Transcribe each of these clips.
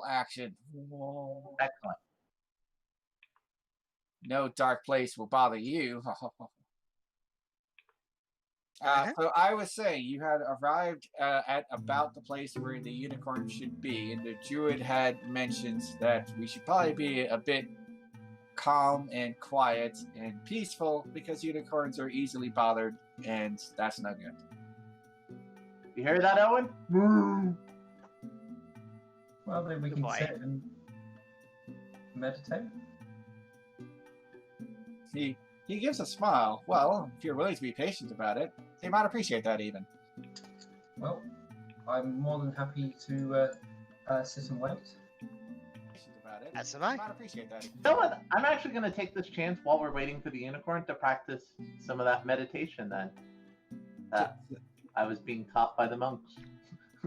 action. Whoa. Excellent. No dark place will bother you. Uh-huh. So I was saying, you had arrived at about the place where the unicorn should be, and the druid had mentioned that we should probably be a bit calm and quiet and peaceful because unicorns are easily bothered, and that's not good. You hear that, Owen? Well, then we Good can boy. sit and meditate. He gives a smile. Well, if you're willing to be patient about it, they might appreciate that even. Well, I'm more than happy to sit and wait. Patient about it. As am They I. might appreciate that. You know what? I'm actually going to take this chance while we're waiting for the unicorn to practice some of that meditation then. I was being taught by the monks.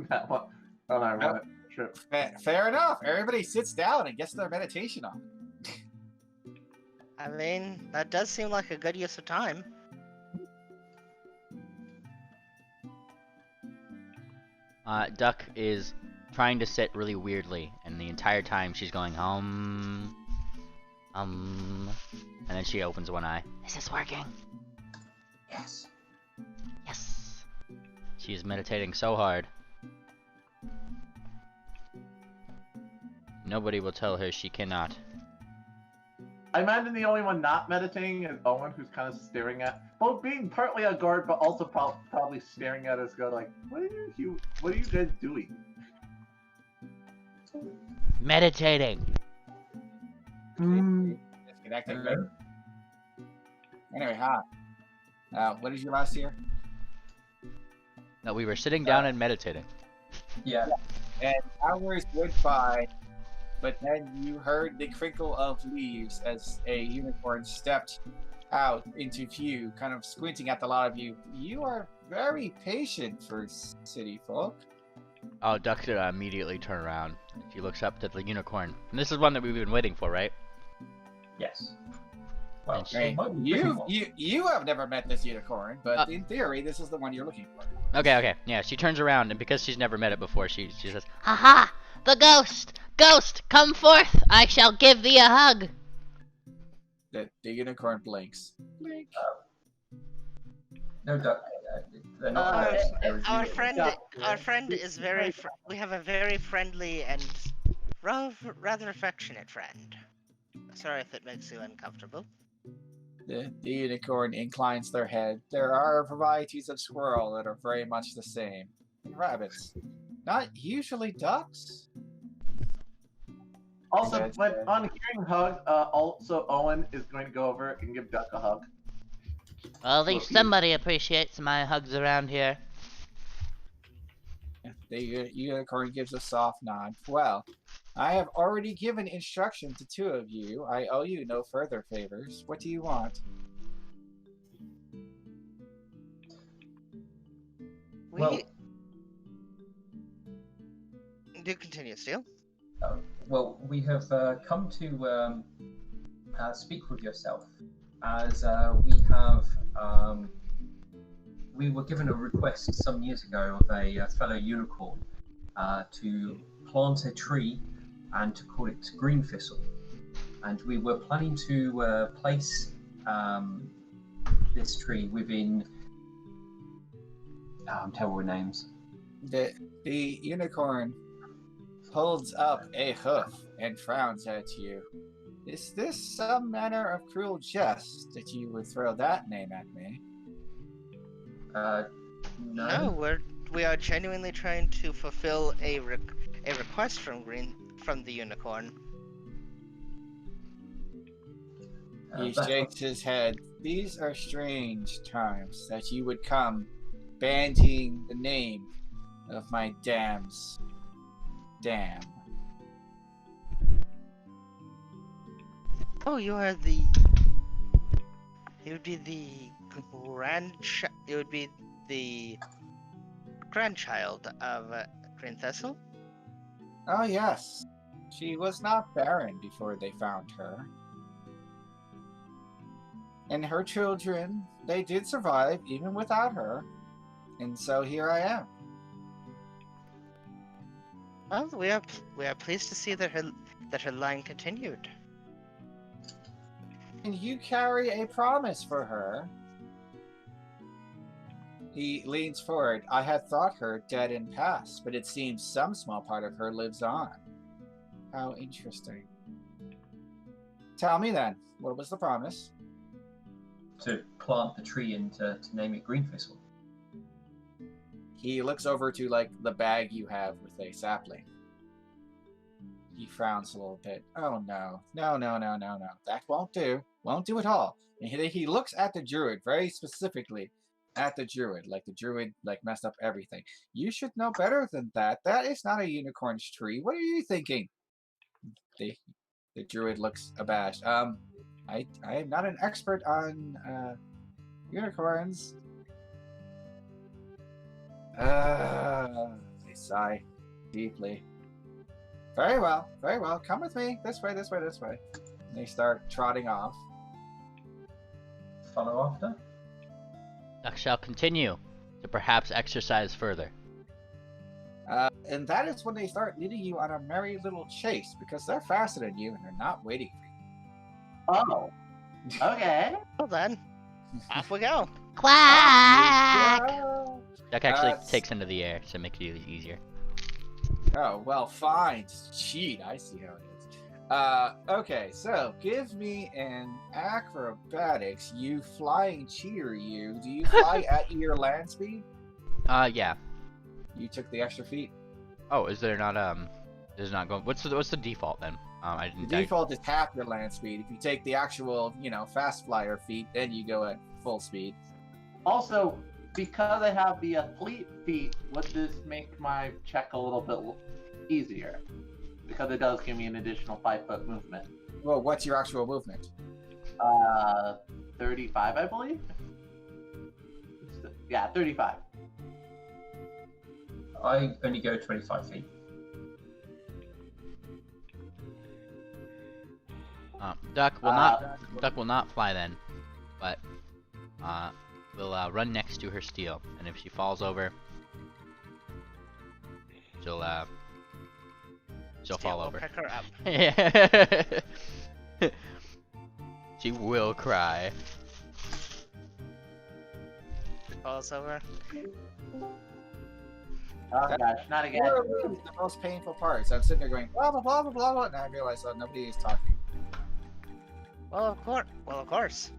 That one. Oh, no, I True. Fair enough. Everybody sits down and gets their meditation on. I mean, that does seem like a good use of time. Duck is trying to sit really weirdly, and the entire time she's going, and then she opens one eye. Is this working? Yes. Yes. She is meditating so hard. Nobody will tell her she cannot. I imagine the only one not meditating is Owen, who's kind of staring at, both being partly on guard, but also probably staring at us, going like, "What are you guys doing?" Meditating. Disconnecting. Right? Anyway, what is your last year? No, we were sitting down and meditating. Yeah. And hours went by, but then you heard the crinkle of leaves as a unicorn stepped out into view, kind of squinting at the lot of you. You are very patient for city folk. Oh, Duck should immediately turn around. She looks up to the unicorn. And this is one that we've been waiting for, right? Yes. Well, And it might be pretty well. You have never met this unicorn, but in theory, this is the one you're looking for. Okay. Yeah, she turns around, and because she's never met it before, she says, "Haha! The ghost! Ghost, come forth! I shall give thee a hug!" The unicorn blinks. Blink. No, Duck. They're not Our friend is very. We have a very friendly and rather affectionate friend. Sorry if it makes you uncomfortable. The unicorn inclines their head. There are varieties of squirrel that are very much the same. And rabbits. Not usually ducks. Also, on hearing hug, also Owen is going to go over and give Duck a hug. Well, at least somebody appreciates my hugs around here. The unicorn gives a soft nod. Well, I have already given instruction to two of you. I owe you no further favors. What do you want? Well- Do continue, Steel. Well, we have come to speak with yourself, as we were given a request some years ago of a fellow unicorn to plant a tree and to call it green thistle, and we were planning to place this tree within terrible names. The unicorn holds up a hoof and frowns at you. Is this some manner of cruel jest that you would throw that name at me? No. We are genuinely trying to fulfill a request from the unicorn. He shakes his head. These are strange times that you would come bandying the name of my dam's dam. Oh, you are the. You would be the You would be the grandchild of Green Thistle. Oh yes, she was not barren before they found her. And her children, they did survive even without her. And so here I am. Well, we are pleased to see that her line continued. And you carry a promise for her. He leans forward. I had thought her dead and past, but it seems some small part of her lives on. How interesting. Tell me then, what was the promise? To plant the tree and to name it Greenfistle. He looks over to, like, the bag you have with a sapling. He frowns a little bit. Oh, no. No. That won't do. Won't do at all. And he looks at the druid, very specifically at the druid. Like, the druid, like, messed up everything. You should know better than that. That is not a unicorn's tree. What are you thinking? The druid looks abashed. I am not an expert on, unicorns. They sigh deeply. Very well. Come with me. This way. And they start trotting off. Follow after? I shall continue to perhaps exercise further. And that is when they start leading you on a merry little chase, because they're faster than you and they're not waiting for you. Oh. Okay. Well then, off we go. Quack! Duck actually takes into the air to make it easier. Oh, well, fine. Cheat. I see how it is. Okay, so give me an acrobatics. You flying cheater, you. Do you fly at your land speed? Yeah. You took the extra feet? Oh, is there not, is it not going, what's the default then? I didn't. The default is half your land speed. If you take the actual, fast flyer feat, then you go at full speed. Also, because I have the athlete feat, would this make my check a little bit easier? Because it does give me an additional 5-foot movement. Well, what's your actual movement? 35, I believe? Yeah, 35. I only go 25 feet. Duck will not fly then, but will run next to her steel, and if she falls over, she'll fall over. Pick her up. Yeah. She will cry. She falls over. Oh gosh, not again. The most painful part. So I'm sitting there going, blah, blah, blah, blah, blah, blah, and I realize that nobody is talking. Well, of course.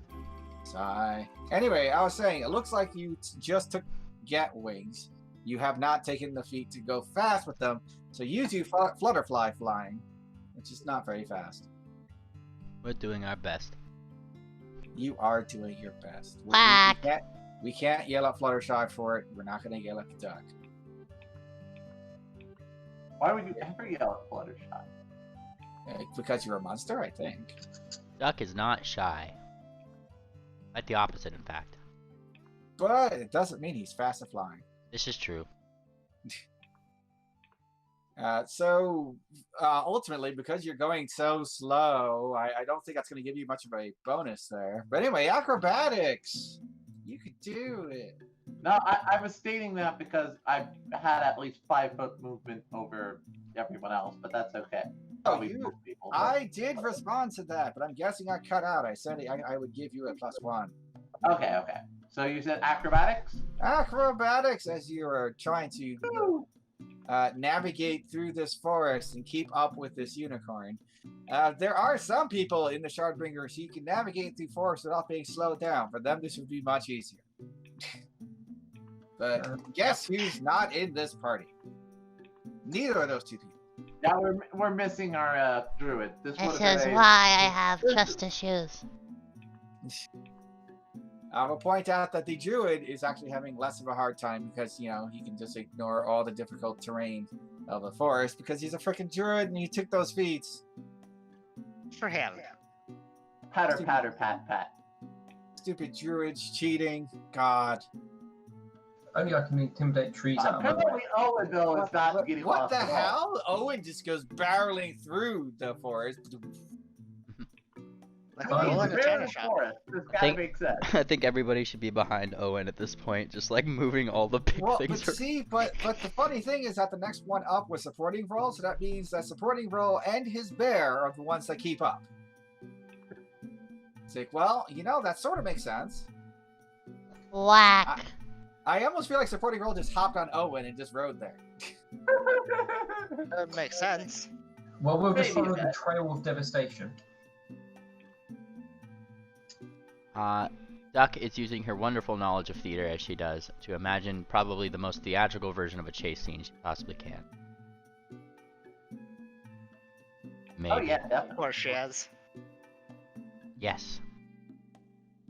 Sigh. Anyway, I was saying, it looks like you just took get wings. You have not taken the feat to go fast with them, so you do flutterfly flying, which is not very fast. We're doing our best. You are doing your best. Quack. We can't yell at Fluttershy for it. We're not going to yell at the duck. Why would you ever yell at Fluttershy? Because you're a monster, I think. Duck is not shy. Quite the opposite, in fact. But it doesn't mean he's fast at flying. This is true. Ultimately, because you're going so slow, I don't think that's going to give you much of a bonus there. But anyway, acrobatics! You could do it. No, I was stating that because I had at least 5-foot movement over everyone else, but that's okay. Probably most people, but... I did respond to that, but I'm guessing I cut out. I said I would give you a +1. Okay. So you said acrobatics? Acrobatics, as you are trying to navigate through this forest and keep up with this unicorn. There are some people in the Shardbringers who can navigate through forest without being slowed down. For them, this would be much easier. But guess who's not in this party? Neither of those two people. Yeah, we're missing our druid. This is why I have trust issues. I will point out that the druid is actually having less of a hard time because, he can just ignore all the difficult terrain of the forest because he's a freaking druid and he took those feats. For him. Patter, patter, pat, pat. Stupid druids cheating. God. Only I can intimidate trees out of my way. Apparently Owen, though, is not getting What lost the at all. hell? Owen just goes barreling through the forest. Fine. Well, in a We're in china the shop. forest. This I gotta think- make sense. I think everybody should be behind Owen at this point, just like moving all the big Well, but things. see, but the funny thing is that the next one up was supporting role, so that means that supporting role and his bear are the ones that keep up. It's like, well, you know, that sort of makes sense. Whack. I almost feel like supporting role just hopped on Owen and just rode there. That makes sense. Well, we'll just Maybe follow a the bit. trail of devastation. Duck is using her wonderful knowledge of theater as she does to imagine probably the most theatrical version of a chase scene she possibly can. Maybe. Oh yeah, Of definitely. course she has. Yes.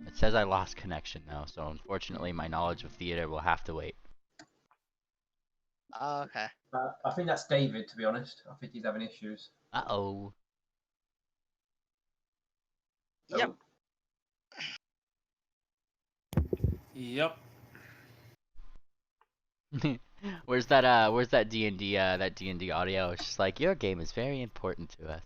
It says I lost connection though, so unfortunately my knowledge of theater will have to wait. Oh, okay. I think that's David, to be honest. I think he's having issues. Uh-oh. Yep. Yep. Where's that D&D audio? It's just like, your game is very important to us.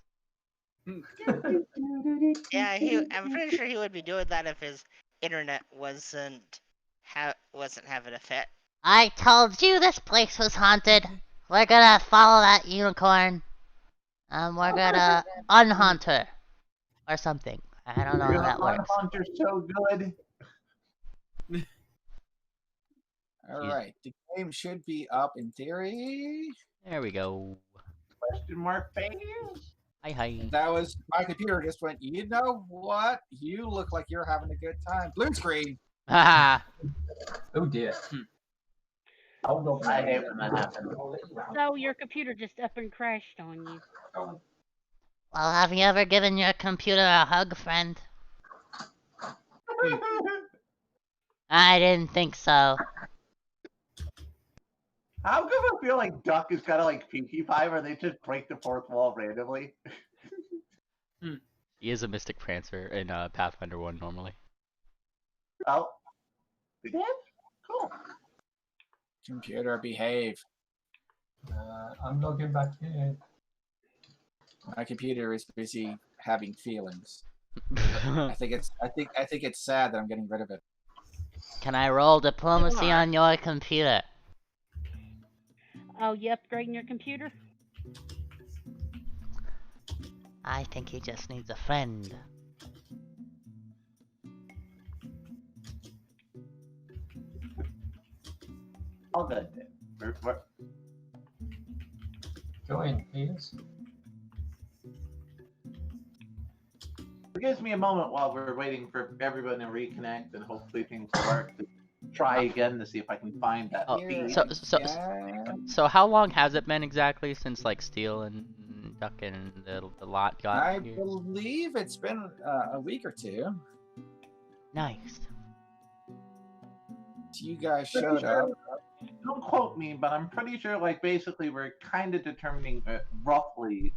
Yeah, I'm pretty sure he would be doing that if his internet wasn't having a fit. I told you this place was haunted. We're gonna follow that unicorn. We're gonna unhaunt her. Or something. I don't know how that works. Hunter's so good. Alright, the game should be up in theory. There we go. Question mark face. Hi hi. That was, my computer just went, you know what? You look like you're having a good time. Blue screen. Haha. Oh dear. Hold on. I hate when that happens. So your computer just up and crashed on you. Well, have you ever given your computer a hug, friend? I didn't think so. How come I feel like Duck is kind of like Pinkie Pie, where they just break the fourth wall randomly? He is a Mystic Prancer in Pathfinder 1 normally. Oh, we did? Cool. Computer, behave. I'm logging back in. My computer is busy having feelings. I think it's sad that I'm getting rid of it. Can I roll diplomacy on your computer? Oh, you upgrading your computer? I think he just needs a friend. All good. We're- Join, please. It gives me a moment while we're waiting for everyone to reconnect and hopefully things will work. To try again to see if I can find that Oh, feed. Yeah. So how long has it been exactly since like Steel and Duck and the lot got I here? believe it's been a week or two. Nice. You guys Pretty showed sure- up. Don't quote me, but I'm pretty sure, like, basically we're kind of determining roughly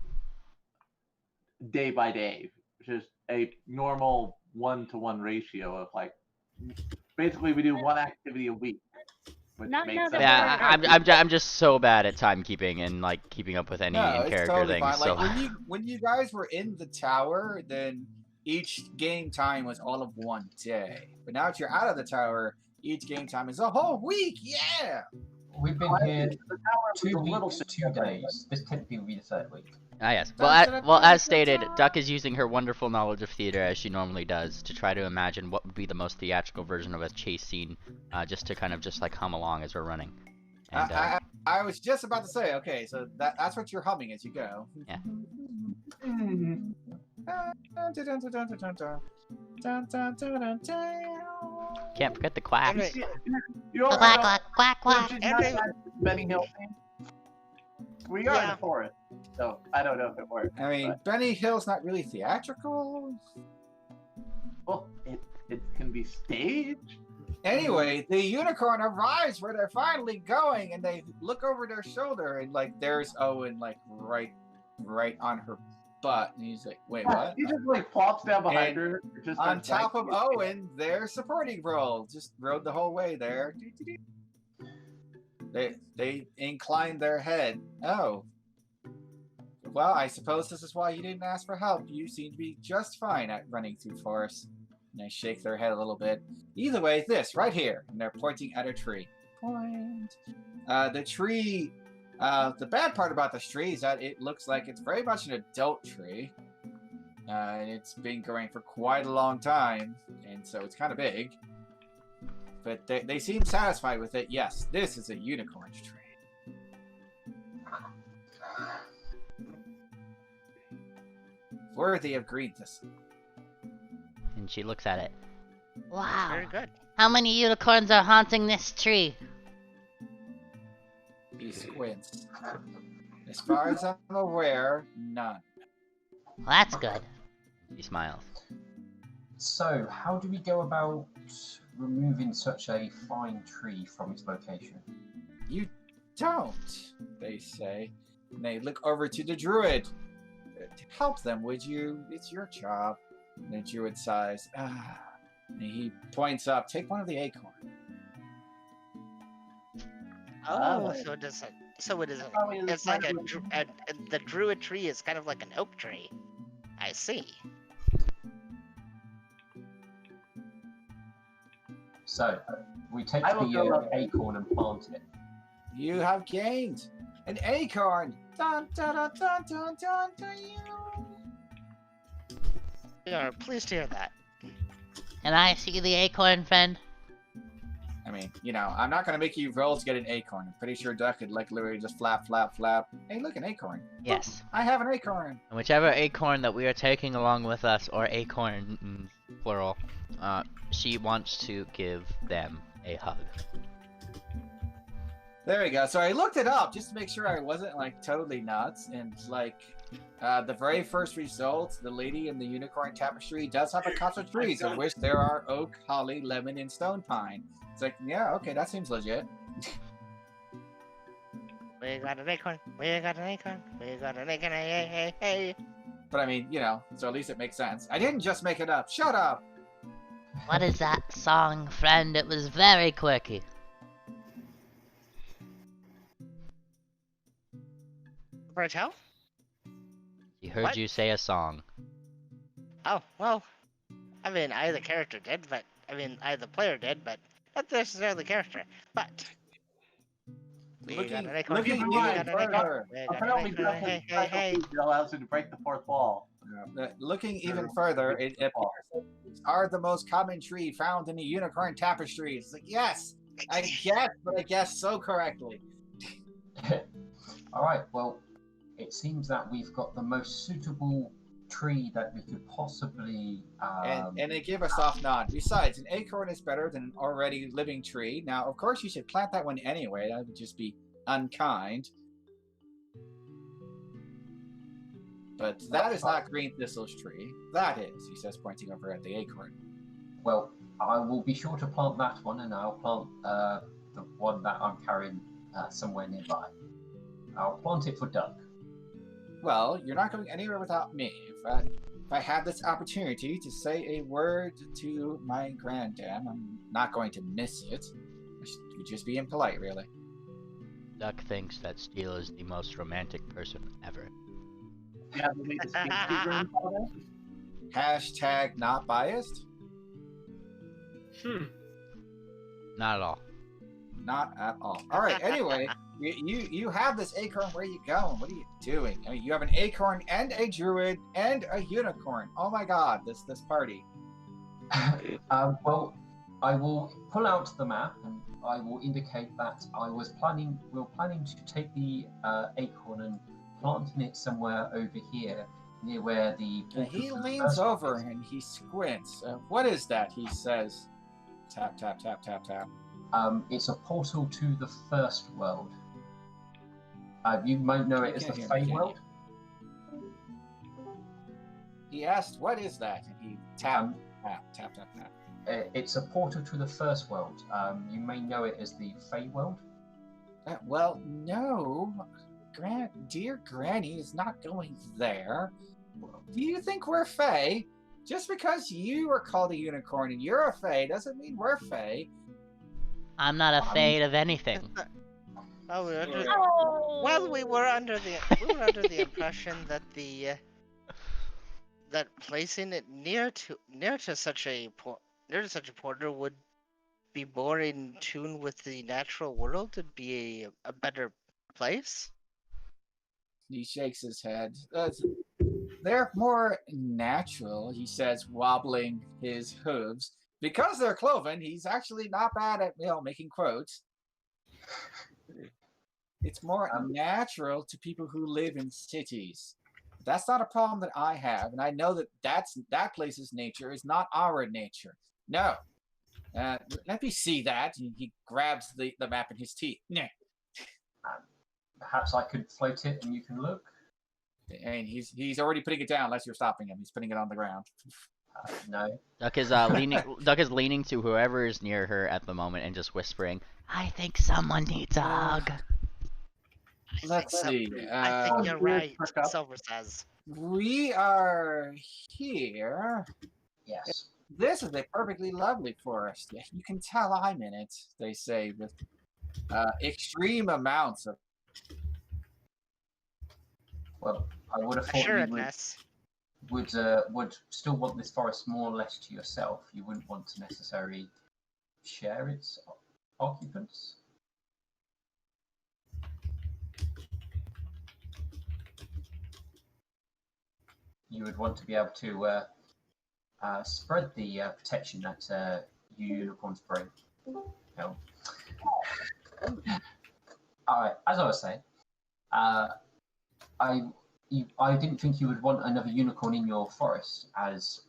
day by day, just a normal 1-to-1 ratio of, like, basically we do one activity a week. Which Not makes now that sense. Yeah, I'm just so bad at timekeeping and like keeping up with any No, it's in-character totally things. fine. So Like when you guys were in the tower, then each game time was all of one day. But now that you're out of the tower, each game time is a whole week. Yeah. We've been here The tower was 2 a little weeks, bit 2 different. days. This technically will be the 3rd week. yes. Dun, Well, dun, dun, as stated, dun. Duck is using her wonderful knowledge of theater as she normally does to try to imagine what would be the most theatrical version of a chase scene, just to kind of just like hum along as we're running. And I was just about to say, okay, so that's what you're humming as you go. Yeah. can't forget the quack. Anyway, You all Quack, know, quack, quack, quack. which is not that Benny Hill thing. We are in Yeah. the forest, so I don't know if it works. I mean, Benny Hill's not really theatrical. Well, it can be staged. Anyway, the unicorn arrives where they're finally going, and they look over their shoulder, and like there's Owen, like right on her butt, and he's like, "Wait, what?" He just like plops down behind And her. Just On starts top of whacking. Owen, their supporting role just rode the whole way there. They inclined their head. Oh, Well, I suppose this is why you didn't ask for help. You seem to be just fine at running through forests. And they shake their head a little bit. Either way, this, right here. And they're pointing at a tree. Point. The tree, the bad part about this tree is that it looks like it's very much an adult tree. And it's been growing for quite a long time. And so it's kind of big. But they seem satisfied with it. Yes, this is a unicorn tree. Worthy of green thistle. And she looks at it. Wow. Very good. How many unicorns are haunting this tree? He squints. As far as I'm aware, none. Well, that's good. She smiles. So, how do we go about removing such a fine tree from its location? You don't, they say. And they look over to the druid. Help them, would you? It's your job. And the druid sighs. Ah. And he points up. Take one of the acorn. Oh, so it doesn't. So it is. It's like the druid tree is kind of like an oak tree. I see. So, we take I will the go up. acorn and plant it. You have gained an acorn. Dun, dun, dun, dun, dun, dun, dun. We are pleased to hear that. Can I see the acorn, friend? I mean, you know, I'm not going to make you roll to get an acorn. I'm pretty sure Duck could, like, literally just flap, flap, flap. Hey, look, an acorn. Yes. I have an acorn. And whichever acorn that we are taking along with us, or acorn, plural, she wants to give them a hug. There we go. So I looked it up just to make sure I wasn't, like, totally nuts. And, like, the very first results, the lady in the unicorn tapestry does have a cluster of trees, of which there are oak, holly, lemon, and stone pine. It's like, yeah, okay, that seems legit. We got an acorn. We got an acorn. We got an acorn. Hey, hey, hey. But I mean, you know, so at least it makes sense. I didn't just make it up. Shut up! What is that song, friend? It was very quirky. Bertel? She heard What? you say a song. Oh, well. I mean, I the character did, but I the player did, but not necessarily the character. But we got an acorn. looking We got an even acorn. further, We got an Apparently, acorn. Hey, hey, hey. it allows you to break the fourth wall. looking even further, it appears these are the most common tree found in the unicorn tapestry. It's like, yes, I guess, but I guess so correctly. All right. Well, it seems that we've got the most suitable tree that we could possibly. And they give a soft nod. Besides, an acorn is better than an already living tree. Now, of course, you should plant that one anyway. That would just be unkind. But that is not Green Thistle's tree. That is, he says, pointing over at the acorn. Well, I will be sure to plant that one, and I'll plant the one that I'm carrying somewhere nearby. I'll plant it for Doug. Well, you're not going anywhere without me. If I had this opportunity to say a word to my granddam, I'm not going to miss it. You're just being polite, really. Duck thinks that Steel is the most romantic person ever. Yeah, we made this big speaker in front of us. Hashtag not biased? Not at all. Not at all. All right, anyway, you have this acorn. Where are you going? What are you doing? I mean, you have an acorn and a druid and a unicorn. Oh my god, this party. Well, I will pull out the map and I will indicate that we were planning to take the acorn and planting it somewhere over here near where the. He leans over and he squints. What is that? He says. Tap, tap, tap, tap, tap. It's a portal to the first world. You might know it as the Fey world. He asked, "What is that?" And he tap, tap, tap, tap, tap. It's a portal to the first world. You may know it as the Fey world. Well, no. Dear Granny is not going there. Do you think we're Fey? Just because you are called a unicorn and you're a Fey doesn't mean we're Fey. I'm not afraid of anything. Oh, we were under, Oh. well, we were under the impression that that placing it near to such a portal would be more in tune with the natural world. Would be a better place. He shakes his head. They're more natural, he says, wobbling his hooves. Because they're cloven, he's actually not bad at making quotes. It's more natural to people who live in cities. That's not a problem that I have, and I know that place's nature is not our nature. No. Let me see that. He grabs the map in his teeth. Perhaps I could float it and you can look. And he's already putting it down unless you're stopping him. He's putting it on the ground. No. Duck is leaning to whoever is near her at the moment and just whispering, I think someone needs a hug. Let's see. I think you're right, Silver says. We are here. Yes. This is a perfectly lovely forest. You can tell I'm in it, they say, with extreme amounts of... Well, I would have thought you Assuredness. would still want this forest more or less to yourself. You wouldn't want to necessarily share its occupants. You would want to be able to spread the protection that unicorns bring. No. Alright, as I was saying, I didn't think you would want another unicorn in your forest, as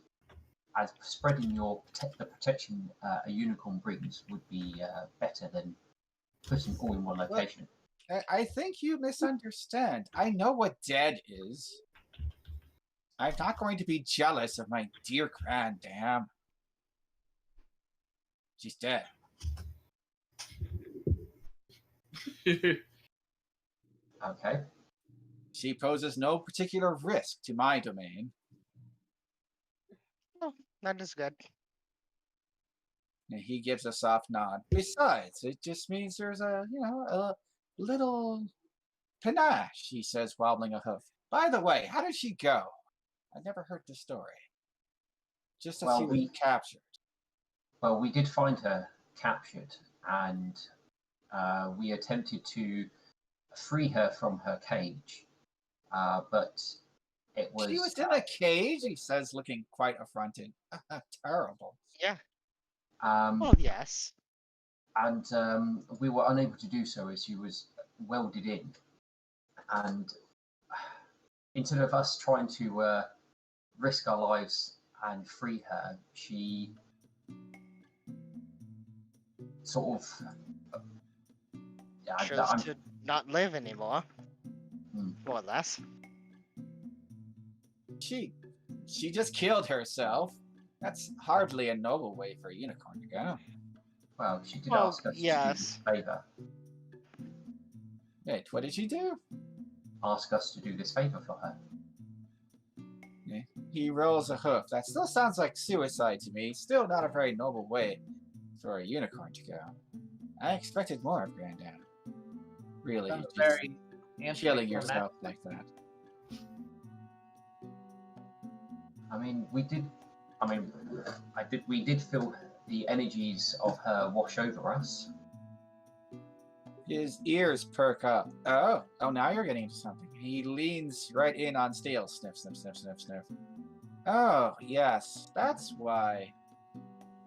spreading the protection a unicorn brings would be better than putting all in one location. I think you misunderstand. I know what dead is. I'm not going to be jealous of my dear grandam. She's dead. Okay. She poses no particular risk to my domain. Oh, that is good. And he gives a soft nod. Besides, it just means there's a little panache, he says, wobbling a hoof. By the way, how did she go? I never heard the story. Just that she was captured. Well, we did find her captured, and we attempted to free her from her cage, but it was... She was in a cage, he says, looking quite affronted. Terrible. Yeah. Well, yes. And we were unable to do so as she was welded in. And instead of us trying to risk our lives and free her, she sort of chose to not live anymore. More or less. She just killed herself. That's hardly a noble way for a unicorn to go. Well, she did ask us to do this favor. Wait, what did she do? Ask us to do this favor for her. Yeah. He rolls a hoof. That still sounds like suicide to me. Still not a very noble way for a unicorn to go. I expected more of Grandad. Really, Sounds very killing yourself like that. We did feel the energies of her wash over us. His ears perk up. Oh, now you're getting into something. He leans right in on Steel. Sniff, sniff, sniff, sniff, sniff. Oh, yes, that's why.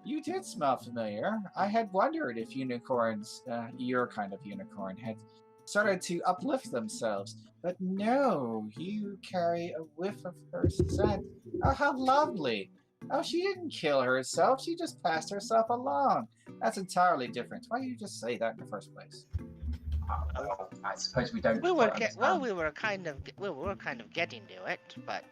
You did smell familiar. I had wondered if unicorns, your kind of unicorn, had started to uplift themselves. But no, you carry a whiff of her scent. Oh, how lovely. Oh, she didn't kill herself. She just passed herself along. That's entirely different. Why did you just say that in the first place? Well, I suppose we don't. We were kind of getting to it, but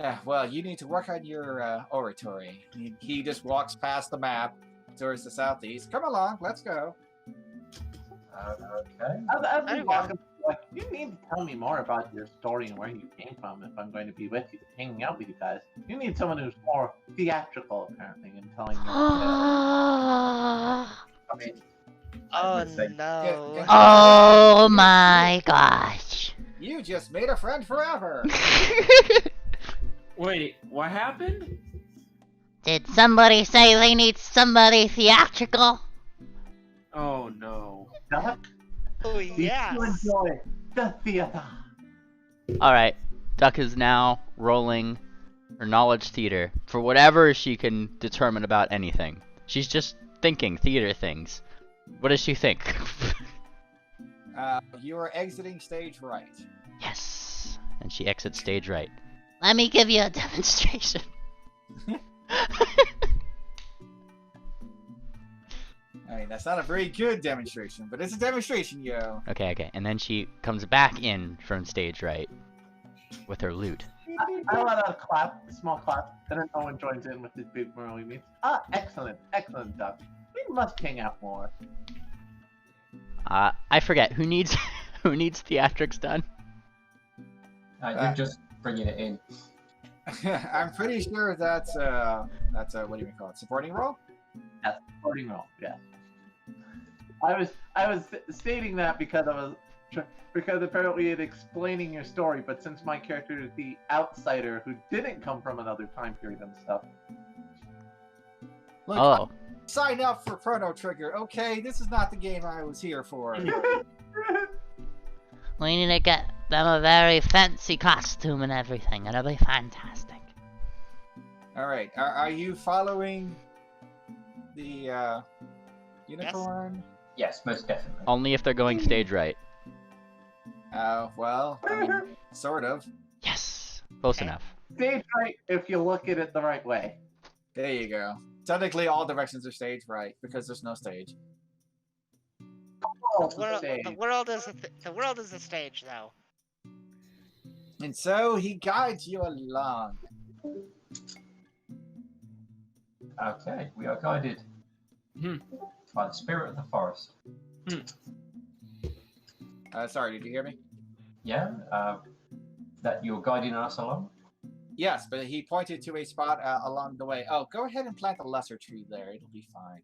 Yeah, well, you need to work on your oratory. He just walks past the map towards the southeast. Come along, let's go. Okay. As we walk up, you need to tell me more about your story and where you came from if I'm going to be with you, hanging out with you guys. You need someone who's more theatrical, apparently, in telling your tale. Oh would say. no. Oh my gosh. You just made a friend forever. Wait, what happened? Did somebody say they need somebody theatrical? Oh no. Duck, Oh did you yes. enjoy the theater? Alright, Duck is now rolling her knowledge theater for whatever she can determine about anything. She's just thinking theater things. What does she think? You are exiting stage right. Yes. And she exits stage right. Let me give you a demonstration. I mean, that's not a very good demonstration, but it's a demonstration, yo. Okay. And then she comes back in from stage right with her lute. I let out a clap, a small clap, and then no one joins in with this big whirly means. Ah, excellent, Duck. We must hang out more. I forget who needs who needs theatrics done. You're just bringing it in. I'm pretty sure that's what do you call it? Supporting role? Yes, supporting role. Yeah. I was stating that because because apparently it's explaining your story, but since my character is the outsider who didn't come from another time period and stuff. Look, Oh. sign up for Chrono Trigger, okay? This is not the game I was here for. We need to get them a very fancy costume and everything. It'll be fantastic. Alright, are you following the unicorn? Yes, most definitely. Only if they're going stage right. Well, I mean, sort of. Yes. Close enough. Stage right if you look at it the right way. There you go. Technically, all directions are stage right because there's no stage. Oh, The world is the world is a stage, though. And so he guides you along. Okay, we are guided by the spirit of the forest. Sorry, did you hear me? Yeah, that you're guiding us along. Yes, but he pointed to a spot along the way. Oh, go ahead and plant a lesser tree there. It'll be fine.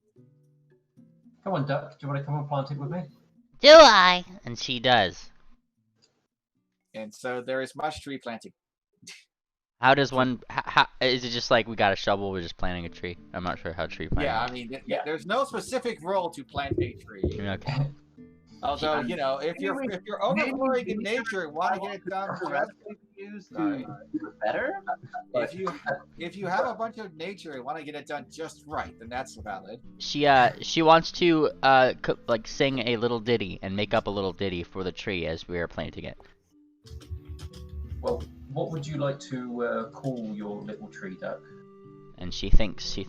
Come on, Duck. Do you want to come and plant it with me? Do I? And she does. And so there is much tree planting. How does one? How is it just like we got a shovel? We're just planting a tree. I'm not sure how tree planting. Yeah, I mean, there's no specific role to plant a tree. Okay. Although, you know, if you're overflowing in nature and want to get it done used to better. if you have a bunch of nature and want to get it done just right, then that's valid. She wants to like sing a little ditty and make up a little ditty for the tree as we are planting it. Well, what would you like to call your little tree, Duck? And she thinks. She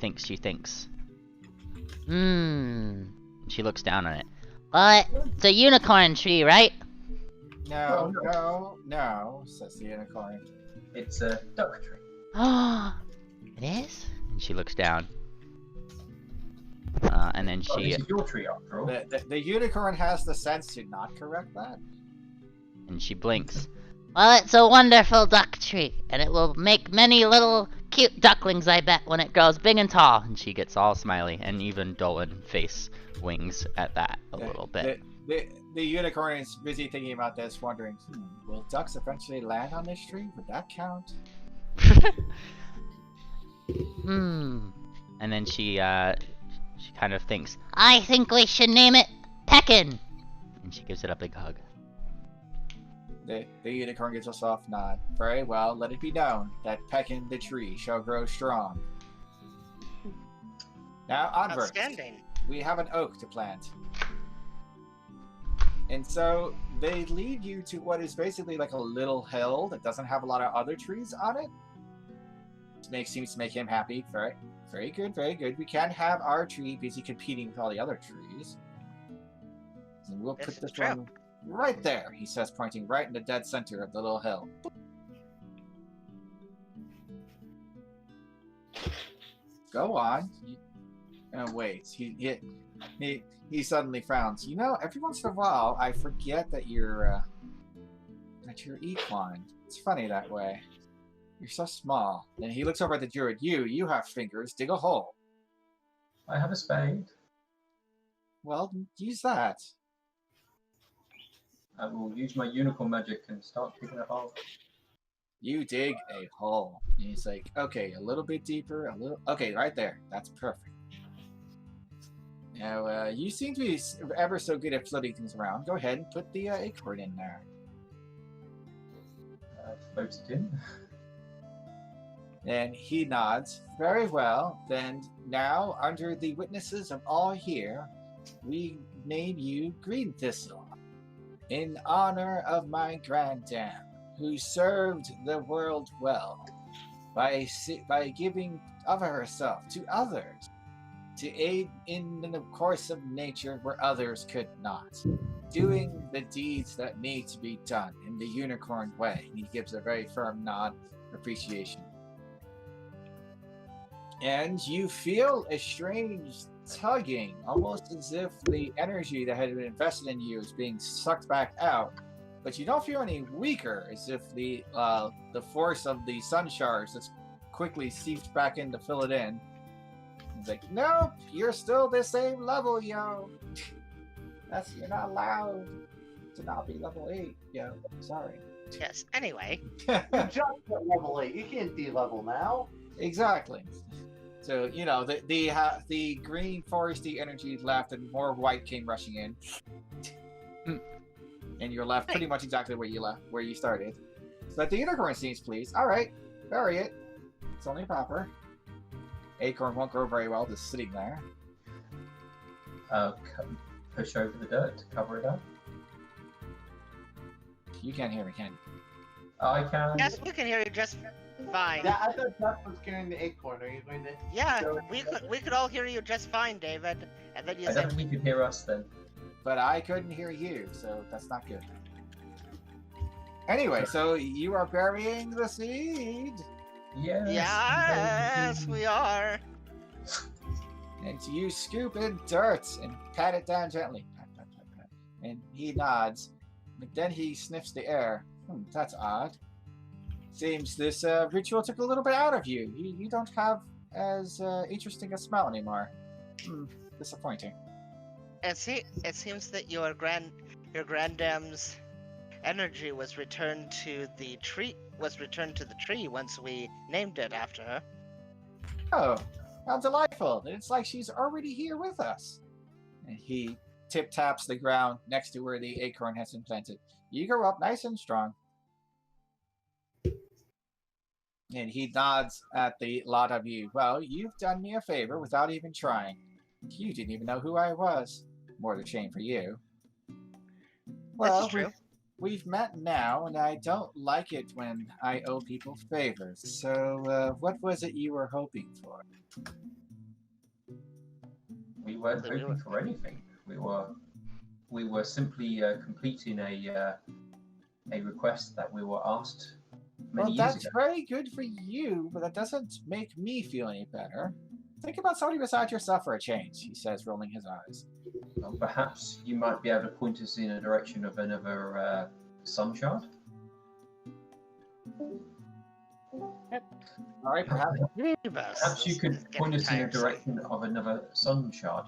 looks down on it. But it's a unicorn tree, right? No, says the unicorn. It's a duck tree. Oh, it is? And she looks down. And then Oh, she this is your tree after all. The unicorn has the sense to not correct that. and she blinks. Well, it's a wonderful duck tree, and it will make many little cute ducklings, I bet, when it grows big and tall. And she gets all smiley, and even Dolan face wings at that a little bit. The unicorn is busy thinking about this, wondering, will ducks eventually land on this tree? Would that count? And then she kind of thinks, I think we should name it Peckin. and she gives it a big hug. The unicorn gives a soft nod. Very well, let it be known that Peckin the tree shall grow strong. Now onward. Outstanding. We have an oak to plant. And so they lead you to what is basically like a little hill that doesn't have a lot of other trees on it. Seems to make him happy. Very good, very good. We can't have our tree busy competing with all the other trees. And we'll put this one right there, he says, pointing right in the dead center of the little hill. Go on. Oh, wait. He suddenly frowns. You know, every once in a while, I forget that you're equine. It's funny that way. You're so small. Then he looks over at the druid. You have fingers. Dig a hole. I have a spade. well, use that. I will use my unicorn magic and start digging a hole. You dig a hole. And he's like, okay, a little bit deeper, a little. Okay, right there. That's perfect. Now, you seem to be ever so good at floating things around. Go ahead and put the acorn in there. Float it in. And he nods. Very well. Then now, under the witnesses of all here, we name you Green Thistle in honor of my granddam, who served the world well by giving of herself to others, to aid in the course of nature where others could not, doing the deeds that need to be done in the unicorn way. He gives a very firm nod of appreciation. And you feel a strange tugging, almost as if the energy that had been invested in you is being sucked back out. But you don't feel any weaker, as if the force of the sun shards that's quickly seeped back in to fill it in. It's like, nope, you're still the same level, yo. You're not allowed to not be level 8, yo. Sorry. Yes. Anyway. You jumped at level 8. You can't de-level now. Exactly. So, the green foresty energy left and more white came rushing in. And you're left pretty much exactly where you started. So let the unicorn seeds, please. Alright, bury it. It's only proper. Acorn won't grow very well just sitting there. Push over the dirt to cover it up. You can't hear me, can you? I can. Yes, we can hear you just fine. Yeah, I thought Duck was carrying the acorn. Are you going to? Yeah, we could all hear you just fine, David. And then you I said, don't think you could hear us then. But I couldn't hear you, so that's not good. Anyway, so you are burying the seed. Yes. yes, we are. And you scoop in dirt and pat it down gently. Pat, pat, pat, pat. And he nods. But then he sniffs the air. That's odd. Seems this ritual took a little bit out of you. You don't have as interesting a smell anymore. Disappointing. It seems that your granddam's energy was returned to the tree. Once we named it after her. Oh, how delightful! It's like she's already here with us. And he tip-taps the ground next to where the acorn has been planted. You grow up nice and strong. And he nods at the lot of you. Well, you've done me a favor without even trying. You didn't even know who I was. More the shame for you. Well, That's true. We've met now, and I don't like it when I owe people favors. So, what was it you were hoping for? We weren't hoping for anything. We were simply completing a request that we were asked many Well, years that's ago. very good for you, but that doesn't make me feel any better. Think about somebody besides yourself for a change, he says, rolling his eyes. Well, perhaps you might be able to point us in a direction of another sun shard? Alright, perhaps. Perhaps you could point us in a direction of another sun shard.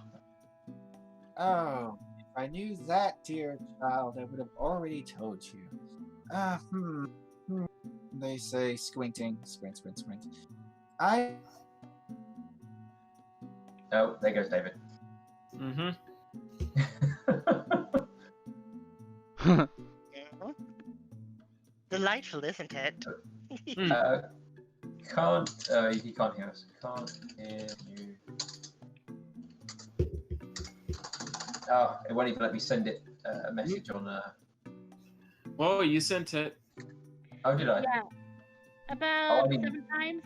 Oh, if I knew that, dear child, I would have already told you. They say, squinting. Squint. Oh, there goes David. Delightful, isn't it? Can't. He can't hear us. Can't hear you. Oh, it won't even let me send it a message on. Oh, you sent it. Oh, did I? Yeah. About 7 times.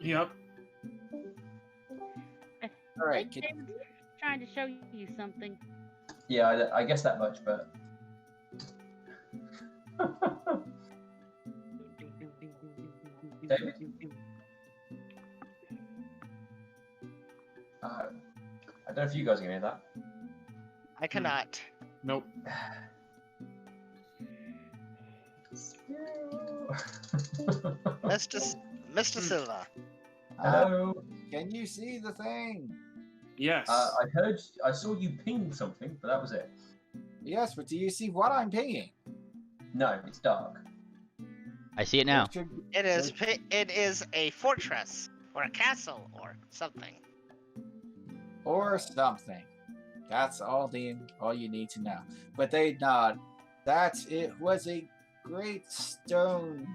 Yep. Alright, David's trying to show you something. Yeah, I guess that much, but. David? I don't know if you guys can hear that. I cannot. Nope. Mr. Silva. Hello. Can you see the thing? Yes. I saw you ping something, but that was it. Yes, but do you see what I'm pinging? No, it's dark. I see it now. It is a fortress or a castle or something. Or something. That's all you need to know. But they nod. It was a great stone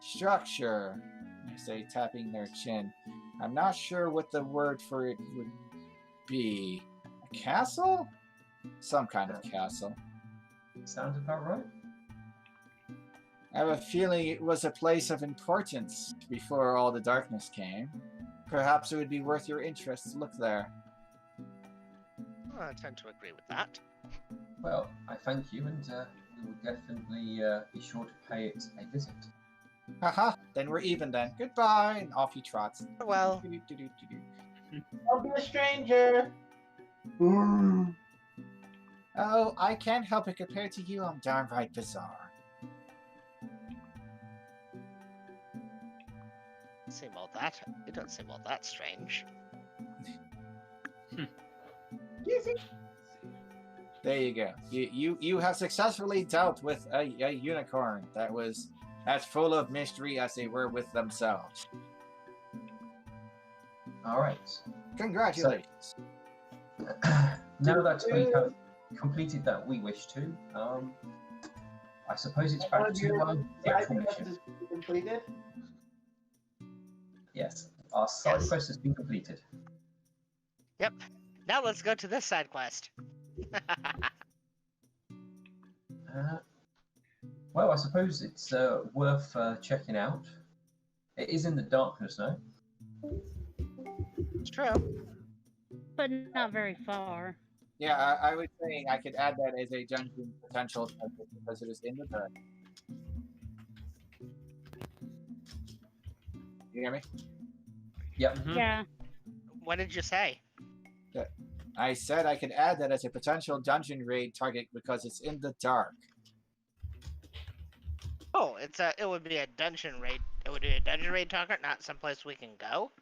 structure. I say, tapping their chin. I'm not sure what the word for it would be. A castle? Some kind of castle. Sounds about right. I have a feeling it was a place of importance before all the darkness came. Perhaps it would be worth your interest to look there. Well, I tend to agree with that. Well, I thank you, and we will definitely be sure to pay it a visit. Haha, then we're even then. Goodbye, and off he trots. Well, Don't be a stranger. Oh, I can't help it. Compared to you, I'm downright bizarre. it doesn't seem all that strange. There you go. You have successfully dealt with a unicorn that was as full of mystery as they were with themselves. All right. Congratulations. Now that we have completed that we wish to, I suppose it's back to the actual mission. Completed. Yes, our side quest has been completed. Yep. Now let's go to this side quest. Well, I suppose it's worth checking out. It is in the darkness now. It's true. But not very far. Yeah, I was saying I could add that as a dungeon potential because it is in the dark. You hear me? Yep. Mhm. Yeah. What did you say? I said I could add that as a potential dungeon raid target because it's in the dark. Oh, it would be a dungeon raid. It would be a dungeon raid target, not someplace we can go.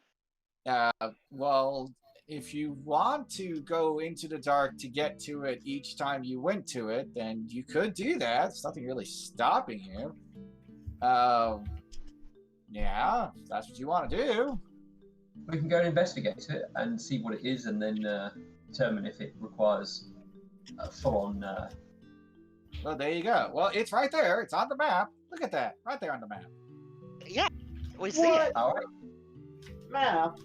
Well, if you want to go into the dark to get to it each time you went to it, then you could do that. There's nothing really stopping you. Yeah, if that's what you want to do. We can go and investigate it and see what it is, and then determine if it requires a full-on. Well, there you go. Well, it's right there. It's on the map. Look at that, right there on the map. Yeah, we see it. All right. Map.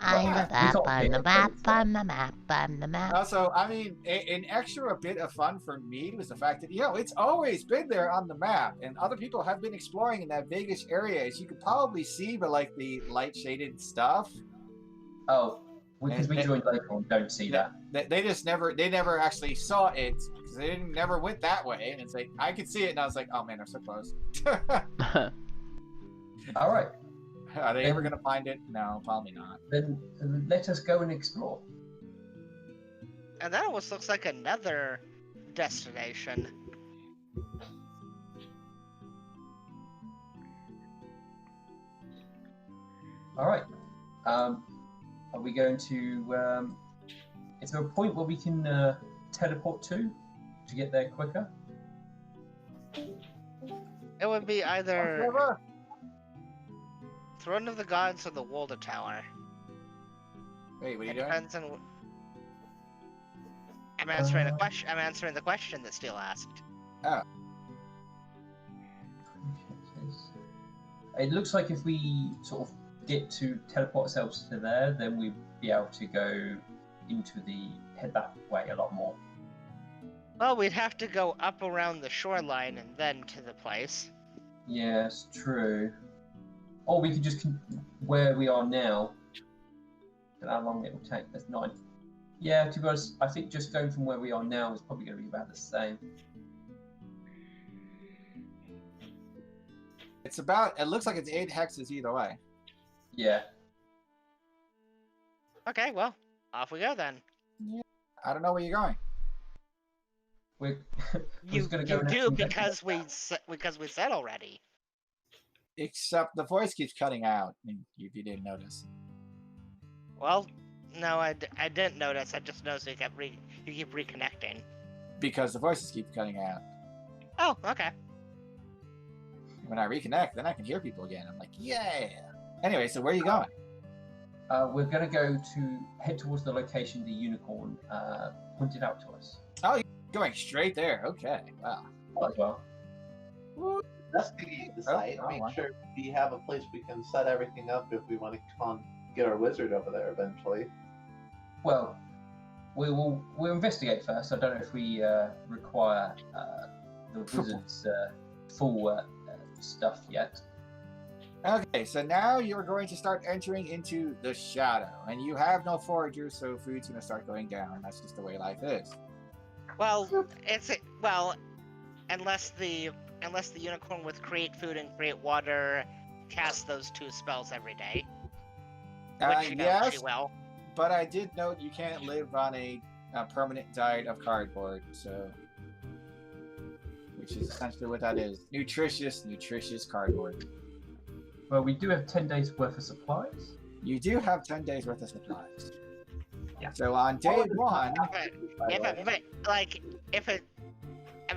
On the map, on the map, on the map, on the map. Also, I mean, an extra bit of fun for me was the fact that, it's always been there on the map, and other people have been exploring in that Vegas area, as you could probably see by, like, the light-shaded stuff. Oh, because we joined later on, don't see that. They just never actually saw it, because they never went that way, and it's like, I could see it, and I was like, oh man, they're so close. All right. Are they ever going to find it? No, probably not. Then let us go and explore. And that almost looks like another destination. All right. Are we going to? Is there a point where we can teleport to get there quicker? It would be either Throne of the Gods or the Walder Tower. Wait, what are you It doing? depends on. I'm answering the question. I'm answering the question that Steele asked. It looks like if we sort of get to teleport ourselves to there, then we'd be able to go head that way a lot more. Well, we'd have to go up around the shoreline and then to the place. Yes, true. Or we could just where we are now. And how long it will take? That's 9. Yeah, to be honest, I think just going from where we are now is probably going to be about the same. It looks like it's 8 hexes either way. Yeah. Okay, well, off we go then. I don't know where you're going. We're You going to go and do investigate. because we said already. Except the voice keeps cutting out, if you didn't notice. Well, No, I didn't notice. I just noticed you keep reconnecting. Because the voices keep cutting out. Oh, okay. When I reconnect, then I can hear people again. I'm like, yeah. Anyway, so where are you going? We're going to head towards the location the unicorn pointed out to us. Oh, you're going straight there. Okay. Wow. As well. Investigate the site. oh, Make wow. sure we have a place we can set everything up if we want to get our wizard over there eventually. Well, we'll investigate first. I don't know if we require the wizard's full stuff yet. Okay, so now you're going to start entering into the shadow, and you have no foragers, so food's going to start going down. That's just the way life is. Well, unless the unicorn with create food and create water casts those 2 spells every day, which you know Yes, she will. but I did note you can't live on a permanent diet of cardboard, so which is essentially what that is. Nutritious cardboard. Well, we do have 10 days worth of supplies. You do have 10 days worth of supplies. Yeah. So on day 1,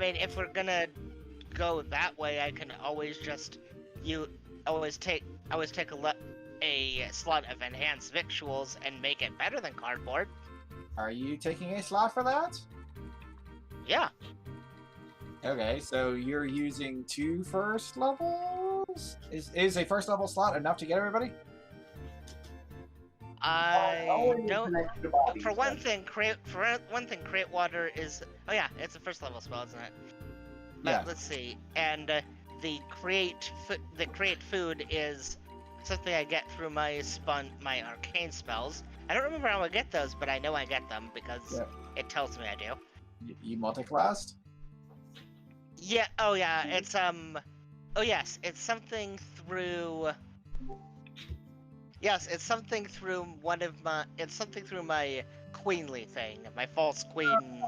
If we're gonna go that way, I can always take a slot of enhanced victuals and make it better than cardboard. are you taking a slot for that? Yeah. Okay, so you're using 2 first levels? Is a first level slot enough to get everybody? I don't. For one thing, create water is. Oh yeah, it's a first level spell, isn't it? But Yeah. let's see. And the create food is something I get through my arcane spells. I don't remember how I get those, but I know I get them because it tells me I do. You multi-classed? Yeah. Oh yeah. It's Oh yes. It's something through. Yes, it's something through It's something through my queenly thing, my false queen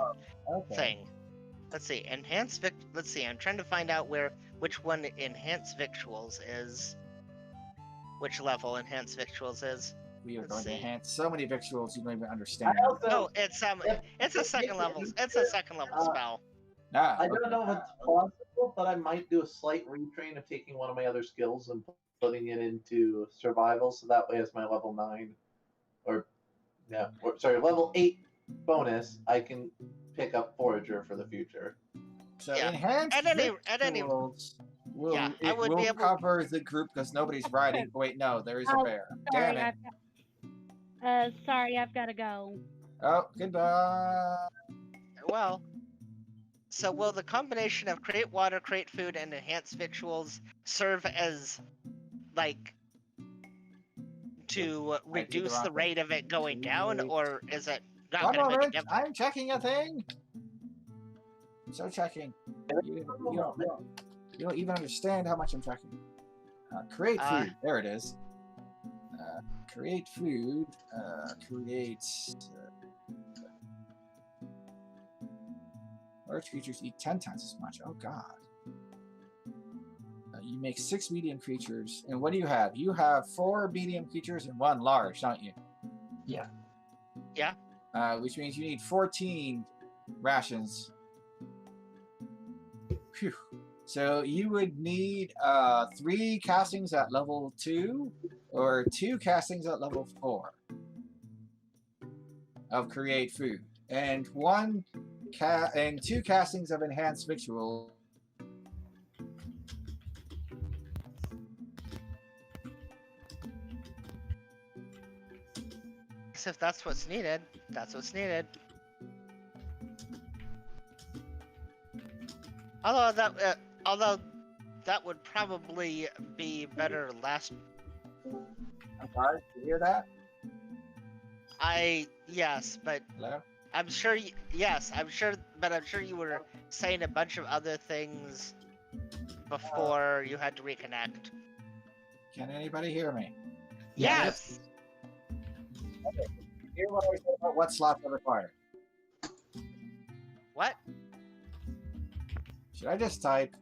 thing. Let's see. Let's see. I'm trying to find out which one enhanced victuals is. Which level enhanced victuals is? We are Let's going to see. enhance so many victuals you don't even understand. Oh, it's a second level. It's a second level spell. Ah, I don't know if it's possible, but I might do a slight retrain of taking one of my other skills and putting it into survival, so that way as my level 9, level 8 bonus, I can pick up forager for the future. So Yeah. enhanced At any- victuals will, Yeah, I would will be able- cover the group because nobody's riding. Wait, no, there is a Oh, bear. Sorry, Damn it. I've got to go. Oh, goodbye. Well, so will the combination of create water, create food, and enhance victuals serve as, like, to reduce the rate of it going down, or is it not One going to make a moment, difference? I'm checking a thing. So checking. You don't even understand how much I'm checking. Create food. There it is. Create food. Large creatures eat 10 times as much. Oh god. You make 6 medium creatures. And what do you have? You have 4 medium creatures and 1 large, don't you? Yeah. Yeah. Which means you need 14 rations. Phew. So you would need 3 castings at level 2 or 2 castings at level 4 of create food, and 2 castings of enhanced victual. So if that's what's needed, that's what's needed. Although that would probably be better last. I'm sorry, did you hear that? Yes, but Hello? I'm sure you were saying a bunch of other things before you had to reconnect. Can anybody hear me? Yes. Hear what I said about what slots are required. What? Should I just type?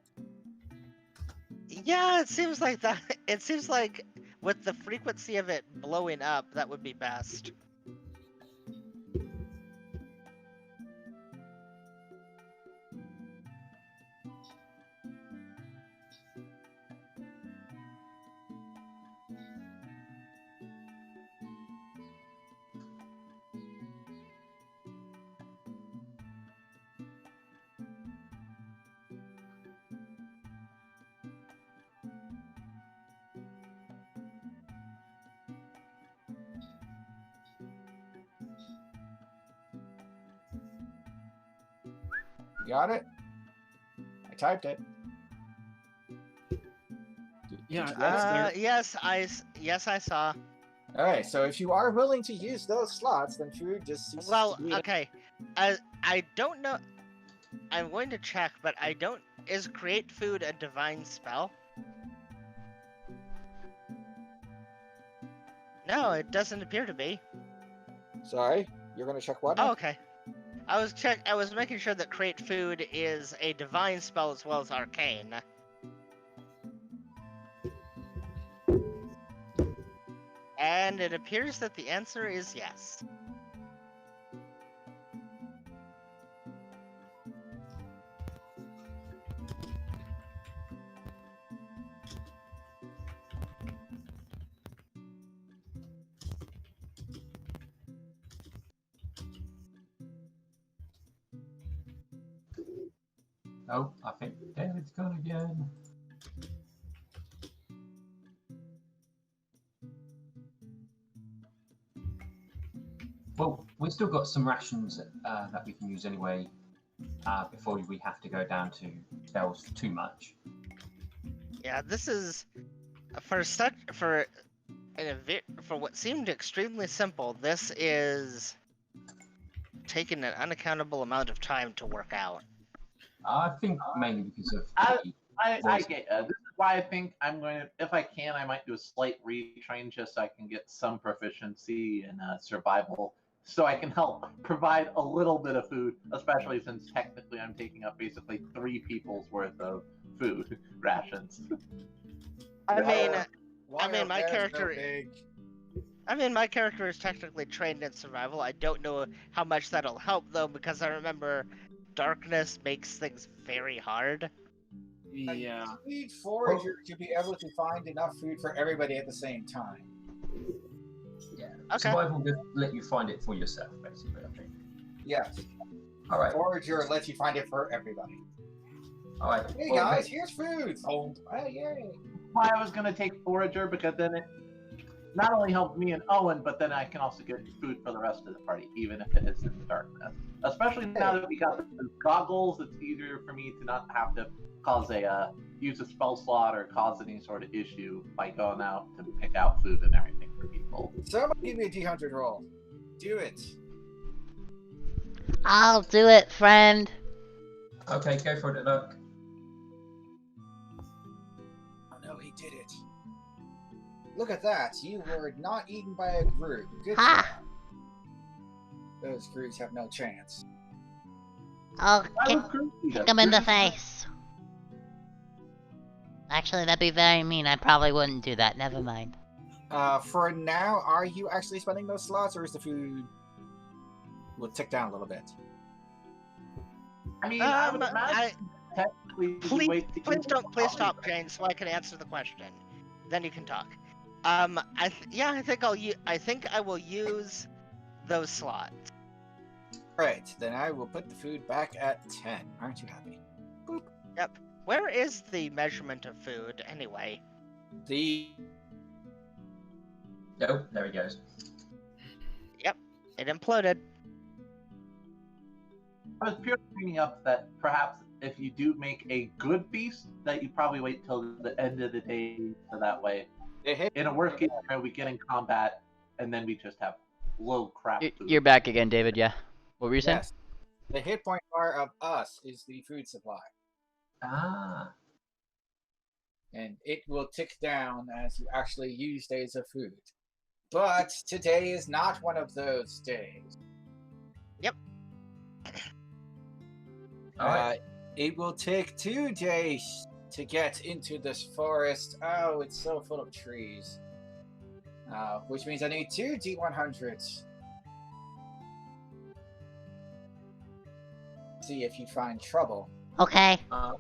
Yeah, it seems like that. It seems like with the frequency of it blowing up, that would be best. Got it? I typed it. Yeah, Did you that's there. Yes, I saw. Alright, so if you are willing to use those slots, then food just ceases Well, to be okay. I don't know. I'm going to check, but I don't. Is create food a divine spell? No, it doesn't appear to be. Sorry, you're gonna check what? Oh, okay. I was making sure that create food is a divine spell as well as arcane. And it appears that the answer is yes. Oh, I think David's gone again. Well, we've still got some rations that we can use anyway before we have to go down to spells too much. Yeah, this is for what seemed extremely simple. This is taking an unaccountable amount of time to work out. I think mainly because of I get this is why I think I'm going to, if I can, I might do a slight retrain just so I can get some proficiency in survival, so I can help provide a little bit of food, especially since technically I'm taking up basically 3 people's worth of food rations. I mean, Why are my bears character. so big? I mean, my character is technically trained in survival. I don't know how much that'll help though, because I remember darkness makes things very hard. Yeah. You need forager to be able to find enough food for everybody at the same time. Yeah. Okay. Survival will let you find it for yourself, basically, I think. Yes. All right. Forager lets you find it for everybody. All right. Hey well, guys, here's food. Oh, yay! Why I was going to take forager, because then it not only helps me and Owen, but then I can also get food for the rest of the party, even if it is in the darkness. Especially now that we got the goggles, it's easier for me to not have to use a spell slot or cause any sort of issue by going out to pick out food and everything for people. Somebody give me a D100 roll. Do it. I'll do it, friend. Okay, go for it, look. Oh no, he did it. Look at that. You were not eaten by a group. Good Ha! job. Those groups have no chance. I'll I kick was crazy. him in the face. Actually, that'd be very mean. I probably wouldn't do that. Never mind. For now, are you actually spending those slots, or is the food will tick down a little bit? I mean, I would imagine technically Please stop, Jane, so I can answer the question. Then you can talk. I think I will use those slots. Right, then I will put the food back at 10. Aren't you happy? Boop. Yep. Where is the measurement of food anyway? Oh, there he goes. Yep, it imploded. I was purely bringing up that perhaps if you do make a good feast, that you probably wait till the end of the day, so that way, in a worst case scenario, we get in combat, and then we just have low crap food. You're back again, David. Yeah. What were you saying? Yes. The hit point bar of us is the food supply. Ah. And it will tick down as you actually use days of food. But today is not one of those days. Yep. It will take 2 days to get into this forest. Oh, it's so full of trees. Which means I need 2 D100s. See if you find trouble. Okay. Oh,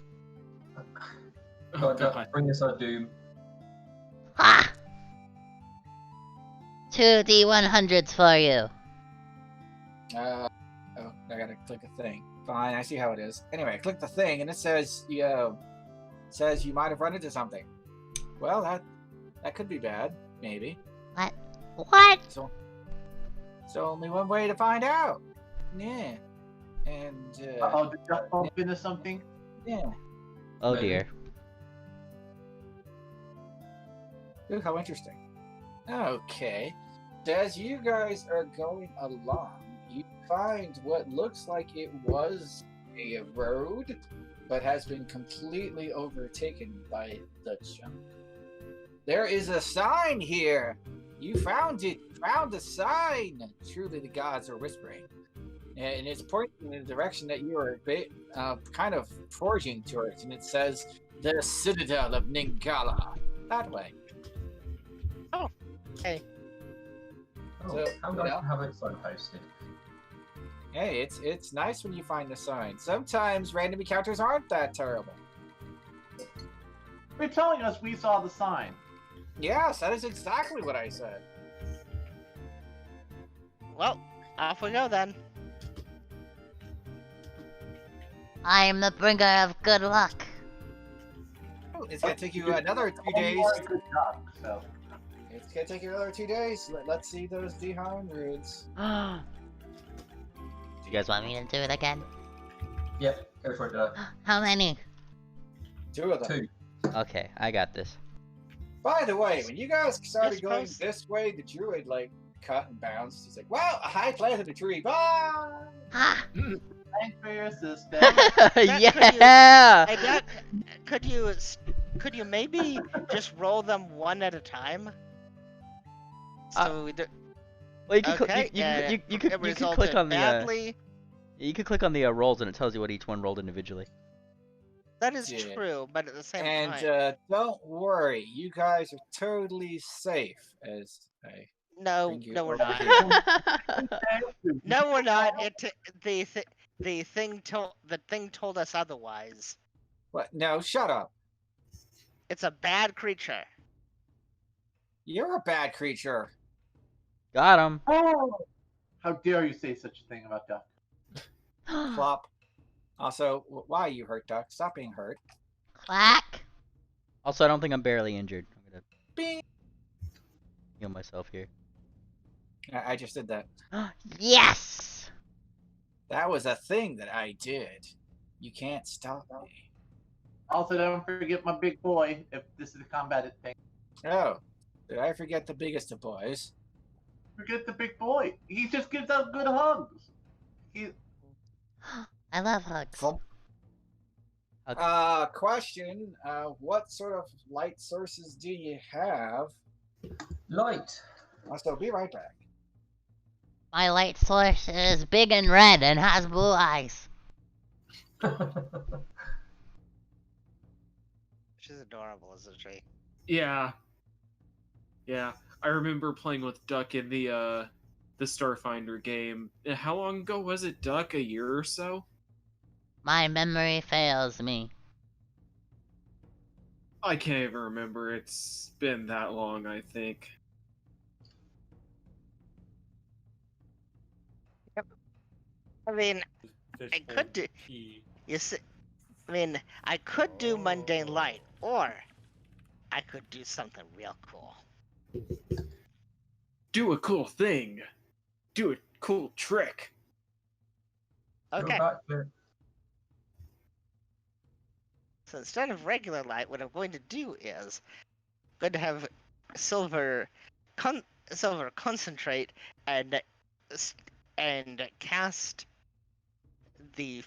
God, God. bring us our doom. Ha! 2 D100s for you. Oh, I gotta click a thing. Fine, I see how it is. Anyway, click the thing, and it says, you might have run into something. Well, that could be bad, maybe. What? So only one way to find out. Yeah. And Oh, did Duck bump into something? yeah. Oh Maybe. dear. Ooh, how interesting. Okay. So as you guys are going along, you find what looks like it was a road, but has been completely overtaken by the junk. There is a sign here. You found it. Found the sign. Truly, the gods are whispering, and it's pointing in the direction that you are kind of forging towards, and it says the Citadel of Ningala. That way. Hey, Oh, So, how you nice know. to have it so posted. Hey, it's nice when you find the sign. Sometimes random encounters aren't that terrible. You're telling us we saw the sign. Yes, that is exactly what I said. well, off we go then. I am the bringer of good luck. Oh, it's gonna take you another 2 days. Good job. So, It's gonna take you another 2 days. Let's see those Dehan roots. Do you guys want me to do it again? Yep, go for it, Doug. How many? 2 of them. 2. Okay, I got this. By the way, when you guys started Yes, going post- this way, the druid like cut and bounced. He's like, "Well, I planted a tree. Bye." Ah! thanks for your assistance. Yeah! Hey, Doc, could you maybe just roll them one at a time? So we do. Well, you can Okay. you can click on the badly. you can click on the rolls and it tells you what each one rolled individually. That is Yeah. true, but at the same And time, don't worry, you guys are totally safe. As I no, bring you no, we're over not. here. No, we're not. The thing told us otherwise. What? No, shut up. It's a bad creature. You're a bad creature. Got him. Oh! How dare you say such a thing about Duck? Plop. Also, why are you hurt, Duck? Stop being hurt. Quack. Also, I don't think I'm barely injured. I'm gonna Bing. heal myself here. I just did that. Yes! That was a thing that I did. You can't stop me. Also, don't forget my big boy, if this is a combated thing. Oh, did I forget the biggest of boys? Forget the big boy. He just gives out good hugs. I love hugs. Flump. Question. What sort of light sources do you have? Light. Also, be right back. My light source is big and red and has blue eyes. She's adorable, isn't she? Yeah. Yeah. I remember playing with Duck in the Starfinder game. How long ago was it, Duck? A year or so? My memory fails me. I can't even remember. It's been that long, I think. I mean, I could do. You see, I mean, I could do mundane light, or I could do something real cool. Do a cool thing. Do a cool trick. Okay. Go back there. So instead of regular light, what I'm going to do is I'm going to have silver concentrate and cast this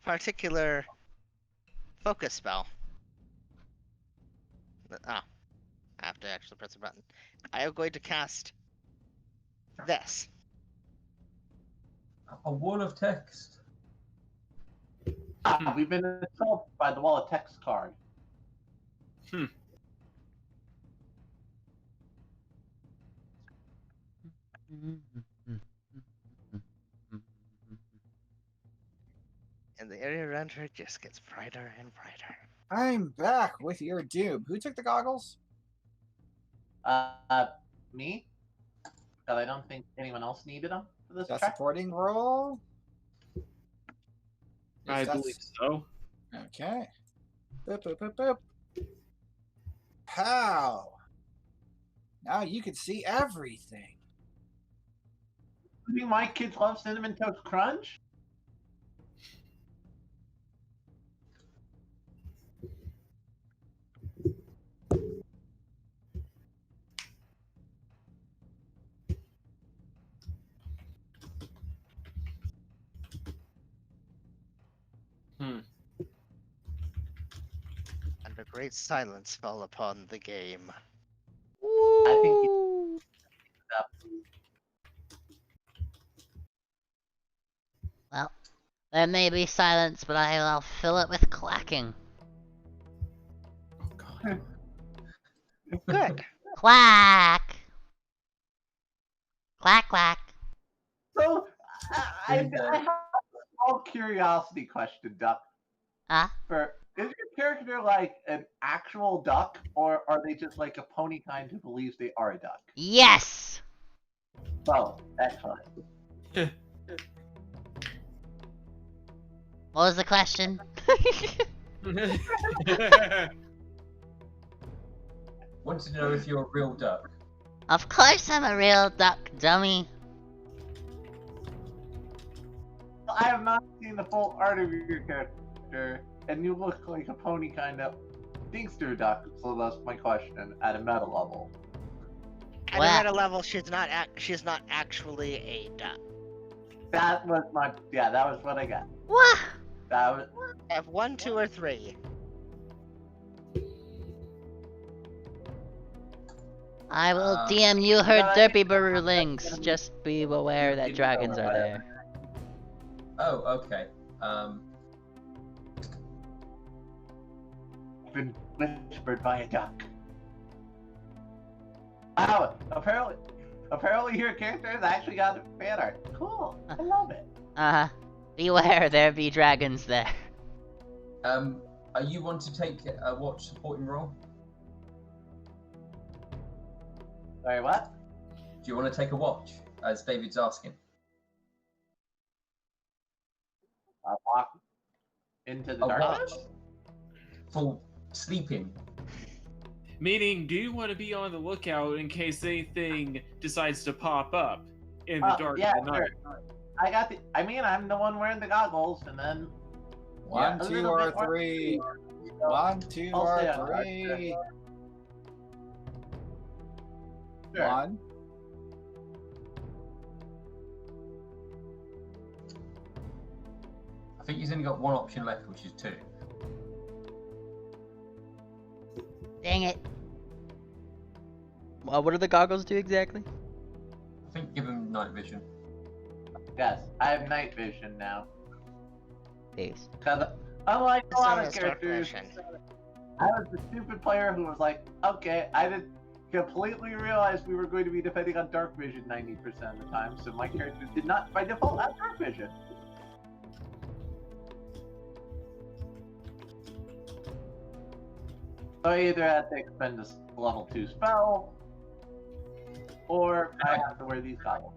particular focus spell. Oh, I have to actually press a button. I am going to cast this. A wall of text. We've been assaulted by the wall of text card. And the area around her just gets brighter and brighter. I'm back with your doom. Who took the goggles? Me? But I don't think anyone else needed them for this That track. supporting role? I If that's- believe so. Okay. Boop, boop, boop, boop. Pow! Now you can see everything. You mean my kids love Cinnamon Toast Crunch? Hmm. And a great silence fell upon the game. I think Woo! Well, there may be silence, but I'll fill it with clacking. Oh god. Good. Quack! Quack, quack. so. I have a small curiosity question, Duck. Ah? Is your character like an actual duck, or are they just like a pony kind who believes they are a duck? Yes! Oh, excellent. What was the question? Wanted to know if you're a real duck. Of course I'm a real duck, dummy. I have not seen the full art of your character, and you look like a pony kind of Dingster duck, so that's my question at a meta level. At Wow. a meta level, she's not actually a duck. That was what I got. What? That was I have 1, 2, or 3. I will DM you her Yeah, derpy links. Just be aware that dragons are there. Oh, okay. been whispered by a duck. Wow, apparently your character has actually got fan art. Cool, I love it. Beware, there be dragons there. Are you want to take a watch supporting role? Sorry, what? Do you want to take a watch, as David's asking? I'll walk into the A darkness. watch for sleeping. Meaning, do you want to be on the lookout in case anything decides to pop up in the dark Yeah, of the night? sure. I'm the one wearing the goggles, and then One, a two, little or bit more- three. 1, 2, I'll or stay on 3. Sure. 1. I think he's only got one option left, which is 2. Dang it. What do the goggles do exactly? I think give him night vision. Yes, I have night vision now. Peace. Because unlike a It's lot not of a start characters, mission. I was the stupid player who was like, okay, I didn't completely realize we were going to be depending on dark vision 90% of the time, so my character did not by default have dark vision. So I either had to expend this level 2 spell, or I have to wear these goggles.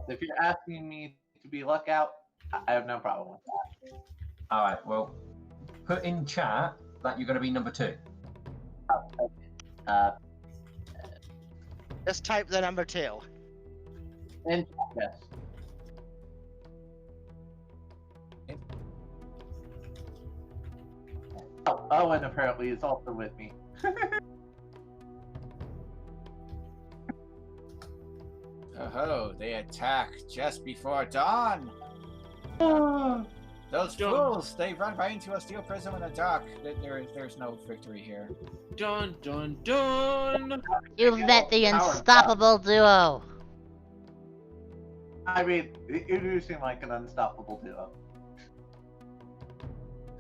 If you're asking me to be lookout, I have no problem with that. Alright, well, put in chat that you're going to be number 2. Just type the number 2. And yes. Oh, Owen apparently is also with me. Oh, they attack just before dawn. Those Done. fools, they run right into a steel prism in the dark. There's no victory here. Dun dun dun! You've met the unstoppable duo. I mean, you do seem like an unstoppable duo.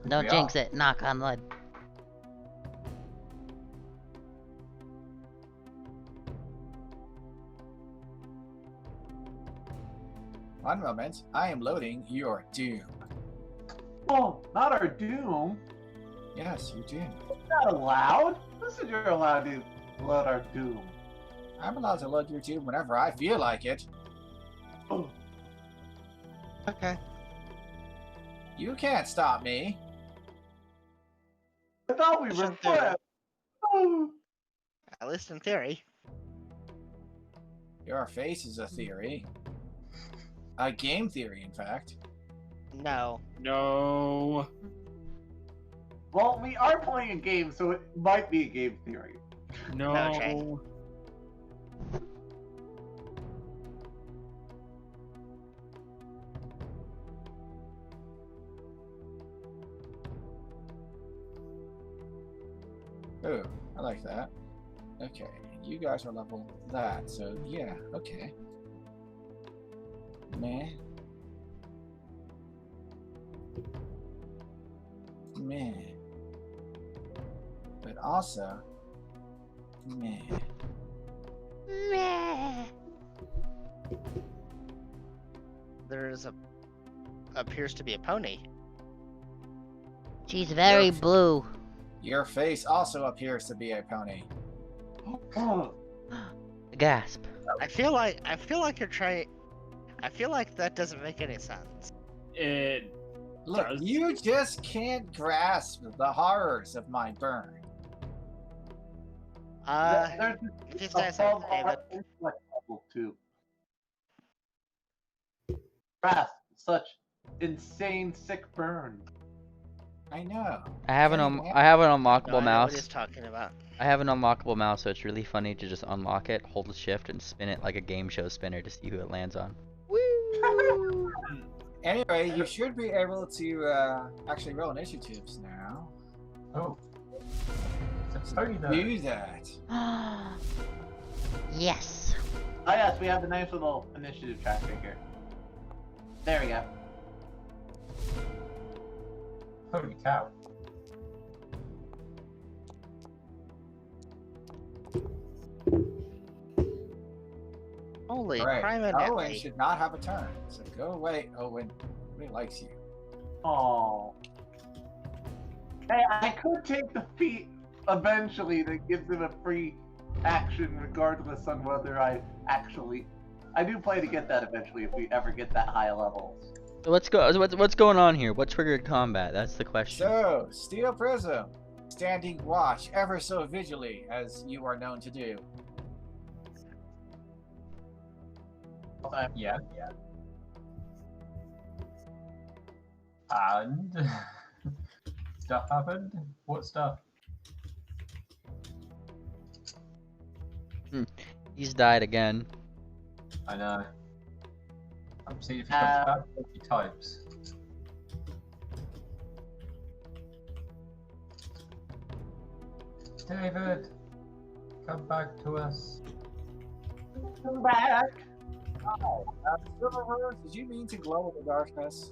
Don't We jinx are. it, knock on wood. One moment, I am loading your doom. Oh, not our doom. Yes, your doom. Not allowed. Listen, you're allowed to load our doom. I'm allowed to load your doom whenever I feel like it. Oh, Okay. You can't stop me. I thought we were Shut the- friends. At least in theory. Your face is a theory. A game theory, in fact. No. No. Well, we are playing a game, so it might be a game theory. No. Shane. Ooh, I like that. Okay, you guys are level that, so yeah, okay. Meh. Meh. But also, meh. Meh. There's appears to be a pony. She's very blue. Your face also appears to be a pony. Gasp. I feel like you're trying. I feel like that doesn't make any sense. It Look, does. you just can't grasp the horrors of my burn. There's If you say so, above David. our intellect level too. Grasp such insane sick burn. I know. I have an Anyway. I have an No, unlockable I know what he's mouse. talking about. I have an unlockable mouse, so it's really funny to just unlock it, hold the shift, and spin it like a game show spinner to see who it lands on. Anyway, you should be able to actually roll initiatives now. Oh. It's a pony though. Do that. Yes. Oh yes, we have a nice little initiative track right here. There we go. Holy cow. Holy Alright, crime and Owen Italy. should not have a turn, so go away, Owen. Nobody likes you. Oh. Hey, I could take the feat eventually that gives him a free action regardless on whether I do play to get that eventually if we ever get that high levels. So what's going on here? What triggered combat? That's the question. So, Steel Prism, standing watch ever so vigilantly, as you are known to do. Yeah. And stuff happened? What stuff? He's died again. I know. I'm seeing if he comes back 50 times. David, come back to us. Come back! Silver Rose, did you mean to glow in the darkness?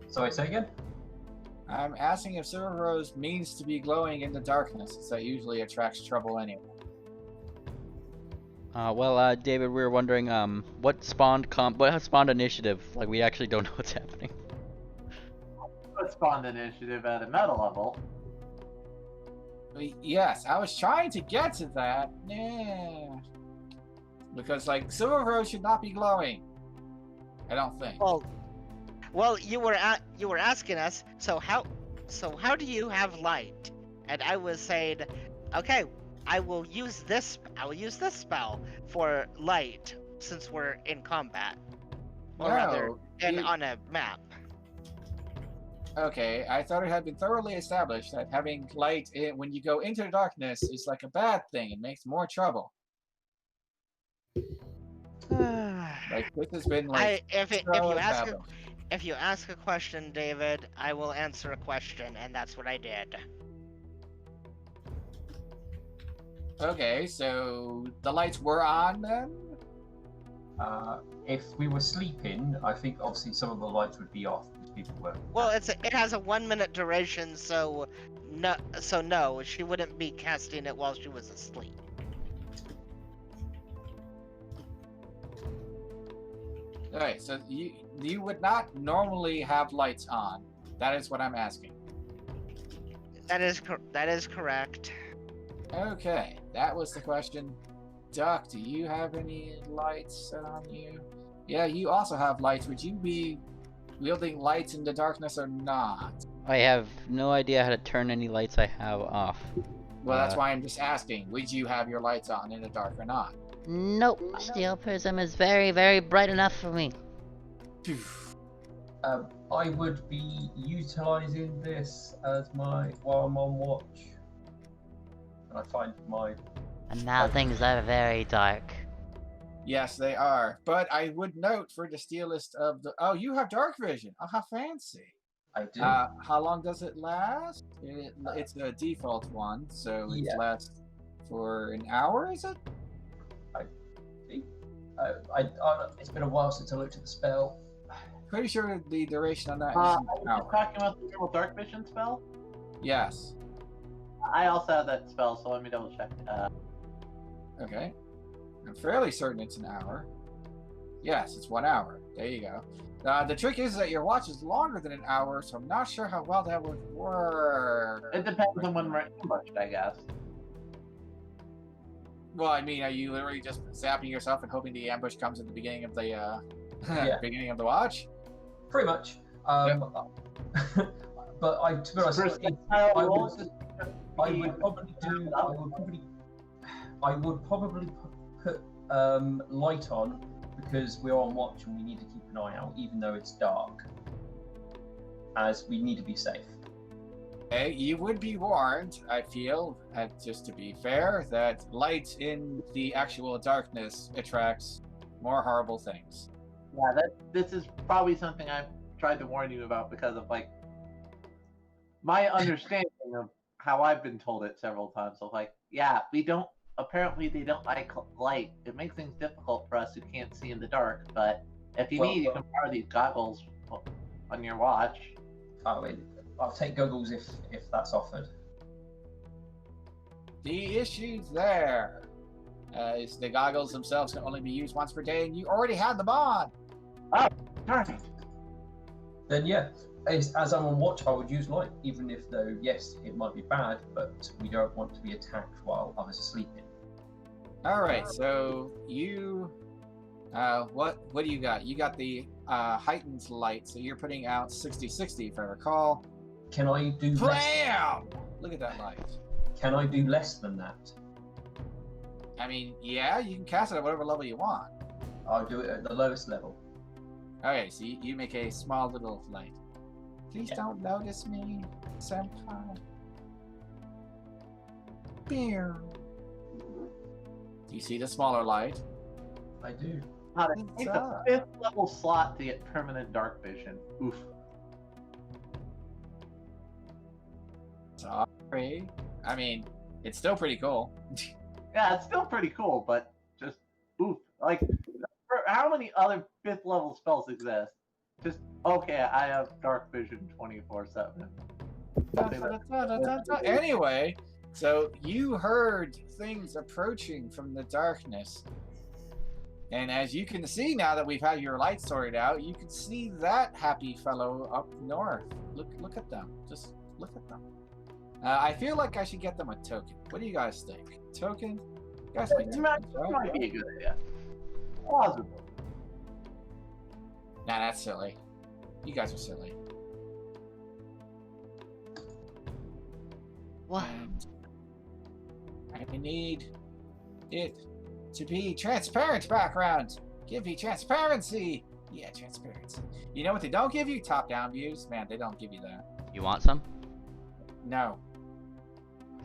Sorry, say again? I'm asking if Silver Rose means to be glowing in the darkness, since that usually attracts trouble anyway. David, we were wondering, what spawned initiative? Like, we actually don't know what's happening. Let's spawn the initiative at a meta level. Yes, I was trying to get to that. Yeah. Because, like, Silver Rose should not be glowing. I don't think. Well, you were asking us. So how do you have light? And I was saying, okay, I will use this spell for light since we're in combat, or rather, on a map. Okay, I thought it had been thoroughly established that having light when you go into the darkness is like a bad thing. It makes more trouble. Like this has been like. If you ask a question, David, I will answer a question, and that's what I did. Okay, so the lights were on then? If we were sleeping, I think obviously some of the lights would be off because people were. Well, it has a 1 minute duration, so no, she wouldn't be casting it while she was asleep. Alright, so you would not normally have lights on. That is what I'm asking. That is correct. Okay, that was the question. Duck, do you have any lights on you? Yeah, you also have lights. Would you be wielding lights in the darkness or not? I have no idea how to turn any lights I have off. Well, that's why I'm just asking. Would you have your lights on in the dark or not? Nope. Steel prism is very, very bright enough for me. I would be utilizing this as while I'm on watch. And I find my... And now things are very dark. Yes, they are. But I would note for the steelist of the... Oh, you have dark vision. Oh, how fancy. I do. How long does it last? It's a default one, so it lasts for an hour, is it? I think. It's been a while since I looked at the spell. Pretty sure the duration on that is Are an you hour. talking about the normal dark vision spell? Yes. I also have that spell, so let me double check. Okay. I'm fairly certain it's an hour. Yes, it's 1 hour. There you go. The trick is that your watch is longer than an hour, so I'm not sure how well that would work. It depends on when we're ambushed, I guess. Well, I mean, are you literally just zapping yourself and hoping the ambush comes at the beginning of the beginning of the watch? Pretty much. But to be honest, I would probably put light on because we're on watch and we need to keep an eye out, even though it's dark, as we need to be safe. Okay, you would be warned, I feel, just to be fair, that light in the actual darkness attracts more horrible things. Yeah, this is probably something I've tried to warn you about because of like my understanding of how I've been told it several times. So like, yeah, apparently they don't like light. It makes things difficult for us who can't see in the dark, but if you need, you can borrow these goggles on your watch. I'll take goggles if that's offered. The issue there is the goggles themselves can only be used once per day, and you already had them on. Oh, darn. Then yeah, as I'm on watch, I would use light, even if though yes, it might be bad, but we don't want to be attacked while others are sleeping. All right, so you, what do you got? You got the heightened light, so you're putting out 60/60, if I recall. Can I do Blam! less? Look at that light. Can I do less than that? I mean, yeah, you can cast it at whatever level you want. I'll do it at the lowest level. Okay, so you make a small little light. Please don't notice me, senpai. Beer. Do you see the smaller light? I do. How to take a 5th level slot to get permanent dark vision. Oof. Sorry. I mean, it's still pretty cool. Yeah, it's still pretty cool, but just oof. Like, how many other 5th level spells exist? Just okay, I have dark vision 24/7. Anyway, so you heard things approaching from the darkness. And as you can see now that we've had your lights sorted out, you can see that happy fellow up north. Look at them. Just look at them. I feel like I should get them a token. What do you guys think? Token? You guys like tokens, right? Might be a good idea. Plausible. Nah, that's silly. You guys are silly. What? I need it to be transparent background. Give me transparency. Yeah, transparency. You know what they don't give you? Top-down views. Man, they don't give you that. You want some? No.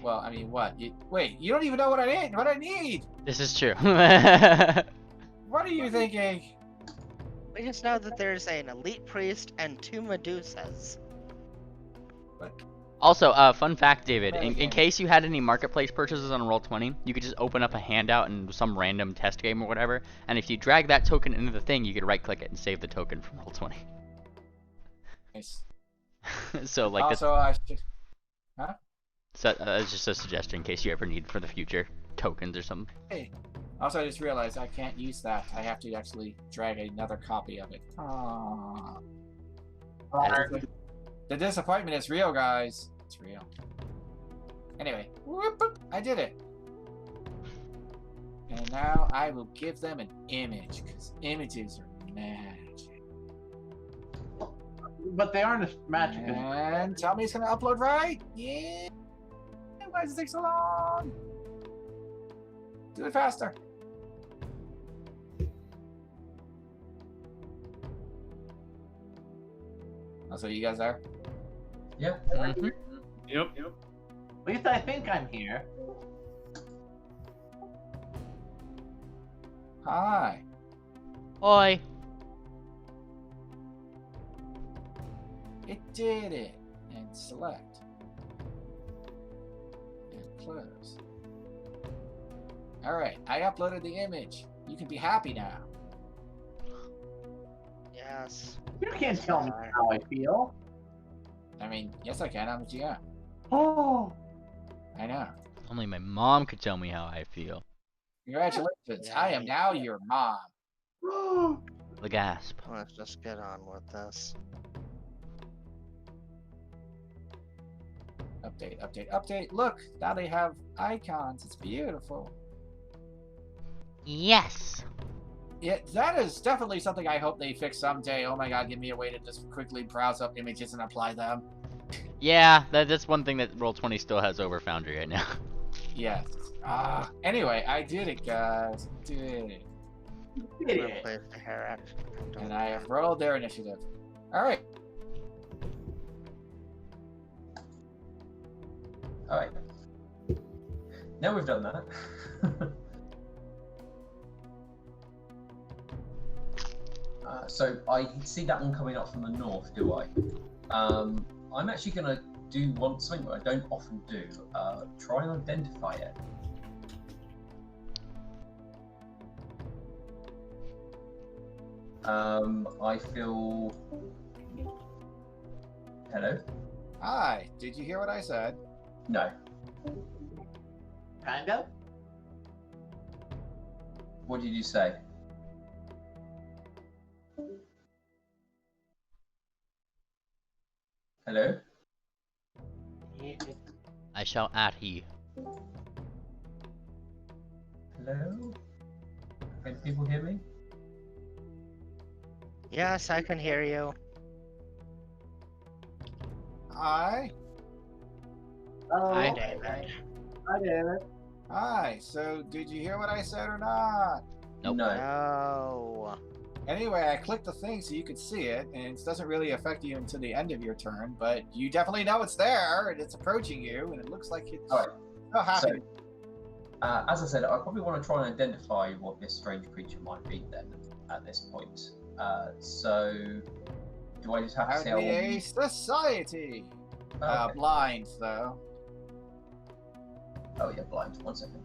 Well, I mean, what? Wait, you don't even know what I need. This is true. What are you thinking? We just know that there's an elite priest and 2 Medusas. Also, fun fact, David, in case you had any marketplace purchases on Roll20, you could just open up a handout in some random test game or whatever, and if you drag that token into the thing, you could right-click it and save the token from Roll20. Nice. So, like, also, I should... Huh? So, it's just a suggestion in case you ever need for the future tokens or something. Hey. Also, I just realized I can't use that. I have to actually drag another copy of it. Aww. The disappointment is real, guys. It's real. Anyway, whoop, I did it. And now I will give them an image, because images are magic. but they aren't as magic as. And tell me it's gonna upload right? Yeah. Why does it take so long? Do it faster. Oh, so you guys there? Yeah. Mhm. Yep. At least I think I'm here. Hi. Oi. It did it. And select. And close. Alright, I uploaded the image. You can be happy now. Yes. You can't tell me how I feel. I mean, yes I can, I'm the GM. Oh. I know. Only my mom could tell me how I feel. Congratulations, I am now your mom. The gasp. Let's just get on with this. Update, update, update. Look, now they have icons. It's beautiful. Yes. Yeah, that is definitely something I hope they fix someday. Oh my god, give me a way to just quickly browse up images and apply them. Yeah, that's one thing that Roll20 still has over Foundry right now. Yes. Anyway, I did it, guys. Did it. Replace the hair action. And I have rolled their initiative. Alright. Alright. Now we've done that. So I see that one coming up from the north, do I? I'm actually going to do something that I don't often do. Try and identify it. I feel... Hello? Hi. Did you hear what I said? No. Kind of. What did you say? Hello? I shall at he. Hello? Can people hear me? Yes, I can hear you. Hi. Hi, David. Hi, David. Hi. So, did you hear what I said or not? Nope. No. No. Anyway, I clicked the thing so you could see it, and it doesn't really affect you until the end of your turn, but you definitely know it's there, and it's approaching you, and it looks like it's Alright. so happy. So, as I said, I probably want to try and identify what this strange creature might be then at this point. So, do I just have to say... A society! Okay. Blind, though. Oh yeah, blind. 1 second.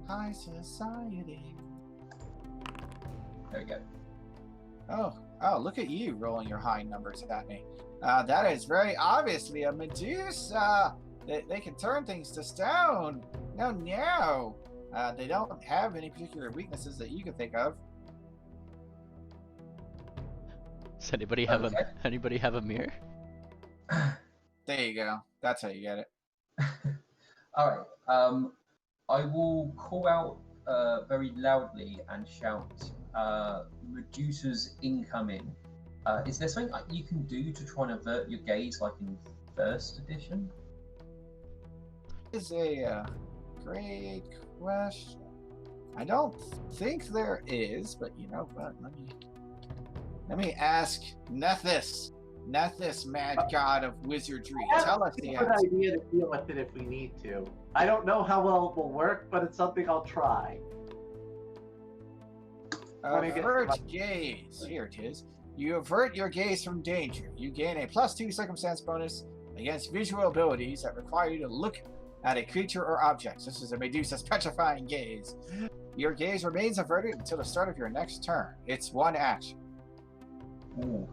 High society. There we go. Oh, look at you rolling your high numbers at me. That is very obviously a Medusa. They can turn things to stone. No. They don't have any particular weaknesses that you can think of. Does anybody have a mirror? There you go. That's how you get it. Alright. I will call out very loudly and shout, Medusa's incoming. Is there something you can do to try and avert your gaze like in first edition? Is a great question. I don't think there is, but you know what? Let me ask Nethys. Nethys, mad god of wizardry. Tell us the It's a good answer. idea to deal with it if we need to. I don't know how well it will work, but it's something I'll try. Avert gaze. Here it is. You avert your gaze from danger. You gain a +2 circumstance bonus against visual abilities that require you to look at a creature or object. This is a Medusa's petrifying gaze. Your gaze remains averted until the start of your next turn. It's one action. Ooh.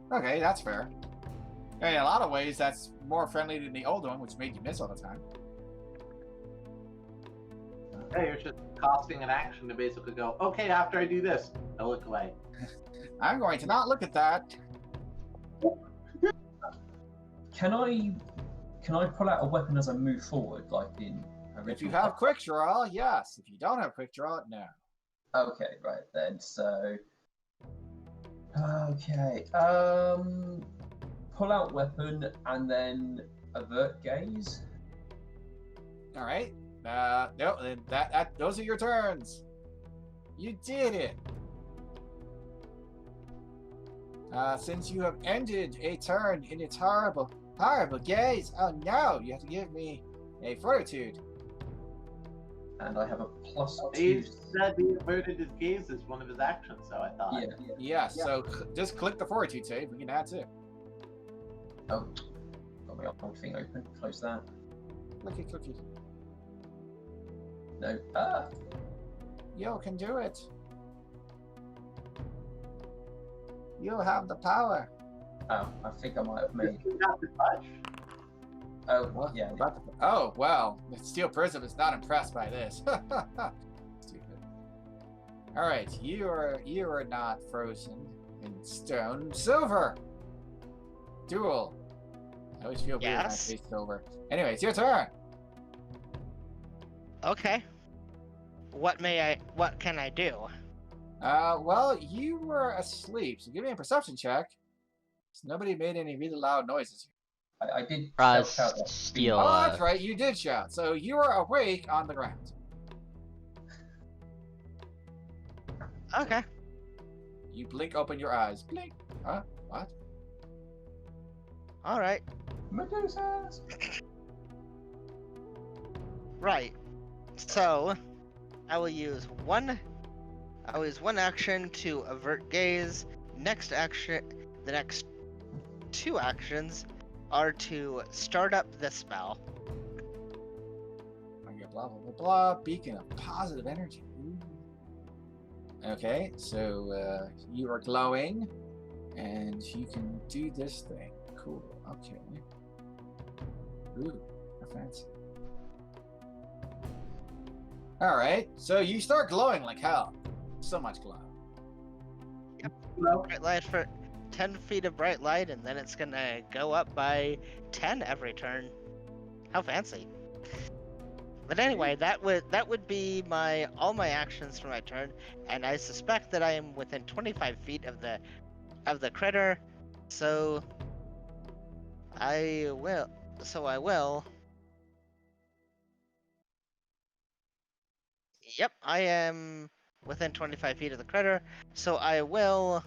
Okay, that's fair. In a lot of ways, that's more friendly than the old one, which made you miss all the time. Hey, you're just costing an action to basically go, okay, after I do this, I look away. I'm going to not look at that. Can I pull out a weapon as I move forward, like in original? If you have quick draw, yes. If you don't have quick draw, no. Okay, right then. So Okay. Pull out weapon and then avert gaze. All right. No, then those are your turns. You did it. Since you have ended a turn in its horrible gaze, oh no, you have to give me a fortitude. And I have a +2. He said he averted his gaze as one of his actions, so I thought. Yeah, so just click the fortitude save. We can add to. Oh, got my whole thing open. Close that. Clicky. No. You can do it. You have the power. Oh, I think I might have made. Not to touch. Oh, What? yeah. Oh, well, the Steel Prism is not impressed by this. Stupid. All right, you are not frozen in stone. Silver. Duel. I always feel weird when I say silver. Anyway, it's your turn. Okay. What can I do? Well, you were asleep, so give me a perception check. Nobody made any really loud noises. I did Press shout out. steal. Oh, that's right, you did shout. So you are awake on the ground. Okay. You blink open your eyes. Blink. Huh? What? All right. Medusas. Right. So, I will use one action to avert gaze. Next action, the next 2 actions are to start up the spell. Blah, blah, blah, blah. Beacon of positive energy. Ooh. Okay, so you are glowing, and you can do this thing. Cool. Okay. Ooh, fancy. Alright, so you start glowing like hell. So much glow. Yep. Bright light for 10 feet of bright light, and then it's gonna go up by 10 every turn. How fancy. But anyway, that would be all my actions for my turn, and I suspect that I am within 25 feet of the critter, so I will. Yep, I am within 25 feet of the critter, so I will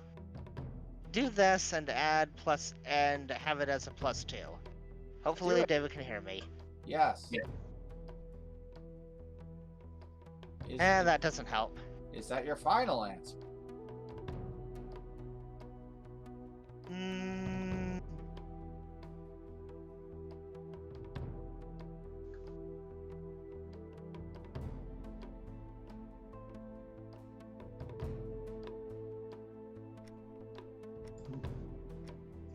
do this and add plus and have it as a +2. Hopefully David can hear me. Yes. Yeah. And that doesn't help. Is that your final answer?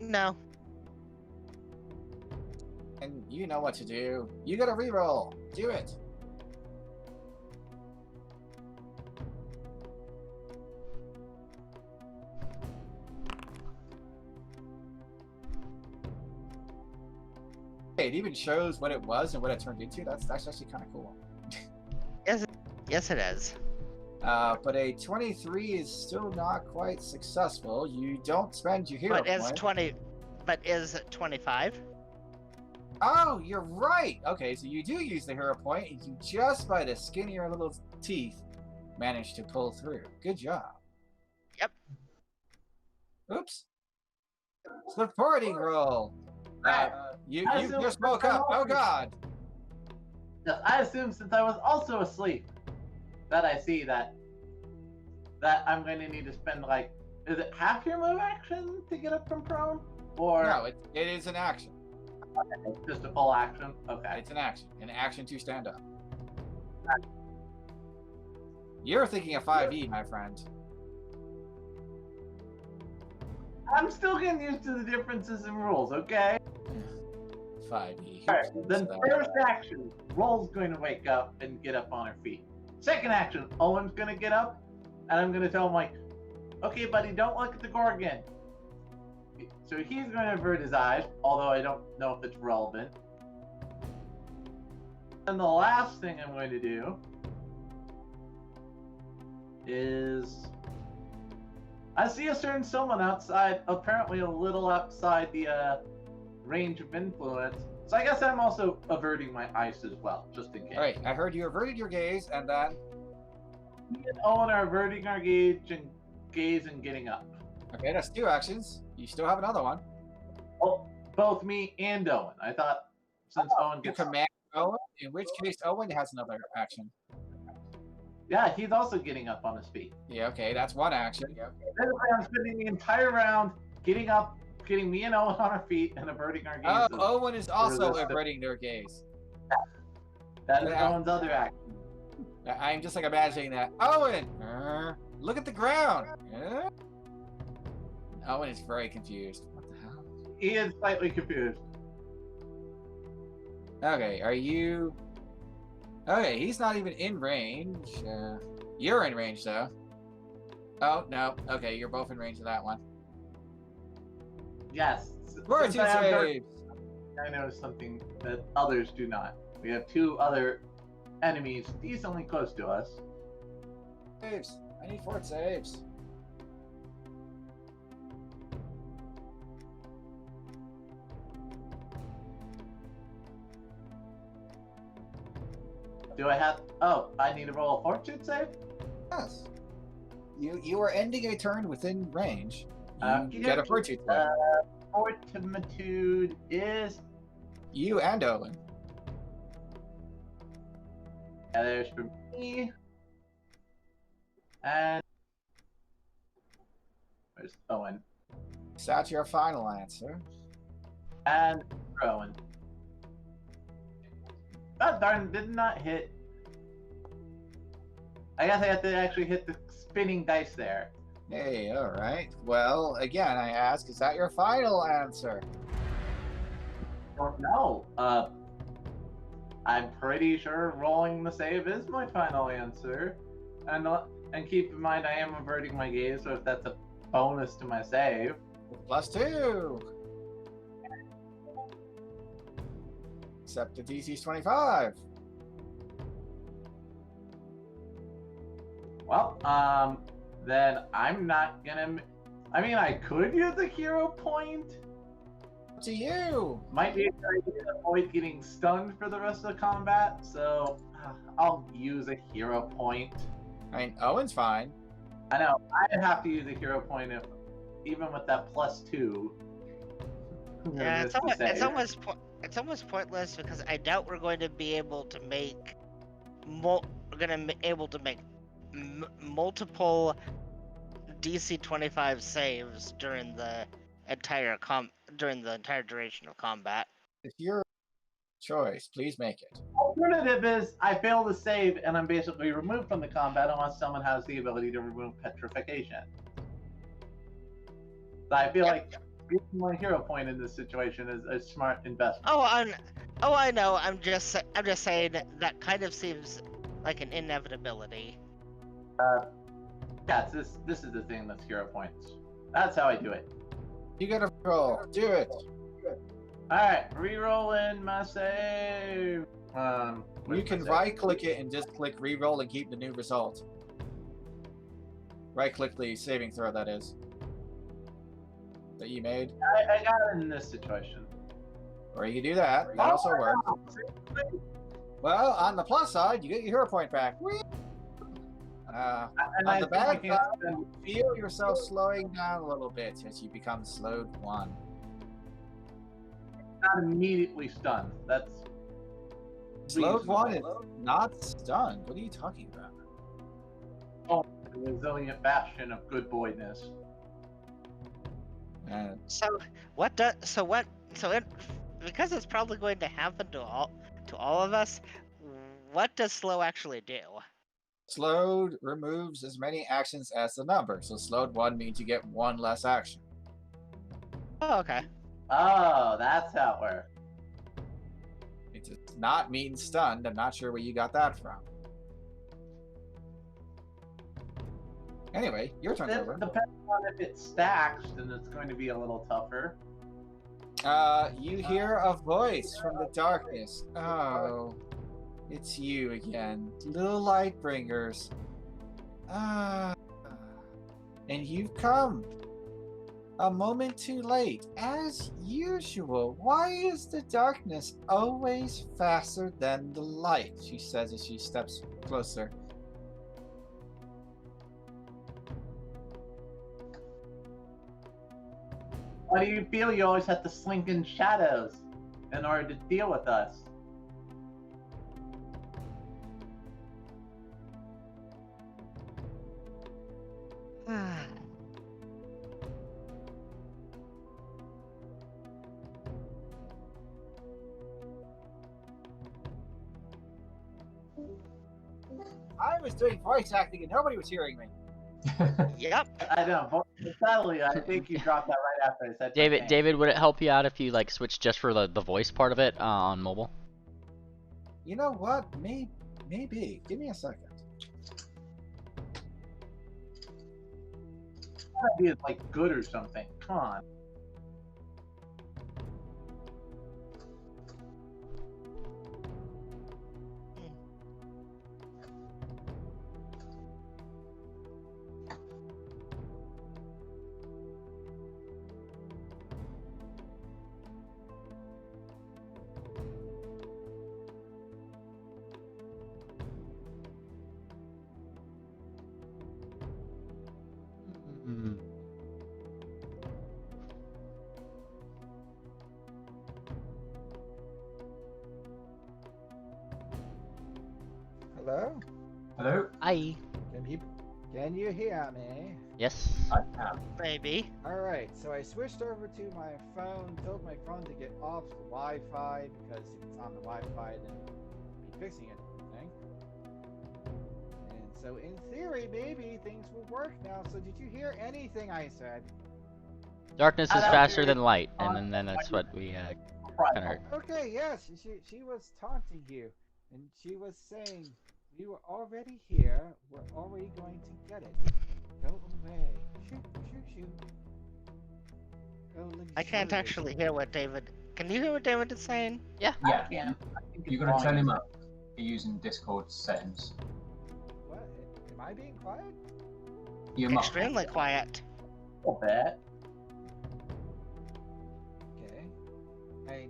No. And you know what to do. You gotta reroll. Do it. It even shows what it was and what it turned into. That's actually kind of cool. Yes, it is. But a 23 is still not quite successful. You don't spend your hero point. But is it 25? Oh, you're right. Okay, so you do use the hero point, and you just by the skin of your little teeth managed to pull through. Good job. Yep. Oops. Supporting roll. You just woke up. Oh God. Yes, I assume since I was also asleep that I see that I'm going to need to spend is it half your move action to get up from prone? Or no, it is an action. It's just a full action? Okay. It's an action to stand up. You're thinking of 5e, my friend. I'm still getting used to the differences in rules, okay? 5e. Alright, then first action, Roll's going to wake up and get up on her feet. Second action, Owen's going to get up, and I'm going to tell him, okay, buddy, don't look at the Gorgon. So he's going to avert his eyes, although I don't know if it's relevant. And the last thing I'm going to do is I see a certain someone outside, apparently a little outside the range of influence. So I guess I'm also averting my ice as well, just in case. Alright, I heard you averted your gaze, and then... Me and Owen are averting our gaze and getting up. Okay, that's 2 actions. You still have another one. Oh, both me and Owen. I thought since Owen You gets... command Owen, in which case Owen has another action. Yeah, he's also getting up on his feet. Yeah, okay, that's 1 action. Basically, I'm spending the entire round getting up, getting me and Owen on our feet, and averting our Oh, gaze. Owen is also averting their gaze. That is Yeah. Owen's other action. I'm just like imagining that. Owen! Look at the ground! Owen is very confused. What the hell? He is slightly confused. Okay, are you... Okay, he's not even in range. You're in range, though. Oh, no. Okay, you're both in range of that one. Yes. Fortitude Since I have dark- saves! I noticed something that others do not. We have 2 other enemies decently close to us. Saves. I need fort saves. Do I have... Oh, I need to roll a fortune save? Yes. You are ending a turn within range. You Okey get a dokey. fortitude save. Fortitude is... You and Owen. Yeah, there's for me. And... Where's Owen? Is that your final answer? And Owen. Oh, darn, did not hit. I guess I have to actually hit the spinning dice there. Hey, alright. Well, again, I ask, is that your final answer? Don't know. I'm pretty sure rolling the save is my final answer. And keep in mind, I am averting my gaze, so if that's a bonus to my save. +2! Except the DC's 25. Well, then I'm not gonna... I mean, I could use a hero point. Up to you! Might be a good idea to avoid getting stunned for the rest of the combat, so I'll use a hero point. I mean, Owen's fine. I know, I'd have to use a hero point if, even with that +2. Yeah, it's almost pointless because I doubt we're going to be able to make multiple DC 25 saves during the entire duration of combat. It's your choice. Please make it. Alternative is I fail to save and I'm basically removed from the combat unless someone has the ability to remove petrification. So I feel like using my hero point in this situation is a smart investment. I know. I'm just saying that kind of seems like an inevitability. Yeah, this is the thing that's hero points. That's how I do it. You gotta roll. Do it. Alright, re-rolling my save. You can right-click it and just click re-roll and keep the new result. Right-click the saving throw, that is. That you made. I got it in this situation. Or you can do that. That also works. Well, on the plus side, you get your hero point back. On the bad side, you feel yourself slowing down a little bit as you become slowed 1. Not immediately stunned. That's slowed 1 is not stunned. What are you talking about? Oh, the resilient bastion of good boyness. Because it's probably going to happen to all of us. What does slow actually do? Slowed removes as many actions as the number. So slowed 1 means you get 1 less action. Oh, okay. Oh, that's how it works. It does not mean stunned. I'm not sure where you got that from. Anyway, your turn over. Depending on if it stacks, then it's going to be a little tougher. You hear a voice from the darkness. Oh, it's you again. Little Lightbringers. And you've come a moment too late, as usual. Why is the darkness always faster than the light? She says as she steps closer. Why do you feel you always have to slink in shadows in order to deal with us? I was doing voice acting and nobody was hearing me. Yep. I know. Sadly, I think you dropped that right after I said my name. David, would it help you out if you like switch just for the voice part of it on mobile? You know what? Maybe. Give me a second. That idea is like good or something. Come on. Hello? Hello? Hi. Can you hear me? Yes. I am. Maybe. Alright, so I switched over to my phone, told my phone to get off the Wi-Fi, because if it's on the Wi-Fi, then it'll be fixing everything. And so in theory, maybe things will work now. So did you hear anything I said? Darkness I is don't faster hear than light, and then that's what we kind of heard. Okay, yes, she was taunting you, and she was saying, we were already here, we're already going to get it. Go away. Shoot, shoot, shoot. Go I can't luxuriate. actually hear what David. Can you hear what David is saying? Yeah. I can. I think You're it's gonna turn him volume. up using Discord settings. What? Am I being quiet? You must. Extremely quiet. A little bit. Okay. Hey,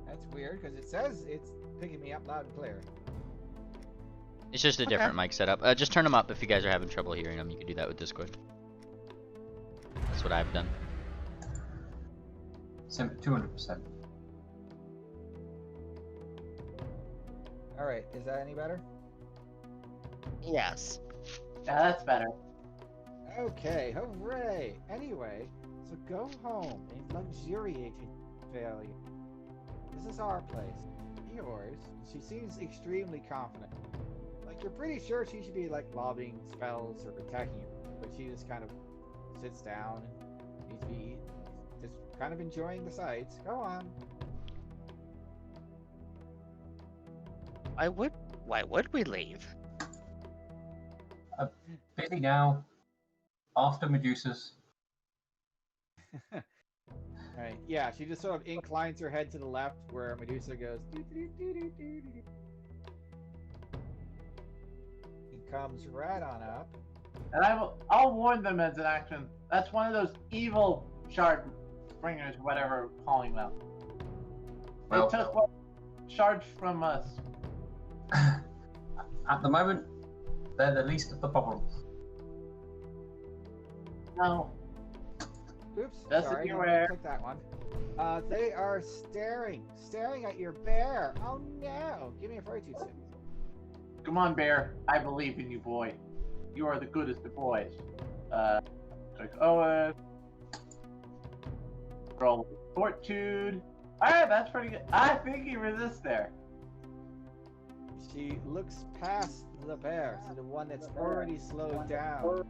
that's weird, because it says it's picking me up loud and clear. It's just a Okay. different mic setup. Just turn them up if you guys are having trouble hearing them. You can do that with Discord. That's what I've done. 200%. Alright, is that any better? Yes. Yeah, that's better. Okay, hooray! Anyway, so go home and luxuriate in failure. This is our place. Yours. She seems extremely confident. Like, you're pretty sure she should be, like, lobbing spells or attacking you, but she just kind of sits down and needs to be just kind of enjoying the sights. Go on. Why would we leave? Busy now. After Medusa's. Alright, yeah, she just sort of inclines her head to the left where Medusa goes. Doo-doo-doo-doo-doo-doo. He comes right on up. And I'll warn them as an action. That's one of those evil Shardbringers, whatever we're calling them. They Well, took what shards from us. at the moment, they're the least of the problems. No. Oops, Just sorry, be I aware. took that one. They are staring at your bear. Oh no! Give me a fortitude save. Come on, Bear. I believe in you, boy. You are the goodest of boys. Click Owen. Roll Fortitude. Alright, that's pretty good. I think he resists there. She looks past the bear to the one that's already slowed down.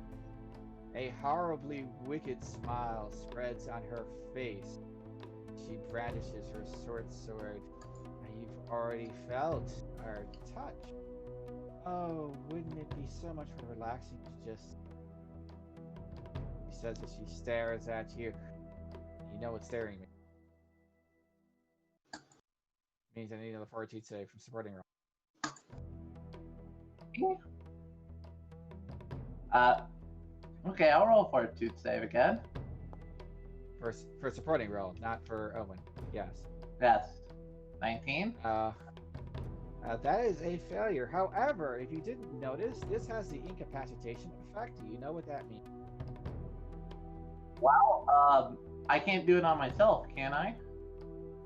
A horribly wicked smile spreads on her face. She brandishes her sword. You've already felt our touch. Oh, wouldn't it be so much more relaxing to just... She says as she stares at you. You know what's staring at me. Means I need another fortitude save from supporting roll. Okay, I'll roll Fortitude save again. For supporting roll, not for Owen. Yes. Yes. 19. That is a failure. However, if you didn't notice, this has the incapacitation effect. Do you know what that means? Well, I can't do it on myself, can I?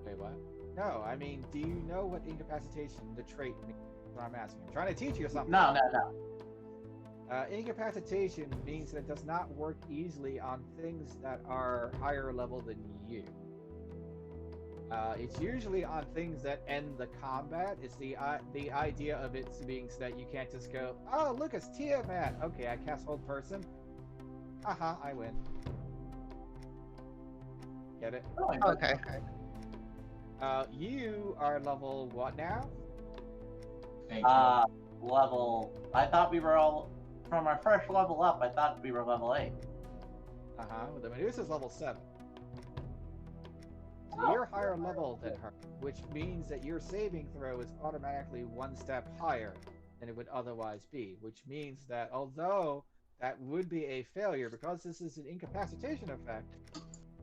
Wait, what? No, I mean, do you know what incapacitation, the trait, means? That's what I'm asking. I'm trying to teach you something. No. Incapacitation means that it does not work easily on things that are higher level than you. It's usually on things that end the combat. It's the idea of it being so that you can't just go, oh, look, it's Tiamat. Okay, I cast hold person. Haha, I win. Get it? Oh, Okay. You are level what now? Level. I thought we were all from our first level up. I thought we were level 8. Well, the Medusa's level 7. So you're higher level than her, which means that your saving throw is automatically one step higher than it would otherwise be, which means that although that would be a failure, because this is an incapacitation effect,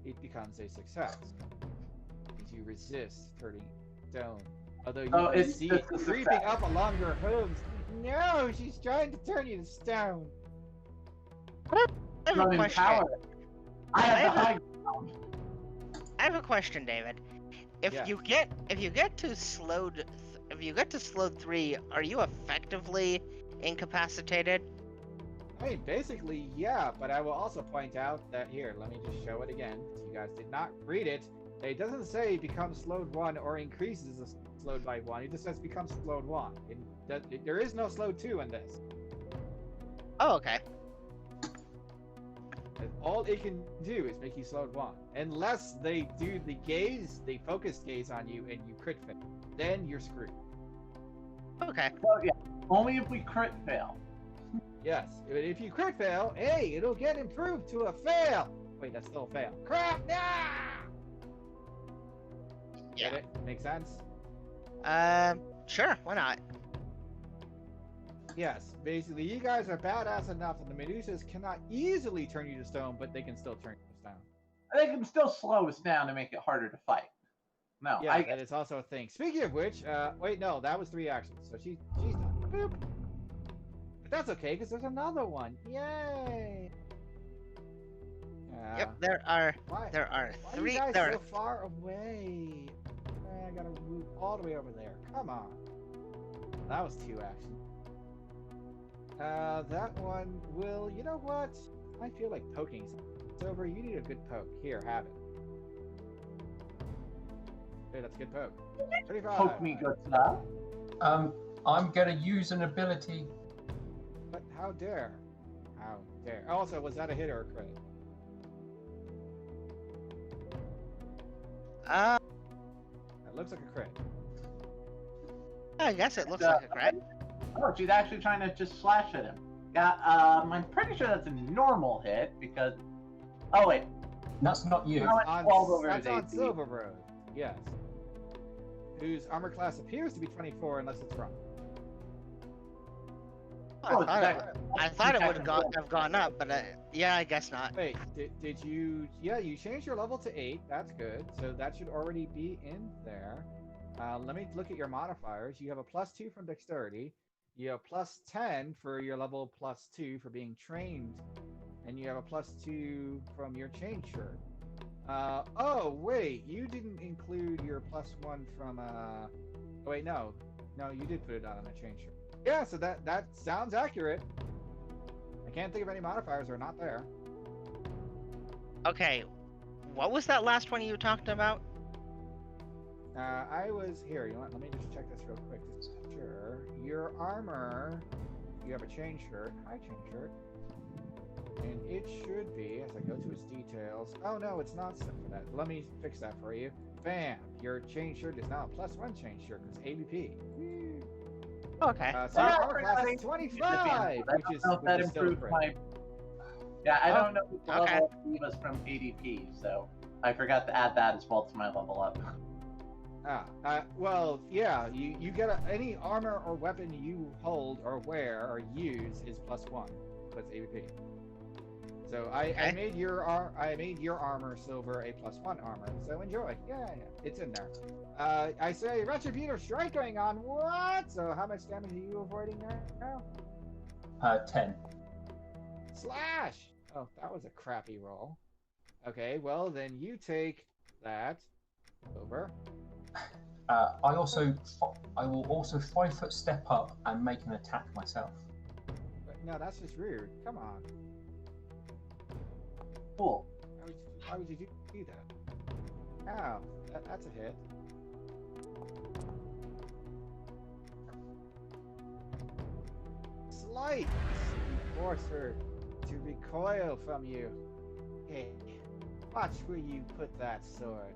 it becomes a success. Because you resist turning stone. Although you can see it creeping up along your hooves. No, she's trying to turn you to stone. I have a question. I have a question, David. If Yeah. you get to slowed 3, are you effectively incapacitated? I mean, basically, yeah, but I will also point out that here, let me just show it again. You guys did not read it. It doesn't say become slowed 1 or increases the slowed by 1. It just says become slowed 1. There is no slowed 2 in this. Oh, okay. All it can do is make you slowed 1. Unless they do the focused gaze on you and you crit fail. Then you're screwed. Okay. Well, yeah. Only if we crit fail. Yes. If you crit fail, hey, it'll get improved to a fail. Wait, that's still a fail. Crap! Nah! Yeah. Get it? Make sense? Sure. Why not? Yes. Basically, you guys are badass enough that the Medusas cannot easily turn you to stone, but they can still turn you to stone. They can still slow us down to make it harder to fight. No, Yeah, that is also a thing. Speaking of which, wait, no, that was 3 actions, so she's done. Boop. But that's okay, because there's another one. Yay! Yep, there are Why 3. are you guys so far away? I gotta move all the way over there. Come on. That was 2 actions. That one will. You know what? I feel like poking something. Silver, you need a good poke. Here, have it. Hey, that's a good poke. 35. Poke me good stuff. I'm gonna use an ability. But how dare? How dare? Also, was that a hit or a crit? That looks like a crit. I guess it looks like a crit. Oh, she's actually trying to just slash at him. Yeah, I'm pretty sure that's a normal hit because. Oh wait, That's not you. No, On, 12 over that's his on AC. Silver Road. Yes. Whose armor class appears to be 24 unless it's wrong. I thought it would have gone up, but yeah, I guess not. Wait, did you? Yeah, you changed your level to 8. That's good. So that should already be in there. Let me look at your modifiers. You have a +2 from dexterity. You have +10 for your level +2 for being trained, and you have a +2 from your chain shirt. Oh wait, you didn't include your +1 from Oh, wait, no, you did put it on a chain shirt. Yeah, so that sounds accurate. I can't think of any modifiers that are not there. Okay, what was that last one you talked about? I was here. You know what? Let me just check this real quick. Sure. Your armor. You have a chain shirt. Hi, chain shirt. And it should be, as I go to its details. Oh no, it's not set for that. Let me fix that for you. Bam! Your chain shirt is now a +1 chain shirt because ABP. Woo. Okay. So your armor class is 25, which is still a crit. Yeah, I don't know if the okay. level up was from ADP, so I forgot to add that as well to my level up. Well, yeah, you get any armor or weapon you hold or wear or use is +1. That's AVP. So I Okay. made your armor silver a +1 armor. So enjoy. Yeah, it's in there. I say retributive strike going on. What? So how much damage are you avoiding there now? 10. Slash. Oh, that was a crappy roll. Okay, well then you take that over. I will also 5-foot step up and make an attack myself. But no, that's just rude. Come on. Cool. Why would you do that? Ow, that's a hit. Slight. You force her to recoil from you. Hey, watch where you put that sword.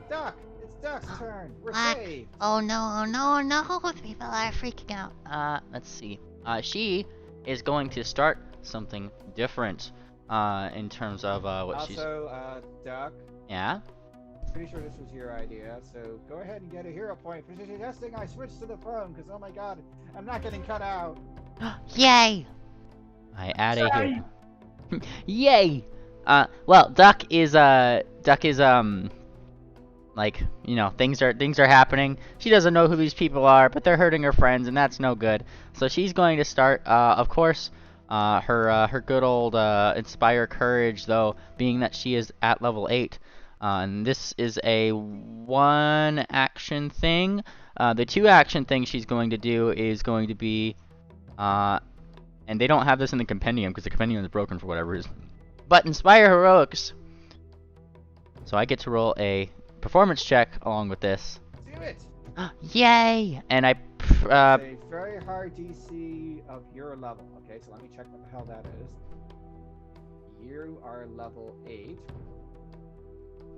Duck! It's Duck's turn. We're What? saved. Oh no, oh no, oh no, people are freaking out. Let's see. She is going to start something different. In terms of what she's. Also, Duck. Yeah. Pretty sure this was your idea, so go ahead and get a hero point for suggesting I switch to the phone, because oh my god, I'm not getting cut out. Yay! I add a hero. Yay! Well, Duck is like, you know, things are happening. She doesn't know who these people are, but they're hurting her friends, and that's no good. So she's going to start, of course, her good old inspire courage, though, being that she is at level 8. And this is a 1 action thing. The 2 action thing she's going to do is going to be, and they don't have this in the compendium because the compendium is broken for whatever reason. But inspire heroics. So I get to roll a performance check along with this. Do it! Yay! And I, It's a very hard DC of your level. Okay, so let me check what the hell that is. You are level 8.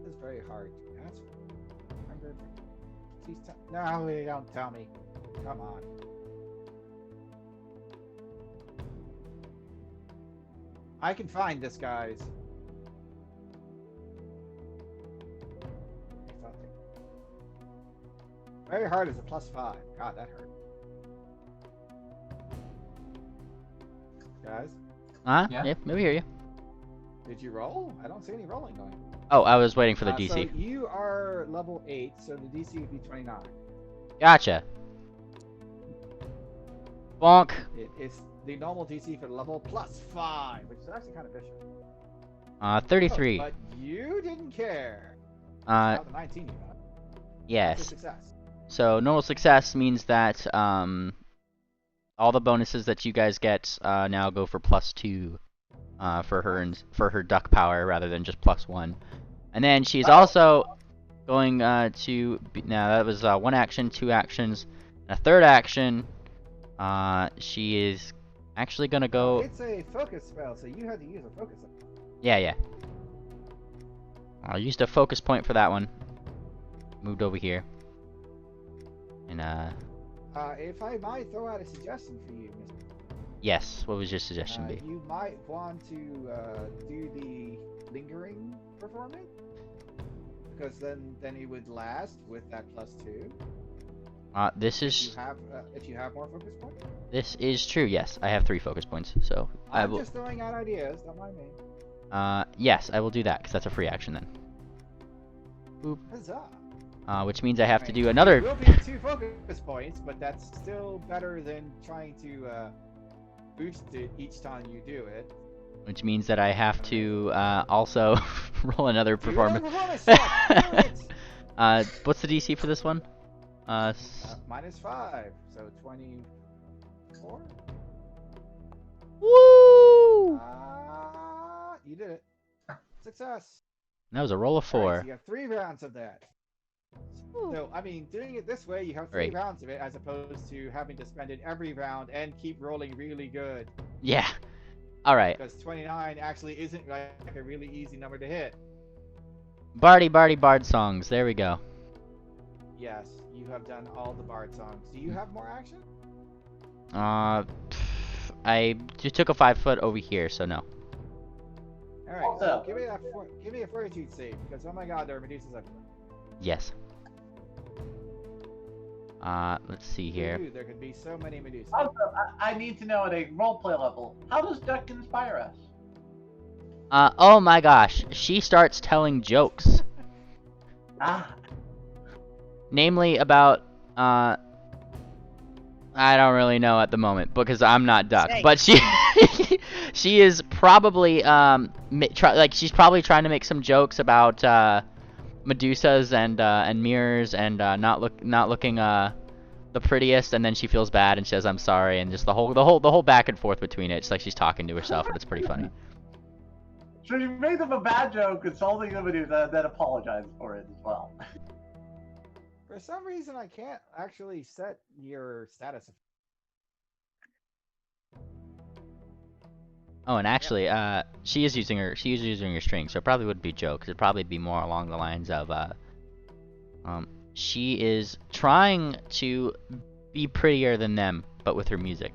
It's very hard. That's 100. No, you don't tell me. Come on. I can find this, guys. Very hard is a +5. God, that hurt. Guys, Yeah. Yeah, maybe hear you. did you roll? I don't see any rolling going. Oh, I was waiting for the DC. So you are level 8, so the DC would be 29. Gotcha. Bonk. It's the normal DC for the level +5, which is actually kind of vicious. 33. But you didn't care. Yes. The 19 you got. Yes. That's a success. So normal success means that all the bonuses that you guys get now go for +2 for her duck power rather than just +1. And then she's also going to now that was 1 action, 2 actions, and a 3rd action. She is actually gonna go. It's a focus spell, so you had to use a focus spell. Yeah. I used a focus point for that one. Moved over here. And if I might throw out a suggestion for you, Mr. yes. What was your suggestion be? You might want to do the lingering performance, because then it would last with that +2. This is. If you have more focus points. This is true. Yes, I have 3 focus points. So I I'm will. just throwing out ideas. Don't mind me. Yes, I will do that because that's a free action then. Boop. Huzzah! Which means I have to do It another. will be 2 focus points, but that's still better than trying to boost it each time you do it. Which means that I have to also roll another performance. What's the DC for this one? -5, so 24. Woo! You did it. Success. That was a roll of 4. Alright, so you have 3 rounds of that. So, I mean, doing it this way, you have 3 Great. rounds of it, as opposed to having to spend it every round and keep rolling really good. Yeah. All right. Because 29 actually isn't like a really easy number to hit. Bardy Bard songs. There we go. Yes, you have done all the Bard songs. Do you have more action? I just took a 5-foot over here, so no. All right, so give me a fortitude save, because oh my god, there are Medusas everywhere. Yes. Let's see here. Ooh, there could be so many Medusas. Also, I need to know at a roleplay level, how does Duck inspire us? Oh my gosh, she starts telling jokes. Namely about, I don't really know at the moment because I'm not Duck, but she she is probably she's probably trying to make some jokes about Medusas and mirrors and not looking the prettiest, and then she feels bad and says I'm sorry, and just the whole back and forth between it. It's like she's talking to herself, and it's pretty funny. So you made them a bad joke, insulting the Medusa, then apologize for it as well. For some reason, I can't actually set your status. Oh, and actually, she is using her string, so it probably wouldn't be joke. It'd probably be more along the lines of, she is trying to be prettier than them, but with her music.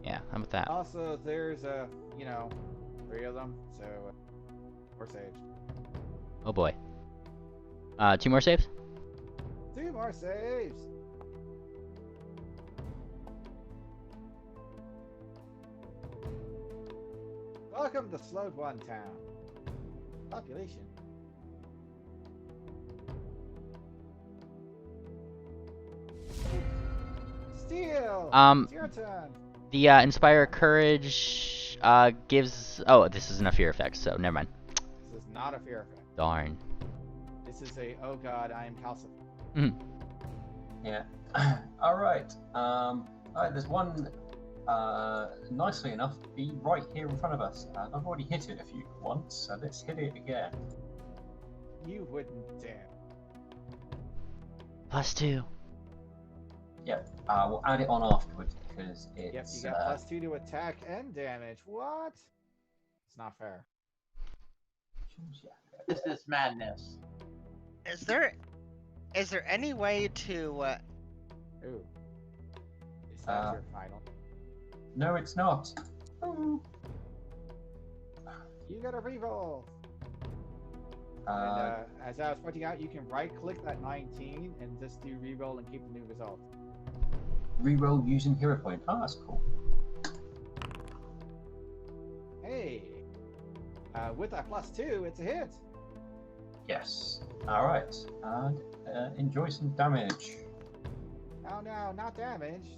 Yeah, how about that? Also, there's 3 of them, so 4 saves. Oh boy. 2 more saves? 2 more saves. Welcome to Slowed One Town. Population. Steel. It's your turn. The Inspire Courage gives. Oh, this isn't a fear effect, so never mind. This is not a fear effect. Darn. This is a oh god, I am calcified. Yeah. All right. There's one. Nicely enough, be right here in front of us. I've already hit it once, so let's hit it again. You wouldn't dare. +2. Yep. We'll add it on afterwards because it's. Yep, you got +2 to attack and damage. What? It's not fair. This is madness. Is there any way to? Ooh. Is that your final? No, it's not. You gotta reroll. And as I was pointing out, you can right-click that 19 and just do reroll and keep the new result. Reroll using hero point. Oh, that's cool. Hey, with that +2, it's a hit. Yes. All right. And enjoy some damage. Oh no, not damage.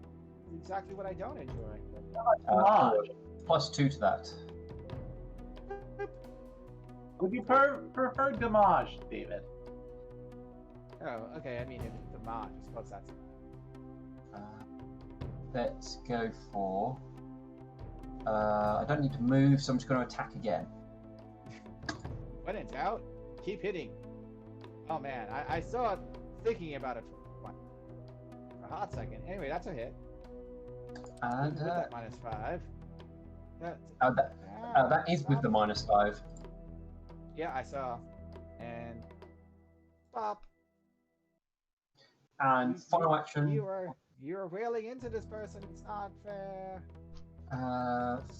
Exactly what I don't enjoy. +2 to that. Would you prefer damage, David? Oh, okay. I mean, if it's damage, I suppose that's. Let's go for. I don't need to move, so I'm just going to attack again. When in doubt, keep hitting. Oh man, I saw it thinking about it for a hot second. Anyway, that's a hit. And with that -5. that is with the -5. Yeah, I saw. And stop. And final action. You're railing into this person. It's not fair.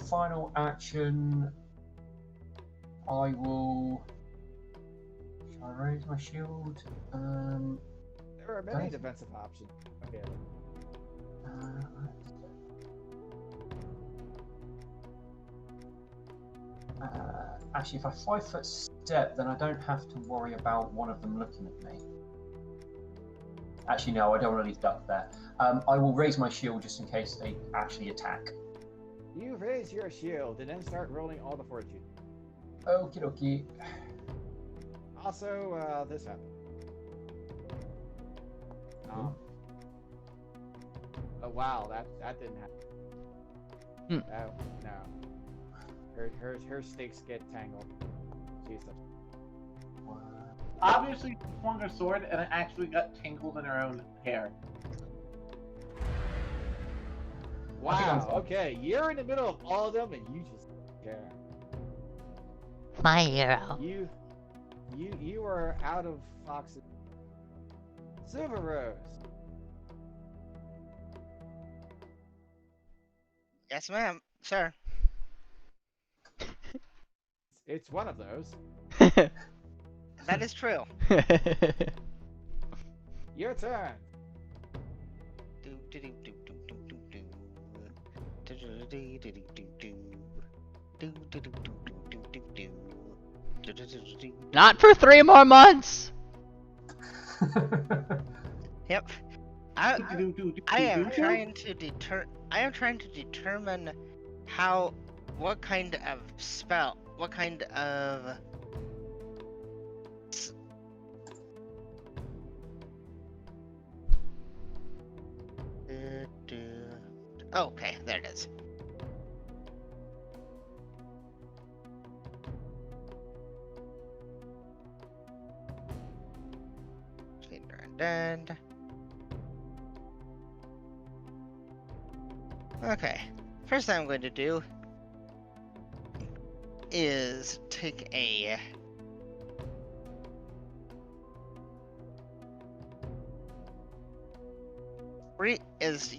Final action. I will. Shall I raise my shield? There are many defensive options. Okay. Actually, if I 5-foot step, then I don't have to worry about one of them looking at me. Actually, no, I don't want to leave Duck there. I will raise my shield just in case they actually attack. You raise your shield and then start rolling all the fortune. Okie dokie. Also, this happened. Oh wow, that didn't happen. Oh no. Her stakes get tangled. Jesus. Obviously, she swung her sword and it actually got tangled in her own hair. Wow. Okay, you're in the middle of all of them, and you just care. My hero. You are out of Fox's. Silver Rose. Yes, ma'am. Sir. It's one of those. That is true. Your turn. Not for 3 more months! Yep. I am trying to determine what kind of spell, what kind of okay, there it is. And okay, first thing I'm going to do is take a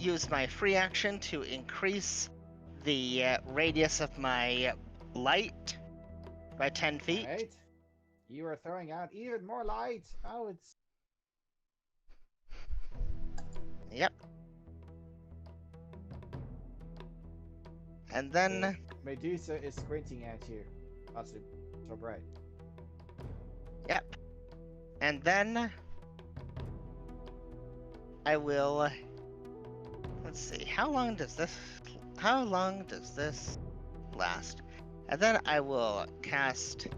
use my free action to increase the radius of my light by 10 feet. Right. You are throwing out even more light. Oh, it's... Yep. And then Medusa is squinting at you. That's so bright. Yep. And then I will let's see, how long does this last? And then I will cast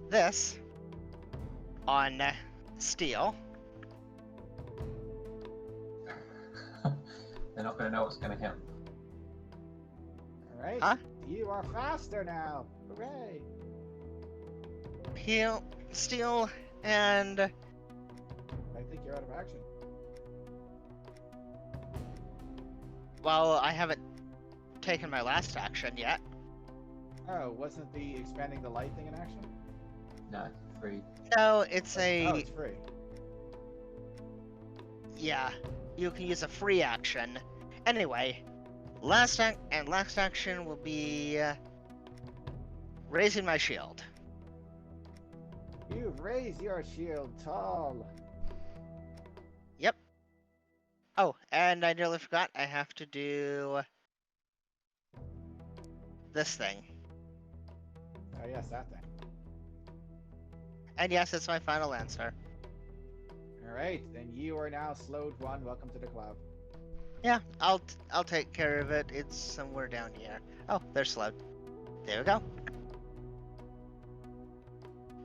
this on Steel. They're not going to know what's going to hit. Alright. Huh? You are faster now. Hooray. Steel, and I think you're out of action. well, I haven't taken my last action yet. Oh, wasn't the expanding the light thing in action? No, free. No, it's a Oh, it's free. yeah. You can use a free action. Anyway, last action will be raising my shield. You raise your shield tall. Yep. Oh, and I nearly forgot. I have to do this thing. Oh yes, that thing. And yes, it's my final answer. Alright, then you are now slowed one. Welcome to the club. Yeah, I'll take care of it. It's somewhere down here. Oh, they're slowed. There we go.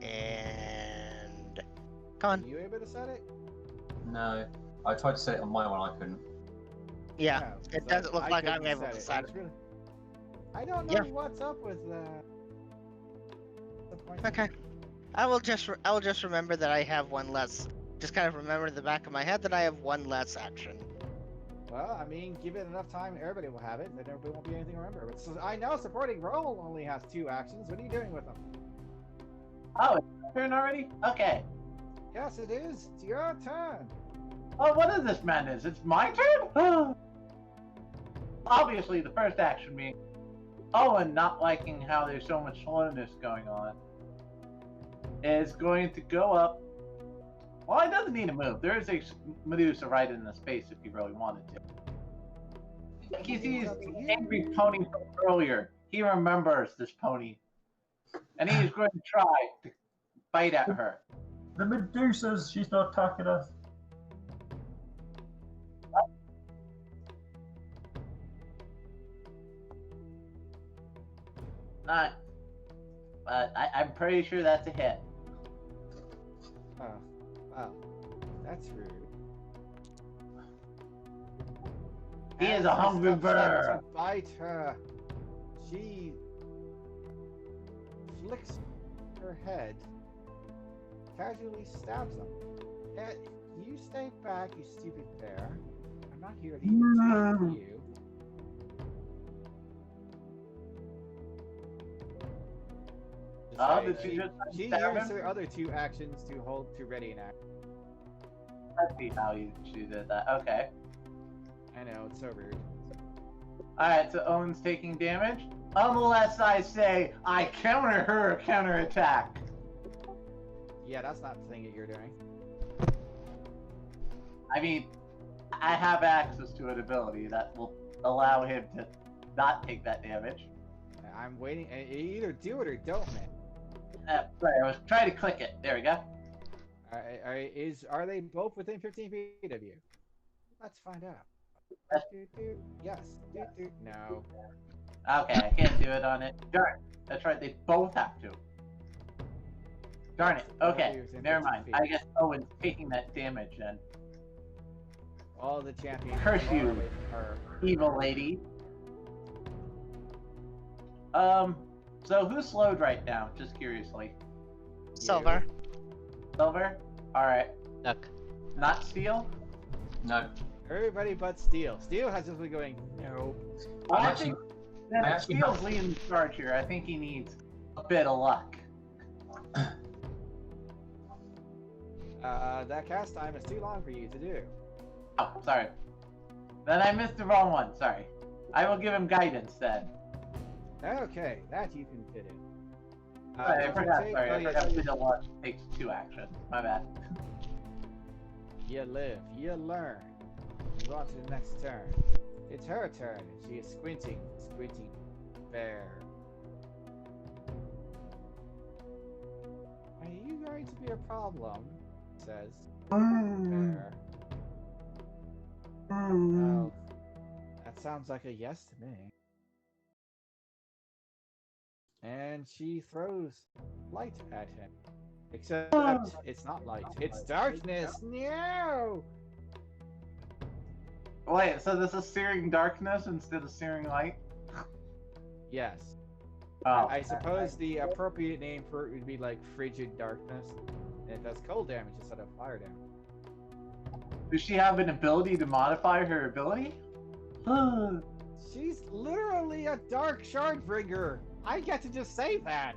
And come on. Are you able to set it? No, I tried to set it on my one, I couldn't. Yeah, No, it so doesn't look I like I'm couldn't able to it. set It's it. really- I don't know Yeah. what's up with that. Okay. I will just remember that I have one less. Just kind of remember in the back of my head that I have one less action. Well, I mean, give it enough time, everybody will have it, and then everybody won't be anything to remember. But so, I know supporting role only has 2 actions. What are you doing with them? Oh, it's my turn already? Okay. Yes, it is. It's your turn. Oh, what is this madness? It's my turn? Obviously, the first action being Owen not liking how there's so much slowness going on is going to go up. Well, he doesn't need to move. There is a Medusa right in the space if he really wanted to. He sees the angry pony from earlier. He remembers this pony. And he is going to try to bite at her. The Medusas, she's not attacking us. Not. But I'm pretty sure that's a hit. Oh, that's rude. He is As a hungry steps up bird. to bite her, she flicks her head, casually stabs him. Yet, you stay back, you stupid bear. I'm not here to even you. Oh, Say, did she just she stab used him? her other 2 actions to hold to ready an action. Let's see how she did that. Okay. I know, it's so rude. Alright, so Owen's taking damage. Unless I say I counter her counterattack. Yeah, that's not the thing that you're doing. I mean, I have access to an ability that will allow him to not take that damage. I'm waiting. Either do it or don't, man. Sorry, I was trying to click it. There we go. Are they both within 15 feet of you? Let's find out. Yes. No. Okay, I can't do it on it. Darn. That's right, they both have to. Darn it. Okay, never mind. I guess Owen's taking that damage then. All the champions. Curse you, evil lady. So who's slowed right now? Just curiously. Silver. Silver? Alright. Duck. Not Steel? No. Everybody but Steel. Steel has just been going, no. Well, I think that Steel's leading the charge here. I think he needs a bit of luck. That cast time is too long for you to do. Oh, sorry. Then I missed the wrong one. Sorry. I will give him guidance then. Okay, that you can fit in. Sorry, I forgot. Sorry, I forgot to the launch takes 2 action. My bad. You live, you learn. Go on to the next turn. It's her turn, and she is squinting bear. Are you going to be a problem? Says bear. Well, that sounds like a yes to me. And she throws light at him. Except it's not light, it's darkness. No! Wait, so this is searing darkness instead of searing light? Yes. Oh. I suppose the appropriate name for it would be like frigid darkness. And it does cold damage instead of fire damage. Does she have an ability to modify her ability? She's literally a dark Shardbringer. I get to just say that.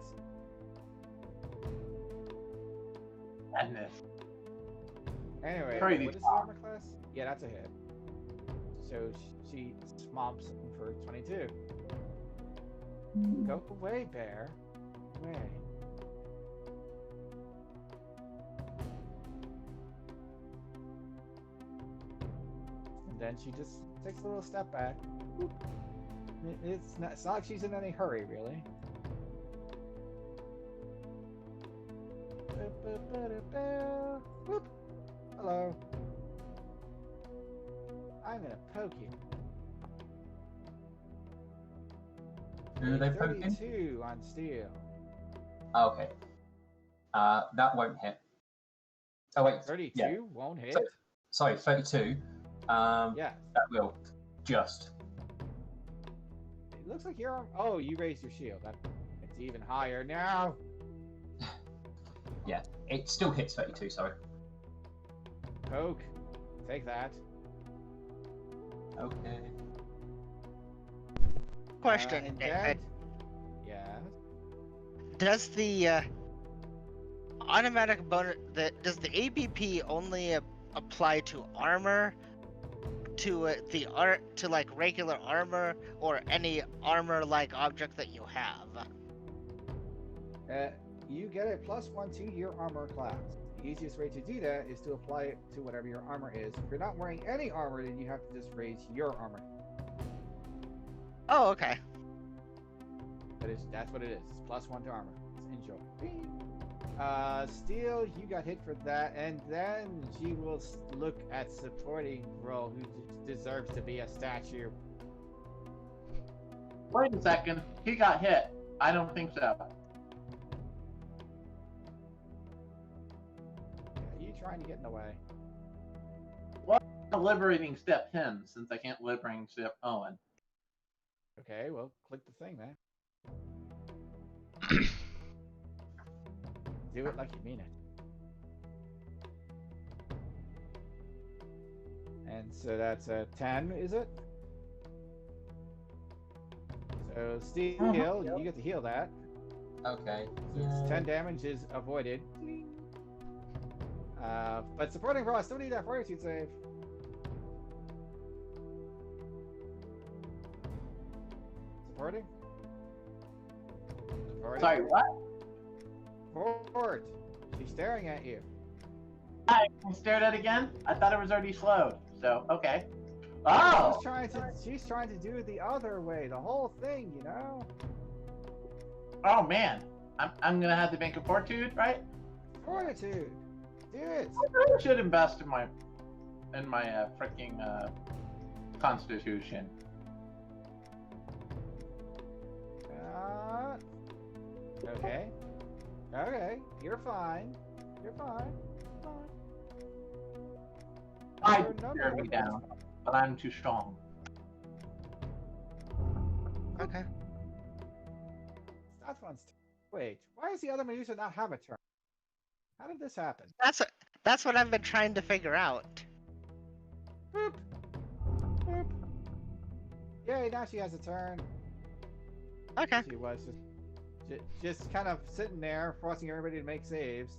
Madness. Anyway, Pretty what is the armor class? Yeah, that's a hit. So she smomps for 22. Go away, bear. Away. And then she just takes a little step back. It's not like she's in any hurry, really. Whoop. Hello. I'm gonna poke you. Who are they poking? 32 on steel. Okay. That won't hit. Oh wait. 32 yeah. won't hit. Sorry, 32. Yeah. That will just. It looks like you're on. Oh, you raised your shield. It's even higher now. Yeah, it still hits 32. Sorry. Poke. Take that. Okay. Question, David. Yeah. Does the automatic bonus does the ABP only apply to armor, to to like regular armor, or any armor-like object that you have? You get a +1 to your armor class. The easiest way to do that is to apply it to whatever your armor is. If you're not wearing any armor, then you have to just raise your armor. Oh, okay. That's what it is. It's +1 to armor. Enjoy. Steel, you got hit for that, and then she will look at supporting role who deserves to be a statue. Wait a second. He got hit. I don't think so. You trying to get in the way? Well, I'm liberating step him since I can't liberating step Owen. Okay, well, click the thing, man. Do it like you mean it. And so that's a 10, is it? So Steel, you get to heal that. Okay. So it's 10 damage is avoided. But supporting raw still need that fortitude save. Supporting? Sorry, what? Forward. She's staring at you. I stared at again? I thought it was already slowed. So okay. Oh. She's trying to do it the other way, the whole thing, you know. Oh man, I'm gonna have to make a fortitude, right? Fortitude. Do it. I really should invest in my freaking constitution. Okay. Okay. You're fine. You're fine. I tear me down, but I'm too strong. Okay. That's one's. Wait. Why does the other Medusa not have a turn? How did this happen? That's what I've been trying to figure out. Boop. Boop. Yay! Now she has a turn. Okay. She was just kind of sitting there, forcing everybody to make saves,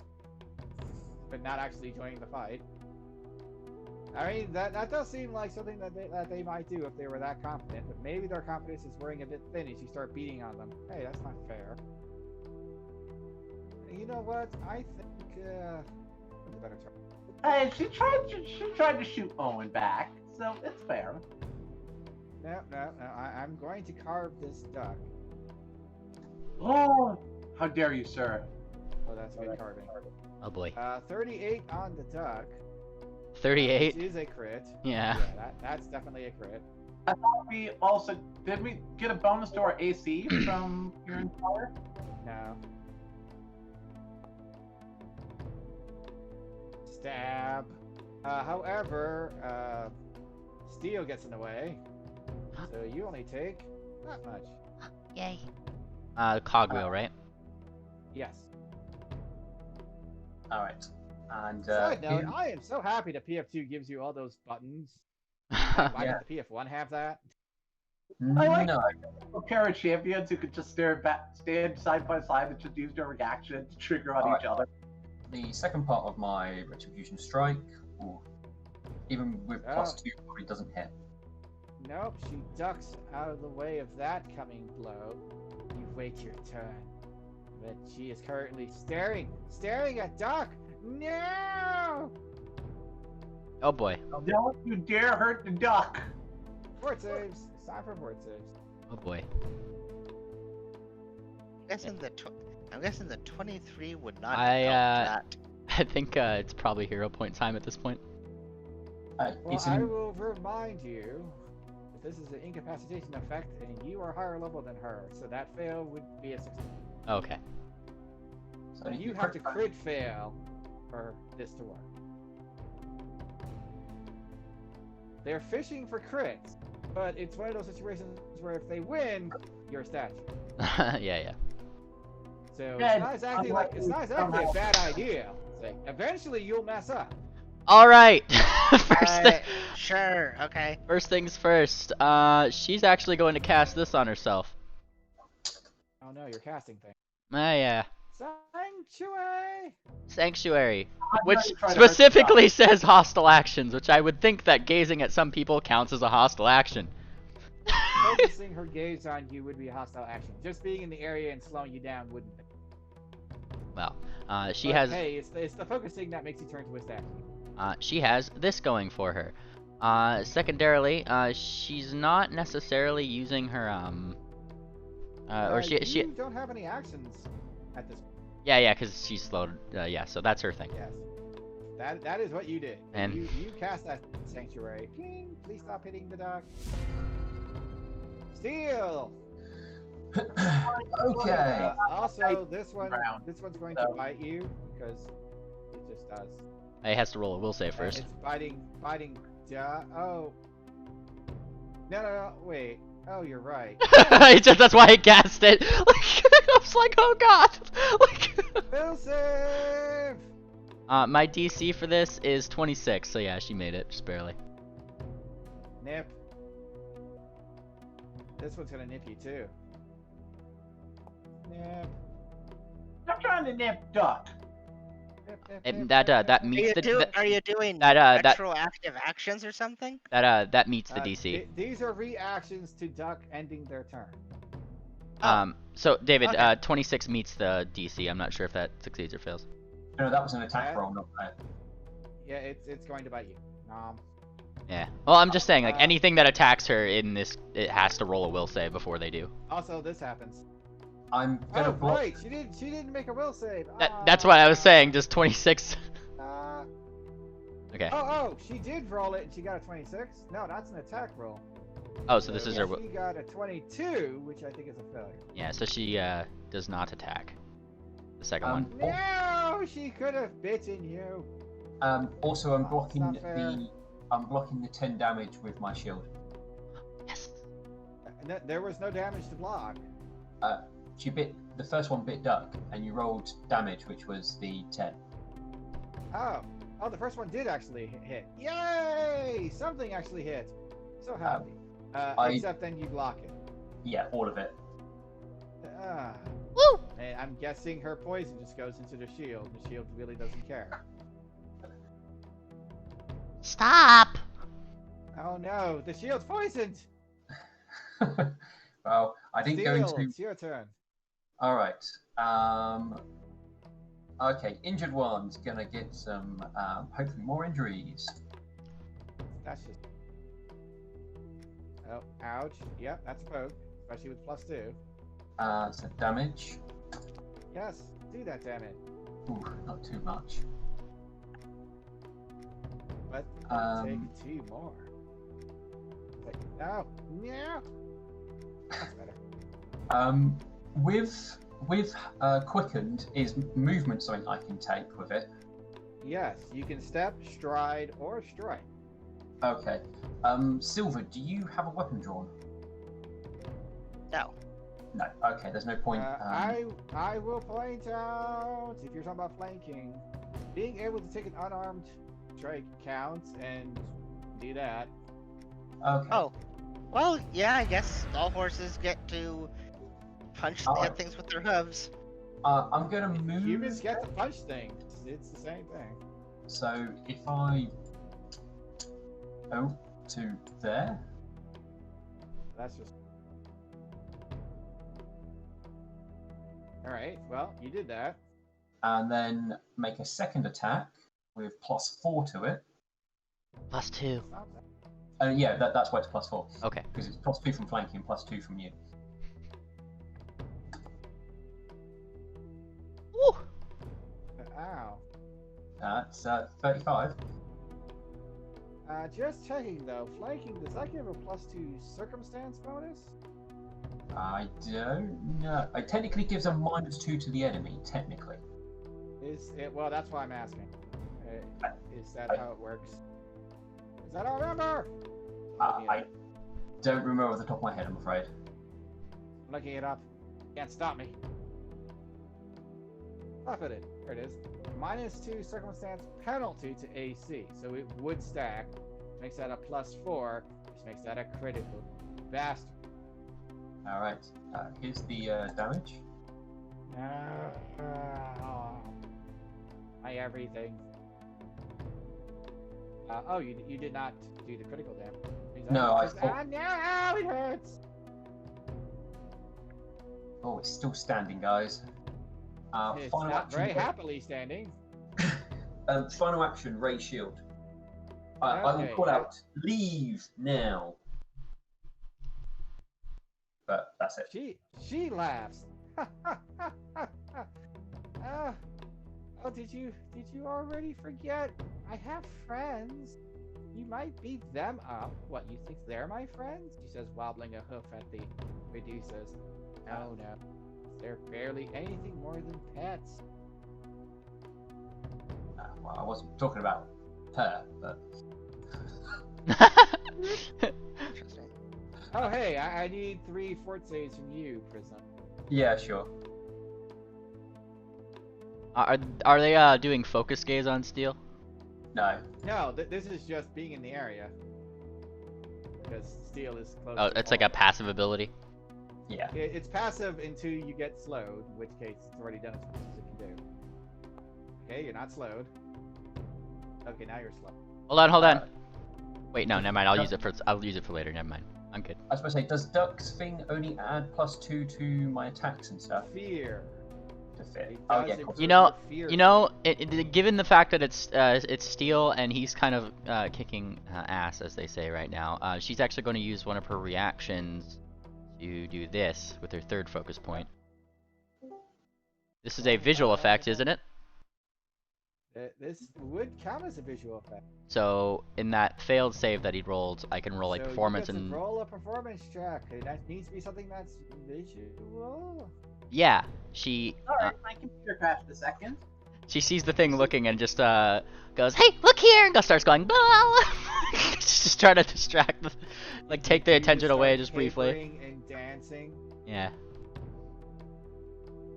but not actually joining the fight. I mean, that does seem like something that they might do if they were that confident, but maybe their confidence is wearing a bit thin as you start beating on them. Hey, that's not fair. You know what? I think what's a better turn? Hey, she tried to shoot Owen back, so it's fair. No. I'm going to carve this duck. Oh, how dare you, sir? Oh, that's good carving. Oh boy. 38 on the duck. 38? Which is a crit. Yeah. That's definitely a crit. I thought we also did we get a bonus to our AC from your employer? No. Stab. However, steel gets in the way, so you only take not much. Yay. Cogwheel, right? Yes. All right. And Side note, I am so happy that PF2 gives you all those buttons. Why Yeah. did the PF1 have that? I like no. a pair of champions who could just stand side by side and just use their reaction to trigger on Alright. each other. The second part of my retribution strike, even with +2, probably doesn't hit. Nope, she ducks out of the way of that coming blow. You wait your turn. But she is currently staring at Duck! No! Oh boy. Don't you dare hurt the duck! Fort saves. It's time for fort saves. Oh boy. I'm guessing the 23 would not I, help that. I think it's probably hero point time at this point. Well, It's I an, will remind you that this is an incapacitation effect, and you are higher level than her, so that fail would be a 16. Okay. So you have to crit fail for this to work. They're fishing for crits, but it's one of those situations where if they win, you're a statue. yeah. So Yeah, it's not exactly a bad idea. It's like, eventually you'll mess up. All right. Sure. Okay. First things first. She's actually going to cast this on herself. Oh no, you're casting thing. Yeah. Sanctuary. Which specifically says hostile actions, which I would think that gazing at some people counts as a hostile action. Focusing her gaze on you would be a hostile action. Just being in the area and slowing you down wouldn't. Well, she But has. Hey, it's the focusing that makes you turn to a statue. She has this going for her. Secondarily, she's not necessarily using her or she don't have any actions at this point. Yeah, because she's slowed. Yeah, so that's her thing. Yes. That is what you did. And you cast that sanctuary. Please stop hitting the duck. Steel. Okay. Also, this one's going to bite you because it just does. It has to roll a will save first. It's biting. Oh. No, wait. Oh, you're right. That's why I cast it. I was like, oh god. Will save. My DC for this is 26, so yeah, she made it just barely. Nip. This one's gonna nip you too. Nip. I'm trying to nip duck. That meets Are you doing that retroactive actions or something? That meets the DC. These are reactions to duck ending their turn. So David, Okay. 26 meets the DC. I'm not sure if that succeeds or fails. No, that was an attack roll, not that. Yeah, it's going to bite you. Yeah. Well, I'm just saying, like, anything that attacks her in this, it has to roll a will save before they do. Also, this happens. I'm gonna block. Right. She didn't make a will save. That's what I was saying. Just 26. Okay. Oh, she did roll it and she got a 26. No, that's an attack roll. Oh, so this is her. She got a 22, which I think is a failure. Yeah. So she does not attack. The second one. No, she could have bitten you. Also, I'm blocking the 10 damage with my shield. Yes. There was no damage to block. She bit the first one bit Duck, and you rolled damage, which was the 10. Oh, the first one did actually hit. Yay! Something actually hit. So happy. Except then you block it. Yeah, all of it. Woo! And I'm guessing her poison just goes into the shield. The shield really doesn't care. Stop! Oh no, the shield's poisoned! Well, I didn't go into... It's your turn. Alright. Okay, injured one's gonna get some, hopefully more injuries. That's just... Oh, ouch. Yep, that's a poke. Especially with +2. So damage. Yes, do that, damn it. Ooh, not too much. But take 2 more. Like, no! That's better. With quickened, is movement something I can take with it? Yes, you can step, stride, or strike. Okay. Silver, do you have a weapon drawn? No. No. Okay, there's no point. I will point out, if you're talking about flanking, being able to take an unarmed strike counts, and do that. Okay. Oh. Well, yeah, I guess all horses get to punch things with their hooves. I'm gonna move. Humans get to punch things. It's the same thing. So if I go to there. That's just. Alright, well, you did that. And then make a second attack with +4 to it. +2. Yeah, that's why it's +4. Okay. Because it's +2 from flanking, +2 from you. Woo! Ow. That's 35. Just checking though, flanking, does that give a +2 circumstance bonus? I don't know. It technically gives a -2 to the enemy, technically. Is it? Well, that's why I'm asking. Is that how it works? Is that all I remember? I don't remember off the top of my head, I'm afraid. I'm looking it up. Can't stop me. Stop it. There it is. -2 circumstance penalty to AC. So it would stack. Makes that a +4, which makes that a critical bastard. Alright. Here's the damage. My everything. Oh, you did not do the critical damage. No, I thought... no, it hurts! Oh, it's still standing, guys. It's Final not action. very happily standing. Final action, raise shield. I will call out, leave now. But that's it. She laughs. Oh, did you already forget? I have friends. You might beat them up. What, you think they're my friends? She says, wobbling a hoof at the Medusa's. No. They're barely anything more than pets. Well, I wasn't talking about her, but... Interesting. Oh, hey, I need 3 fort saves from you, Prism. Yeah, sure. Are they doing focus gaze on Steel? No. No, this is just being in the area. Because Steel is close. Oh, it's like a passive ability? Yeah. It's passive until you get slowed, in which case it's already done as much as it can do. Okay, you're not slowed. Okay, now you're slowed. Hold on. Wait, no, never mind. I'll use it for later. Never mind. I'm good. I was supposed to say, does Duck's thing only add +2 to my attacks and stuff? Fear. to fit. It Oh does yeah, improve cool. You know, your fear. you know, given the fact that it's steel and he's kind of kicking ass, as they say right now, she's actually going to use one of her reactions to do this with her third focus point. This is a visual effect, isn't it? This would count as a visual effect. So in that failed save that he rolled, I can roll a So performance you get to and roll a performance check. That needs to be something that's visual. yeah, she Sorry, my computer crashed a second. she sees the thing looking and just goes, "Hey, look here!" and starts going, "Blah!" just trying to distract, like take the You attention start away just briefly. capering and dancing. Yeah.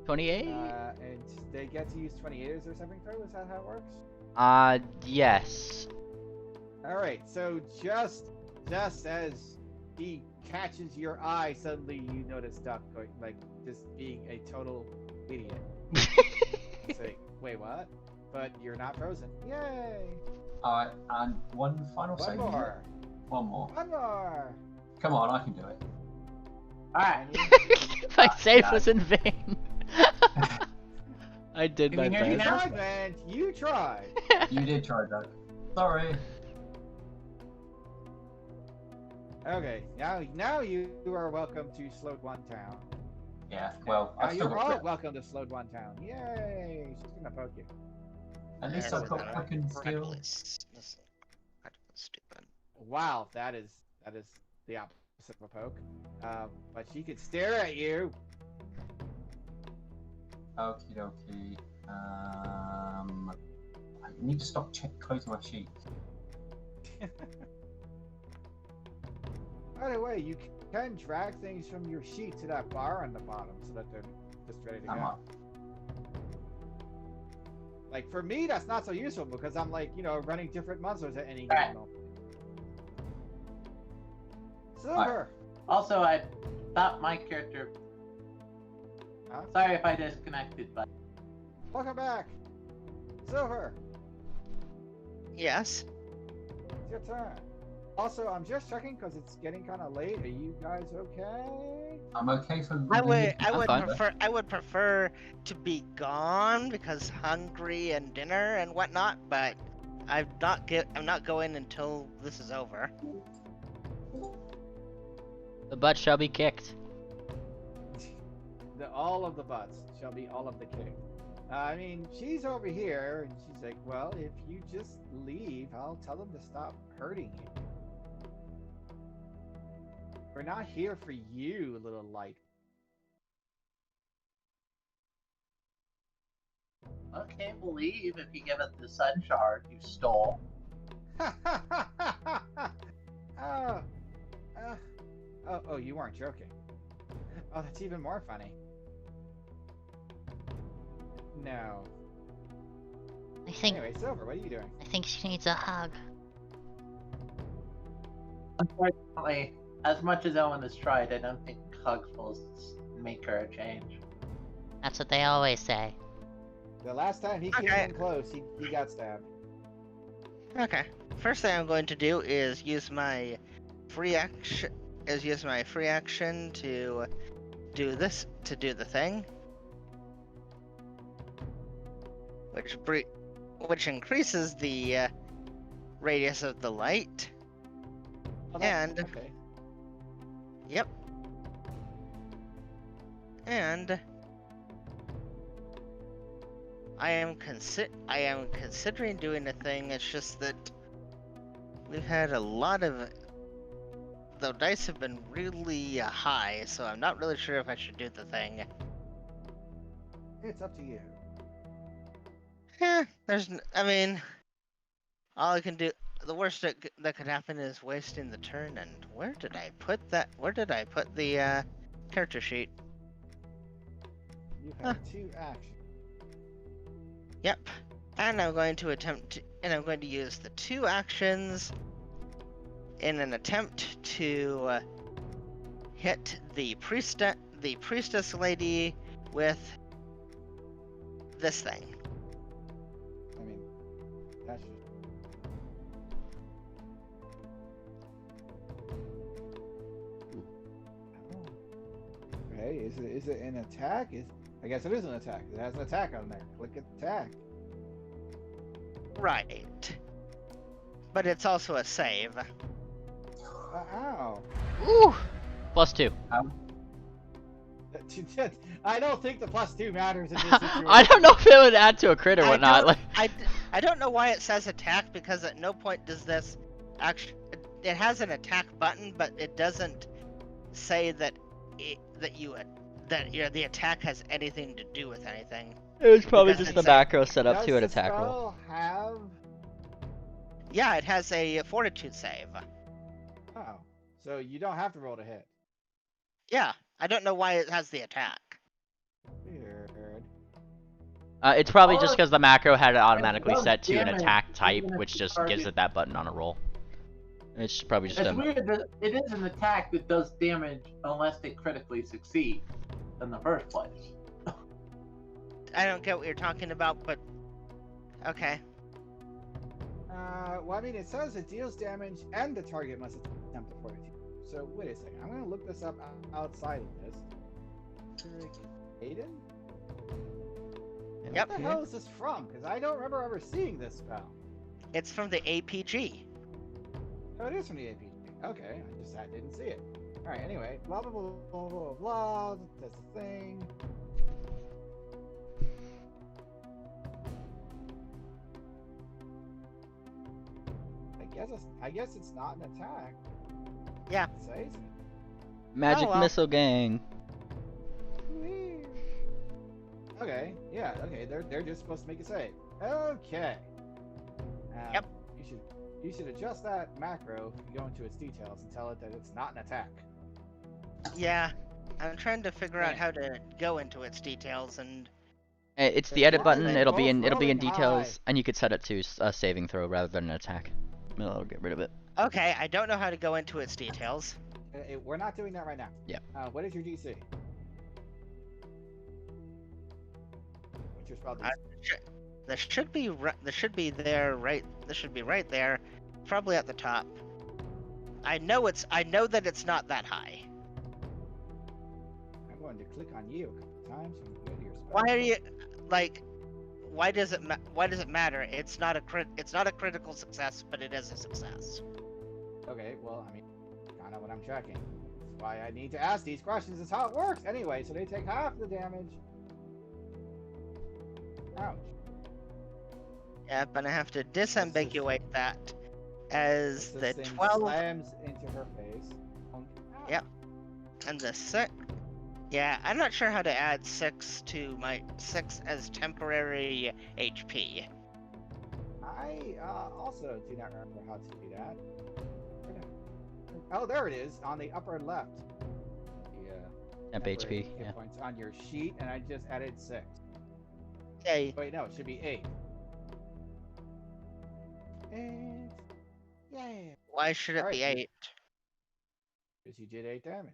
28? And they get to use 28 as their saving throw. Is that how it works? Yes. All right. So just as he catches your eye, suddenly you notice Duck going, like just being a total idiot. It's like, wait, what? But you're not frozen. Yay! Alright, and one final One save. more. One more. One more. Come on, I can do it. Alright. My save was in vain. I did Can my you hear me best. now? You tried, man. You tried. You did try, Doug. Sorry. Okay. Now you are welcome to Slowed One Town. Yeah, well, Now I've still you're got all grip. welcome to Slowed One Town. Yay! She's gonna poke you. At least I've got fucking skill. This is stupid. Wow, that is the opposite of a poke. But she could stare at you. Okie dokie. I need to stop closing my sheets. By the way, you can drag things from your sheet to that bar on the bottom so that they're just ready to Come go. on. Like for me, that's not so useful because I'm like, running different monsters at any given moment. Silver. Also, I thought my character. Huh? Sorry if I disconnected, but Welcome back. Silver. Yes. It's your turn. Also, I'm just checking because it's getting kind of late. Are you guys okay? I'm okay for. I would fine. prefer to be gone because hungry and dinner and whatnot, but I'm not going until this is over. The butt shall be kicked. All of the butts shall be all of the kick. I mean, she's over here, and she's like, well, if you just leave, I'll tell them to stop hurting you. We're not here for you, little light. okay, we'll leave if you give us the sun shard you stole. Oh, you weren't joking. Oh, that's even more funny. No. I think Anyway, Silver, what are you doing? I think she needs a hug. Unfortunately, as much as Owen has tried, I don't think hugs will make her a change. That's what they always say. The last time he came in close, he got stabbed. Okay. First thing I'm going to do is use my free action. To do this, to do the thing, which increases the radius of the light. Oh, And okay. yep. And I am considering doing a thing. It's just that we've had a lot of. The dice have been really high, so I'm not really sure if I should do the thing. It's up to you. Yeah, all I can do. The worst that could happen is wasting the turn. And where did I put that? Where did I put the character sheet? You have 2 actions. Yep. And I'm going to use the 2 actions in an attempt to hit the priestess lady with this thing. I mean, that's just... Okay, is it an attack? I guess it is an attack. It has an attack on there. Click attack. Right. But it's also a save. Ow. Ooh! +2. I don't think the +2 matters in this situation. I don't know if it would add to a crit or whatnot. Like, I don't know why it says attack, because at no point does this actually. It has an attack button, but it doesn't say that the attack has anything to do with anything. it was probably Because just the it's macro set up Does to an the attack roll. spell have? Yeah, it has a fortitude save. Oh, so you don't have to roll to hit. Yeah, I don't know why it has the attack. Weird. It's probably Or- just because the macro had it automatically does set to an damage attack type, even if which the just target- gives it that button on a roll. It's probably just It's a... weird that it is an attack that does damage unless they critically succeed in the first place. I don't get what you're talking about, but okay. Well, I mean, it says it deals damage and the target must attempt a fortitude. So, wait a second. I'm going to look this up outside of this. Aiden? Yep. What the hell is this from? Because I don't remember ever seeing this spell. It's from the APG. Oh, it is from the APG. Okay, I just didn't see it. Alright, anyway. Blah, blah, blah, blah, blah, blah. That's a thing. I guess it's not an attack. Yeah. It says it. Magic Oh, well. Missile Gang. Weird. Okay, yeah, okay, they're just supposed to make a save. Okay. Yep. You should adjust that macro if you go into its details and tell it that it's not an attack. Yeah, I'm trying to figure out Right. how to go into its details, and It's the edit button. Rolling- It'll be in rolling details, high. and you could set it to a saving throw rather than an attack. It'll get rid of it. okay, I don't know how to go into its details. We're not doing that right now. Yep. What is your DC? What's your spell DC? This should be there, right? This should be right there, probably at the top. I know that it's not that high. I'm going to click on you a couple times and go to your spell. Why are you like? Why does it matter? It's not a critical success, but it is a success. Okay, well, I mean, kind of what I'm checking. That's why I need to ask these questions. Is how it works. Anyway, so they take half the damage. Ouch. Yep, and I have to disambiguate that as This the thing 12 slams into her face. Ow. Yep. and the 6. Yeah, I'm not sure how to add 6 to my 6 as temporary HP. I also do not remember how to do that. Oh, there it is on the upper left. The Temp temporary HP, hit yeah. points on your sheet, and I just added 6. Okay. Wait, no, it should be 8. And yeah, Why should it be Alright, 8? because you did 8 damage.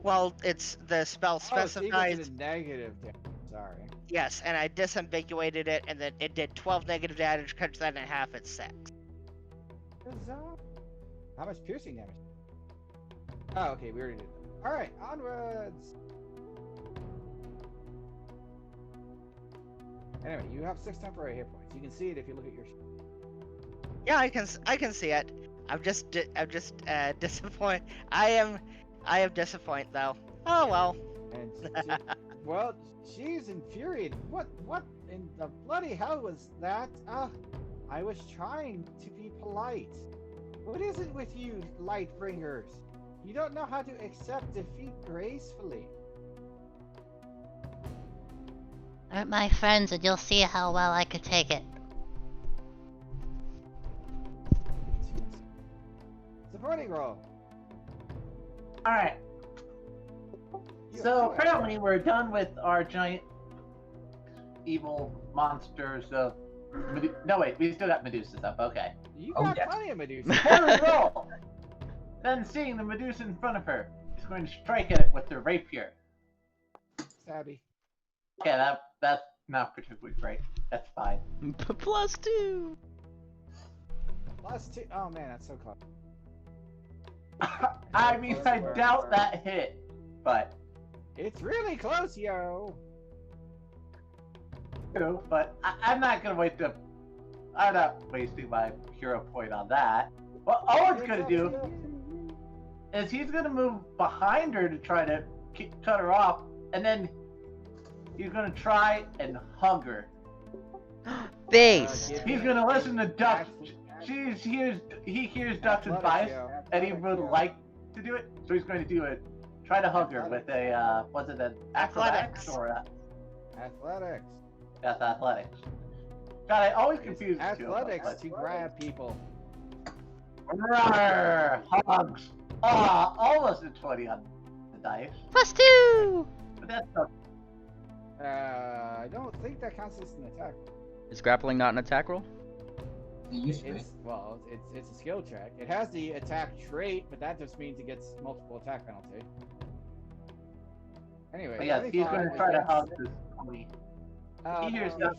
Well, it's the spell Oh, it's equal specifies. to the negative damage. Sorry. Yes, and I disambiguated it, and then it did 12 negative damage, cut that in half, it's 6. Huzzah. How much piercing damage? Oh, okay, we already did that. Alright, onwards! Anyway, you have 6 temporary hit points. You can see it if you look at your sheet. Yeah, I can see it. I'm just disappointed. I am disappointed though. Oh well. And well, she's infuriated. What in the bloody hell was that? I was trying to be polite. What is it with you, Lightbringers? You don't know how to accept defeat gracefully. Aren't my friends, and you'll see how well I could take it. Supporting roll. Alright. You So have 2 apparently we're done with our giant evil monsters of no wait, we still got Medusas up, okay. You Oh, got yes. plenty of Medusa. Supporting roll! Then seeing the Medusa in front of her, she's going to strike at it with her rapier. Stabby. Okay, that's not particularly great. That's fine. +2. +2. Oh man, that's so close. I mean, I doubt that hit, but It's really close, yo. But I'm not gonna wait to. I'm not wasting my hero point on that. What Owen's gonna do is he's gonna move behind her to try to cut her off, and then he's gonna try and hug her. Based. He's gonna listen to Duck. He hears Duck's advice, and he would like to do it, so he's going to do it. Try to hug her with a was it an acrobatics or athletics? That's athletics. God, I always confuse the two. Athletics to grab people. Rawr, hugs. Ah, almost a 20 on the dice. +2. But that's not. I don't think that counts as an attack. Is grappling not an attack roll? It used to be. It's a skill check. It has the attack trait, but that just means it gets multiple attack penalty. Anyway, But yes, he's going to try to hug this pony. He hears Duck.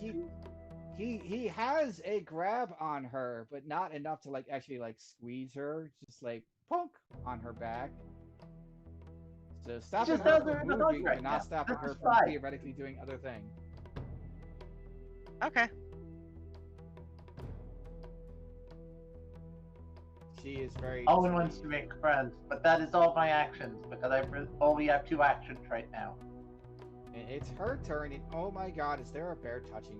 He has a grab on her, but not enough to actually squeeze her. Just punk on her back. So stopping her from moving, but not stopping her from theoretically doing other things. Okay. She is very. Owen wants to make friends, but that is all my actions because I only have 2 actions right now. And it's her turn, and oh my god, is there a bear touching?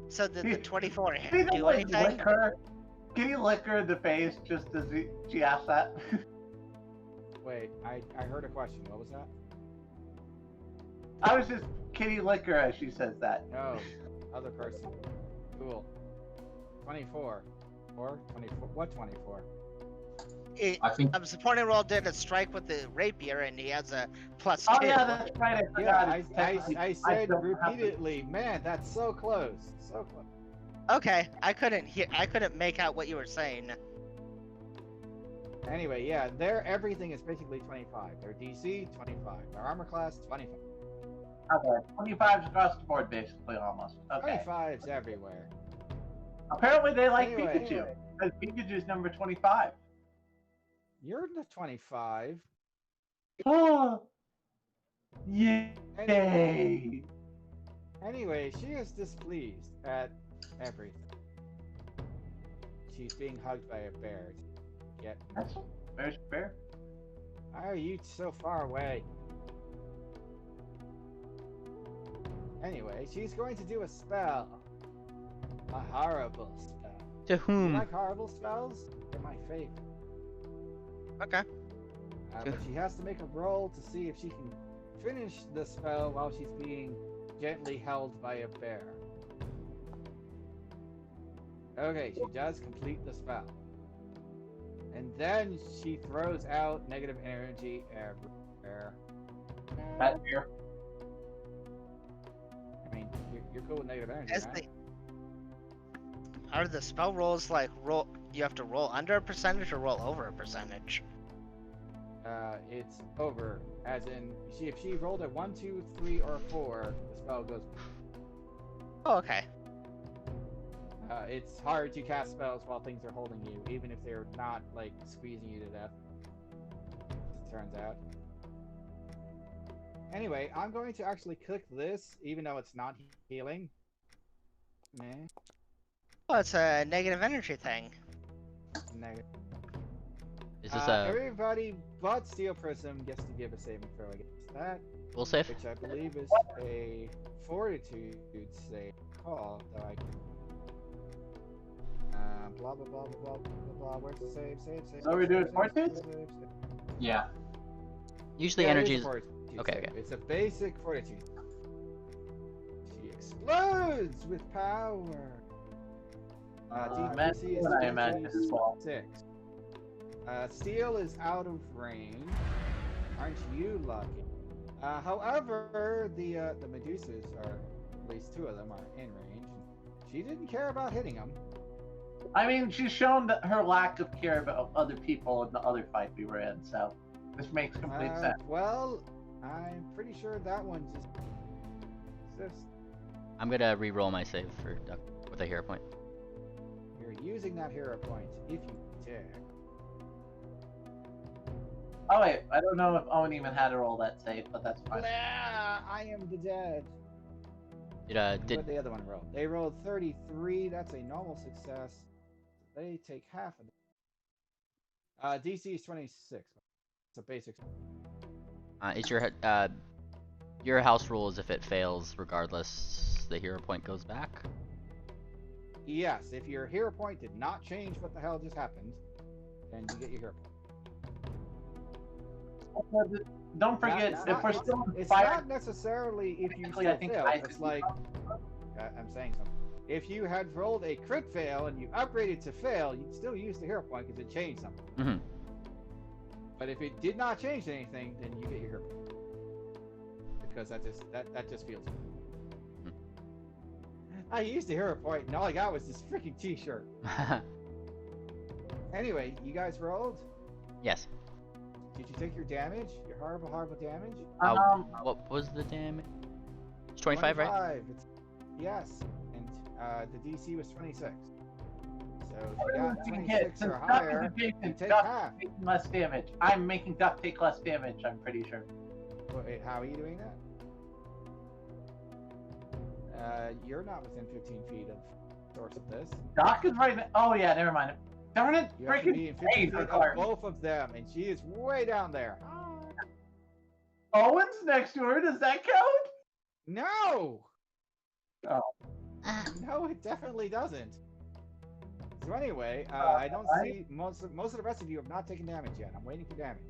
So did the 24 Can do anything? Can you lick her in the face just as she asked that? Wait, I heard a question. What was that? I was just, can you lick her as she says that? No, other person. Cool. 24. Or 24? What 24? I think supporting roll did a strike with the rapier, and he has a +2. Oh yeah, that's right. I said repeatedly, man, that's so close, so close. Okay, I couldn't make out what you were saying. Anyway, yeah, everything is basically 25. Their DC 25. Their armor class 25. Okay, 25's across the board, basically, almost. Okay. 25's everywhere. Apparently, they like Anyway. Pikachu because Pikachu's number 25. You're the 25. Oh, yay! Anyway, she is displeased at everything. She's being hugged by a bear. Yet, That's very fair. why are you so far away? Anyway, she's going to do a spell. A horrible spell. To You whom? like horrible spells? They're my favorite. Okay. But she has to make a roll to see if she can finish the spell while she's being gently held by a bear. Okay, she does complete the spell. And then she throws out negative energy everywhere. That here. I mean, you're cool with negative energy, As right? Are the spell rolls roll? You have to roll under a percentage or roll over a percentage? It's over. As in, if she rolled a 1, 2, 3, or 4, the spell goes. Oh, okay. It's hard to cast spells while things are holding you, even if they're not squeezing you to death. It turns out. Anyway, I'm going to actually click this, even though it's not healing. Meh. Well, it's a negative energy thing. Negative. Is this Everybody but Steel Prism gets to give a saving throw against that, full save? which I believe is a Fortitude save. Call, though I. Blah blah blah blah blah blah blah. Where's the save? So we're doing Fortitude? yeah. Usually Yeah, it energy is is. a Fortitude Okay, save. okay. It's a basic Fortitude. She explodes with power. That's DC is what I imagine as well. 6. Steel is out of range. Aren't you lucky? However, the Medusas are, at least 2 of them are in range. She didn't care about hitting them. I mean, she's shown that her lack of care about other people in the other fight we were in, so this makes complete sense. Well, I'm pretty sure that one just exists. I'm gonna re-roll my save for Duck with a hero point. You're using that hero point if you dare. Oh wait, I don't know if Owen even had to roll that save, but that's fine. I am the dead. What did the other one roll? They rolled 33. That's a normal success. They take half of it. DC is 26. It's a basic. Is your house rule is if it fails, regardless, the hero point goes back? Yes, if your hero point did not change what the hell just happened, then you get your hero point. Don't forget, if we're still on it's fire, not necessarily if you still fail. It's like I'm saying something. If you had rolled a crit fail and you upgraded to fail, you'd still use the hero point because it changed something. Mm-hmm. But if it did not change anything, then you get your hero point because that just feels good. I used the hero point and all I got was this freaking T-shirt. Anyway, you guys rolled? Yes. Did you take your damage? Your horrible damage? What was the damage? It's 25, right? Yes. And the DC was 26. So if you got 26 or higher, you take half. Less damage. I'm making Duck take less damage, I'm pretty sure. Wait, how are you doing that? You're not within 15 feet of the source of this. Doc is right. Oh yeah, never mind. Darn it! You have to be in 15 feet of both of them, and she is way down there. Owen's next to her. Does that count? No. Oh. No, it definitely doesn't. So anyway, I don't see most of the rest of you have not taken damage yet. I'm waiting for damage.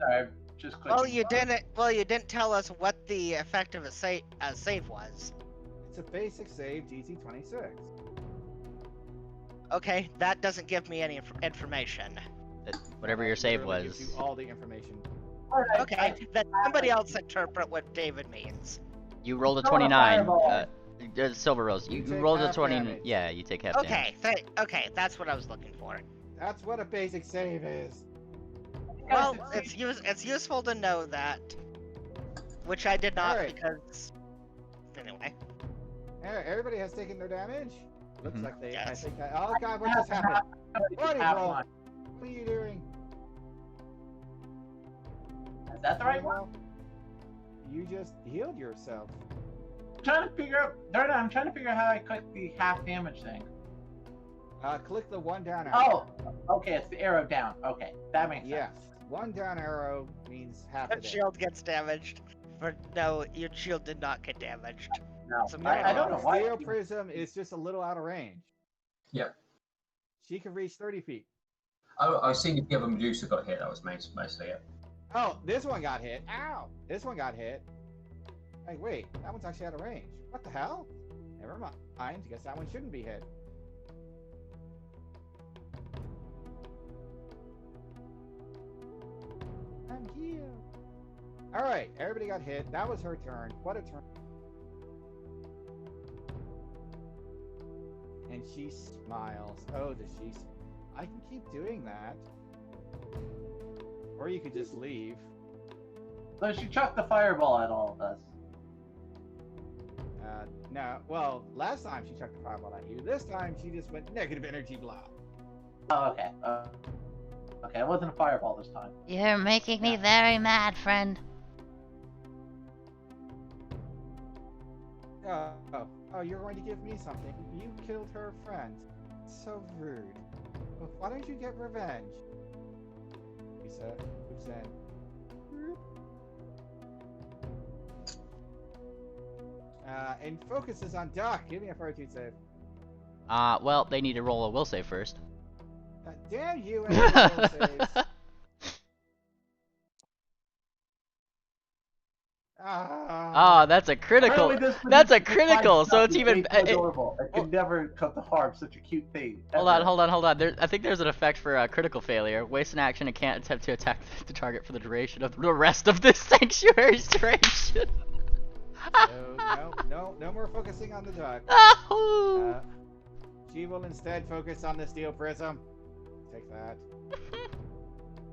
Sorry, just Well, you didn't tell us what the effect of a save was. It's a basic save, DC 26. Okay, that doesn't give me any information. Whatever your save was. Gives you all the information. Okay, then somebody else interpret what David means. You rolled a 29. Silver Rose. You rolled a 20. Damage. Yeah, you take half damage. Okay, that's what I was looking for. That's what a basic save is. Well, it's useful to know that, which I did not because. Anyway. Everybody has taken their damage. Looks like they. Yes. I think. Oh God, what just happened? What are you doing? Is that the right one? You just healed yourself. I'm trying to figure out. Darna, I'm trying to figure out how I click the half damage thing. Click the one down arrow. Oh, okay, it's the arrow down. Okay, that makes sense. Yes, one down arrow means half the Your shield gets damaged. No, your shield did not get damaged. No, So I don't know why. Steel Prism is just a little out of range. Yep. She can reach 30 feet. Oh, I was seeing if the other Medusa got hit. That was mostly it. Oh, this one got hit. Ow! This one got hit. Hey, wait, that one's actually out of range. What the hell? Never mind. I guess that one shouldn't be hit. I'm here. Alright, everybody got hit. That was her turn. What a turn. And she smiles. Oh, does she? I can keep doing that. Or you could just leave. So she chucked the fireball at all of us. No. Well, last time she chucked the fireball at you. This time she just went negative energy blob. Oh, okay. Okay, it wasn't a fireball this time. You're making me very mad, friend. Oh, you're going to give me something. You killed her friend. So rude. Well, why don't you get revenge? He said. Who said? And focuses on Doc. Give me a fortitude save. Well, they need to roll a will save first. Damn you and your will saves. That's a critical. That's a critical. So it's even. Adorable. I could never cut the harm. Such a cute thing. Hold on. I think there's an effect for critical failure. Waste an action and can't attempt to attack the target for the duration of the rest of this sanctuary's duration. No more focusing on the Doc. She will instead focus on the steel prism. Take that.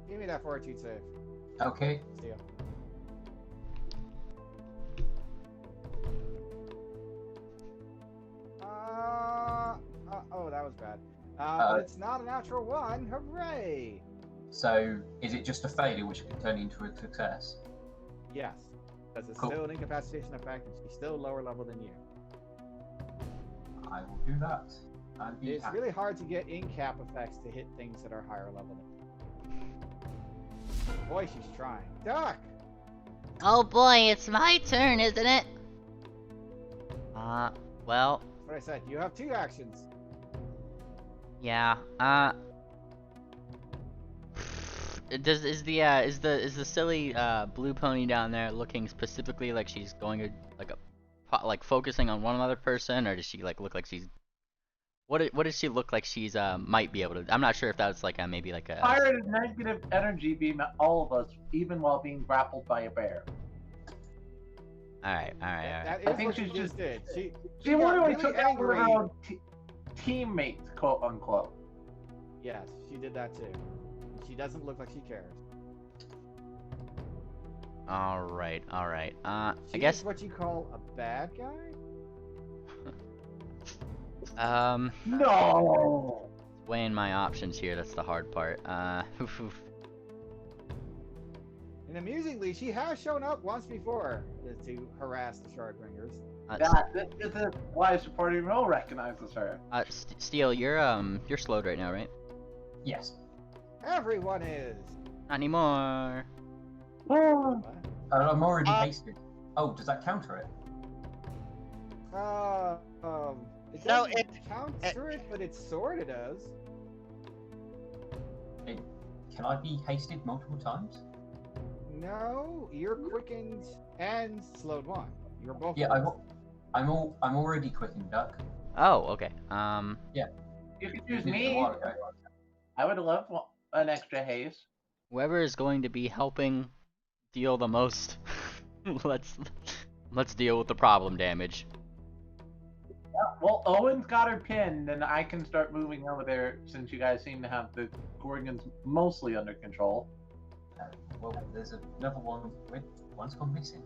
Give me that fortitude save. Okay. Steel. Oh, that was bad. But it's not a natural one. Hooray! So, is it just a failure which can turn into a success? Yes. Because it's Cool. still an incapacitation effect, and she's still lower level than you. I will do that. And be It's happy. really hard to get in-cap effects to hit things that are higher level than you. Boy, she's trying. Duck! Oh boy, it's my turn, isn't it? Well, That's what I said. You have 2 actions. Yeah. Is the silly blue pony down there looking specifically like she's going to like focusing on one other person, or does she like look like she's what does she look like she's might be able to? I'm not sure if that's like maybe like a Fired a negative energy beam at all of us, even while being grappled by a bear. All right. That is I think what she she just did. She She got literally really took out one of her angry. own teammates, quote unquote. Yes, she did that too. She doesn't look like she cares. All right. I She's guess what you call a bad guy? No! weighing my options here. That's the hard part. And amusingly, she has shown up once before to harass the Shardbringers. This is why supporting role recognizes her. Steel, you're slowed right now, right? Yes. Everyone is. Not anymore. What? I'm already hasted. Oh, does that counter it? It No, doesn't counter it, but its sort of does. Can I be hasted multiple times? No, you're quickened and slowed 1. You're both. Yeah, I'm already quickened, Duck. Oh, okay. You could choose Did it a me. while ago. I would love an extra haste. Whoever is going to be helping deal the most, let's deal with the problem damage. Well, Owen's got her pinned, and I can start moving over there since you guys seem to have the Gorgons mostly under control. Well, there's another one. Wait, one's gone missing.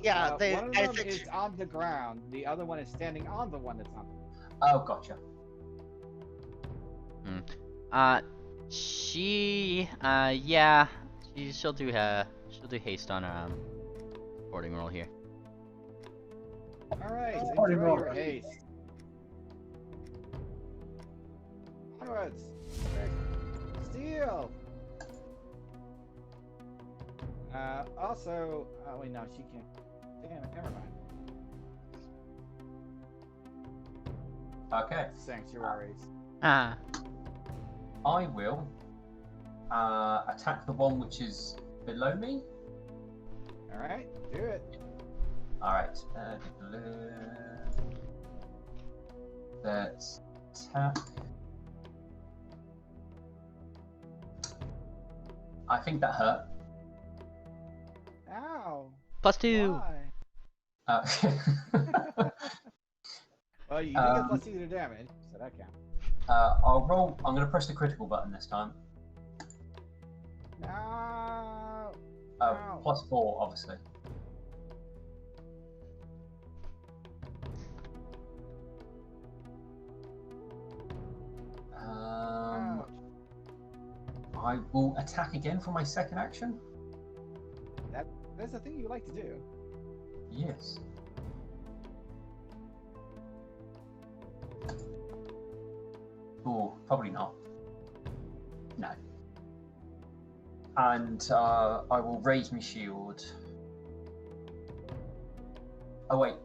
Yeah, One of them is on the ground. The other one is standing on the one that's on the ground. Oh, gotcha. She'll do haste on her supporting roll here. Alright, Party enjoy roll. your haste. Onwards. Steel. Also, oh wait, no, she can't. Damn it, never mind. Okay. Sanctuaries. I will attack the one which is below me. Alright, do it. Alright. Let's attack. I think that hurt. Ow. +2. Why? Well, you do get plus 2 to damage, so that counts. I'll roll. I'm going to press the critical button this time. No. Oh, +4, obviously. I will attack again for my second action. That's the thing you like to do. Yes. Oh, probably not. No. And I will raise my shield. Oh wait,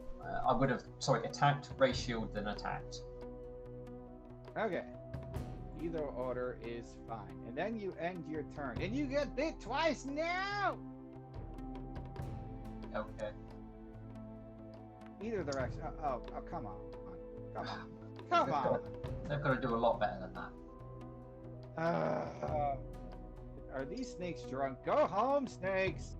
I would have attacked, raised shield, then attacked. Okay. Either order is fine. And then you end your turn. And you get bit twice now! Okay. Either direction. Oh, come on. Come on. Come on. They've got to do a lot better than that. Are these snakes drunk? Go home, snakes!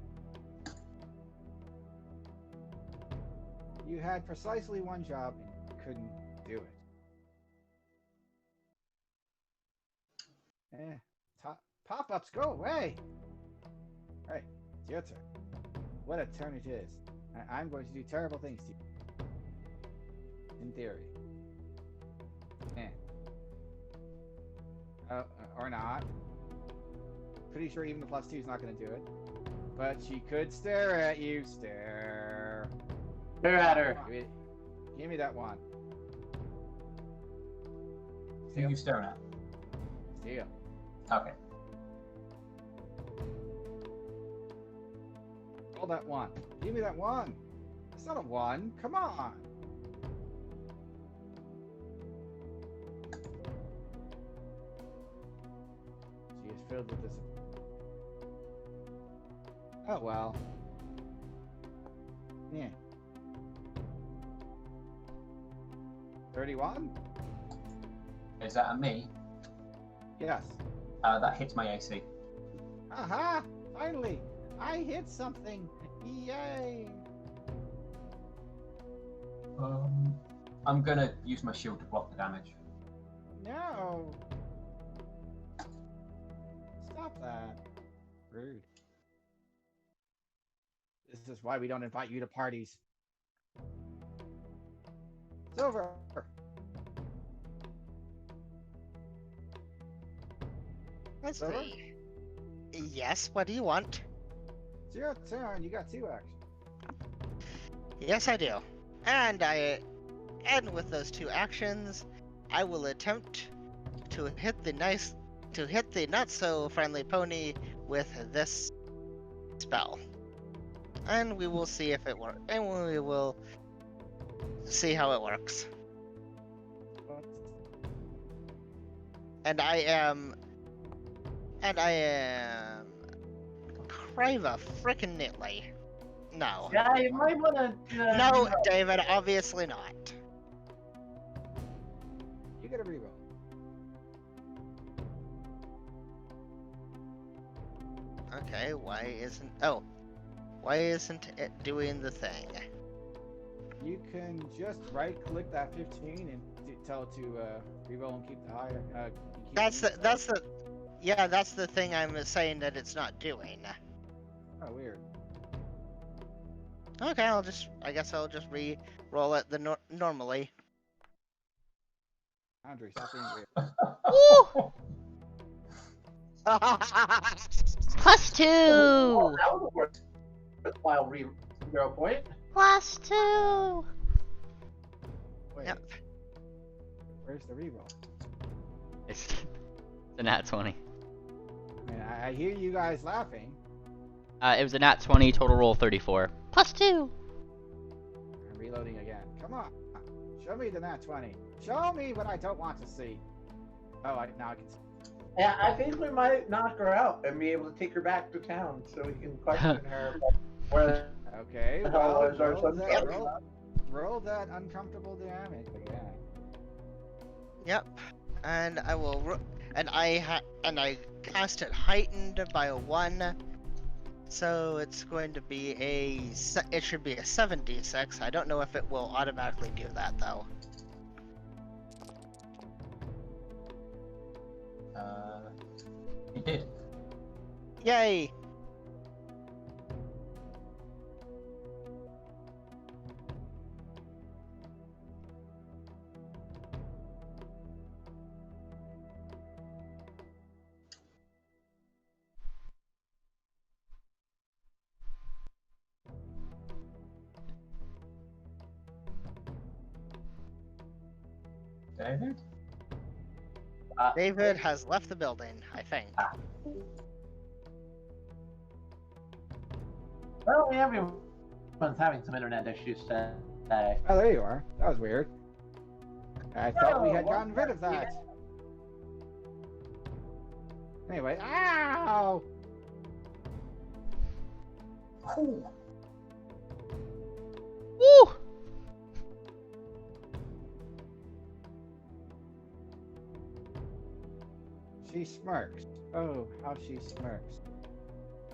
You had precisely one job and you couldn't do it. Pop-ups, go away! Alright, it's your turn. What a turn it is. I'm going to do terrible things to you. In theory. Or not. pretty sure even the +2 is not going to do it. But she could stare at you. Stare. Stare at her. Give me that one. Who are you staring at? Steal. Okay. Roll that one. Give me that one. It's not a 1. Come on. She is filled with this. Oh well. Yeah. 31? Is that a me? Yes. That hits my AC. Aha! Finally! I hit something! Yay! I'm gonna use my shield to block the damage. No! Stop that. Rude. This is why we don't invite you to parties. It's over. Let's Over? see. Yes, what do you want? It's your turn. You got 2 actions. Yes, I do. And with those 2 actions, I will attempt to hit the not so friendly pony with this spell. And we will see if it works. And we will see how it works. And I am Crave a frickin' Nitley. No. Yeah, you might wanna. No, David, obviously not. You get a reroll. Okay, why isn't it doing the thing? You can just right-click that 15 and tell it to reroll and keep the higher. That's the thing I'm saying that it's not doing. Oh, weird. Okay, I guess I'll just re-roll it normally. Andrew, stop being weird. Woo! +2! That was a worthwhile zero point. +2! Wait. Yep. Where's the reroll? It's a nat 20. I mean, I hear you guys laughing. It was a nat 20, total roll 34. +2! I'm reloading again. Come on. Show me the nat 20. Show me what I don't want to see. Oh, now I can see. Yeah, I think we might knock her out and be able to take her back to town so we can question her about where. Okay, the hell well, is our son? roll that uncomfortable damage again. Yep. And I will I cast it heightened by a 1. So it's going to be it should be a 7d6. I don't know if it will automatically do that though. It did. Yay! David? David has left the building, I think. Well, everyone's having some internet issues today. Oh, there you are. That was weird. I thought we had gotten rid of that. Anyway, ow! Woo! She smirks. Oh, how she smirks.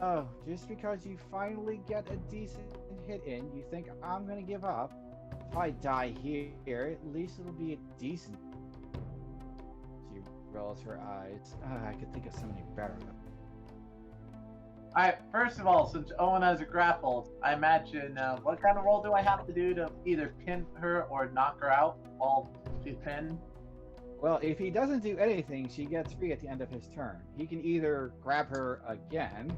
Oh, just because you finally get a decent hit in, you think I'm gonna give up? If I die here, at least it'll be a decent. She rolls her eyes. I could think of something better. Alright, first of all, since Owen has a grapple, I imagine what kind of roll do I have to do to either pin her or knock her out while she's pinned? Well, if he doesn't do anything, she gets free at the end of his turn. He can either grab her again,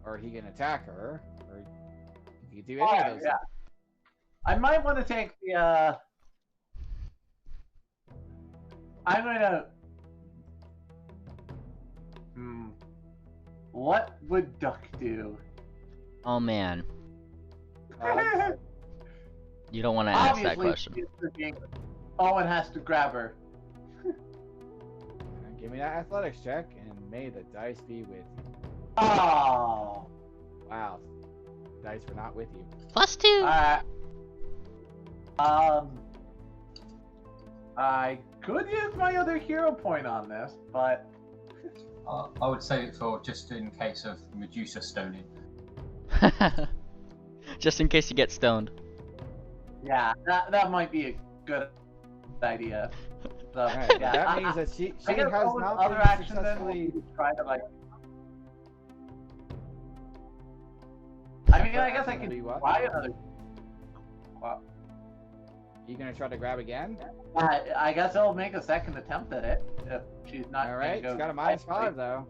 or he can attack her, or he can do any of those. Yeah. I might want to take the. I'm gonna. What would Duck do? Oh man. You don't want to ask that question. Owen has to grab her. Give me that athletics check, and may the dice be with you. Oh. Wow. Dice were not with you. +2. I could use my other hero point on this, but I would save it for just in case of Medusa stoning. Just in case you get stoned. yeah, that might be a good idea. So, Right, yeah, that means that she I guess has Owen's not other been action then will successfully. be to try to like. I mean, I guess I can Be what? try another. Well, You gonna try to grab again? I guess I'll make a second attempt at it if she's not. All right, gonna it's got a go -5 though.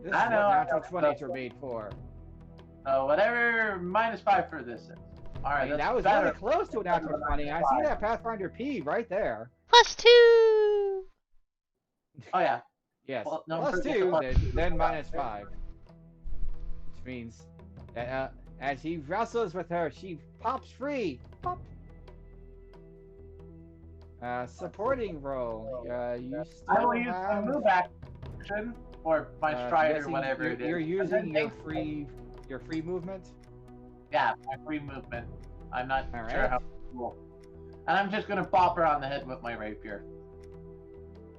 This I is know, what I natural know. 20s are made for. So whatever -5 for this is. All I right, mean, that's that was better. really close to a natural 20. I see that Pathfinder P right there. +2. Oh yeah. Yes, Well, no, plus for- 2, then -5. Which means that as he wrestles with her, she pops free. Pop. Supporting role. You still I will use my have, move action or my stride or guessing whatever it is. You're and using then your take- free movement. Yeah, my free movement. I'm not All sure right. how cool. And I'm just gonna bop her on the head with my rapier.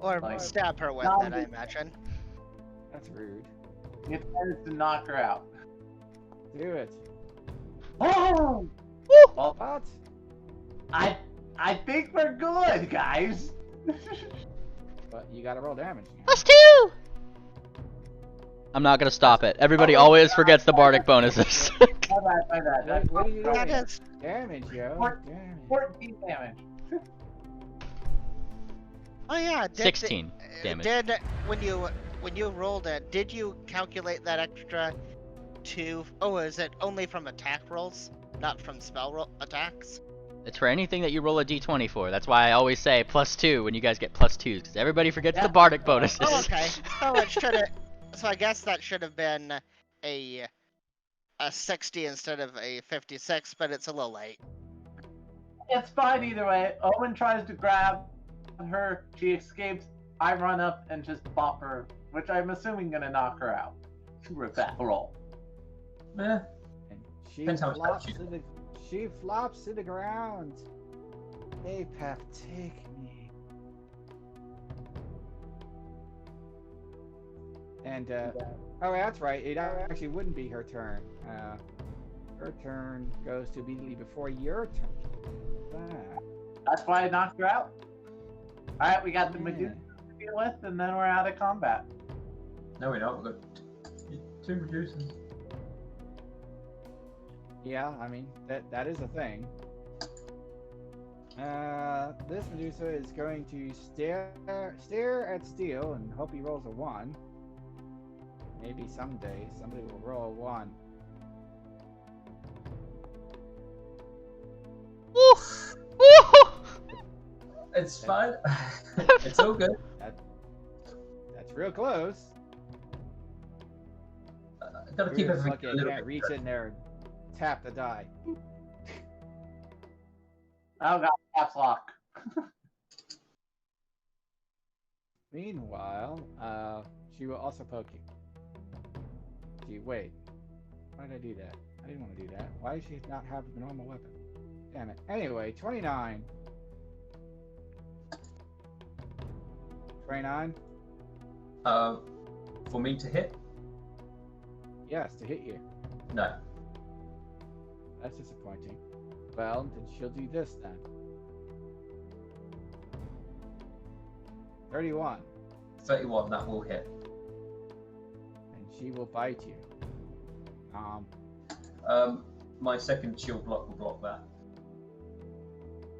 Or Like- stab her with No, it, I imagine. That's rude. It tends to knock her out. Do it. Oh! Well, What? I think we're good, guys. But you gotta roll damage. +2. I'm not gonna stop it. Everybody always forgets the bardic bonuses. My bad. What are you That doing? is Damage, yo. Four- Damage. 14 damage. Oh yeah, 16 damage. Did when you rolled it, did you calculate that extra 2? Oh, is it only from attack rolls, not from spell attacks? It's for anything that you roll a d20 for. That's why I always say +2 when you guys get +2s, because everybody forgets the bardic bonuses. Oh, okay. Oh, it should have. So I guess that should have been a 60 instead of a 56, but it's a little late. It's fine either way. Owen tries to grab her. She escapes. I run up and just bop her, which I'm assuming gonna knock her out. With that roll. Eh, And she Depends how much flops damage you she flops to the ground. Hey, Pep, take me. And oh, that's right. It actually wouldn't be her turn. Her turn goes to immediately before your turn. That's why I knocked her out. All right, we got the Yeah. Medusa to deal with, and then we're out of combat. no, we don't. We've got 2 Medusas. Yeah, I mean that is a thing. This Medusa is going to stare at Steel and hope he rolls a 1. Maybe someday somebody will roll a 1. It's fine. It's all good. That's real close. Gotta keep Weird, everything lucky a I little can't bit. reach in there and tap the die. Oh god, caps lock. Meanwhile, she will also poke you. Wait. Why did I do that? I didn't want to do that. Why does she not have a normal weapon? Damn it. Anyway, 29. 29? For me to hit? Yes, to hit you. No. That's disappointing. Well, then she'll do this then. 31. 31, that will hit. And she will bite you. My second shield block will block that.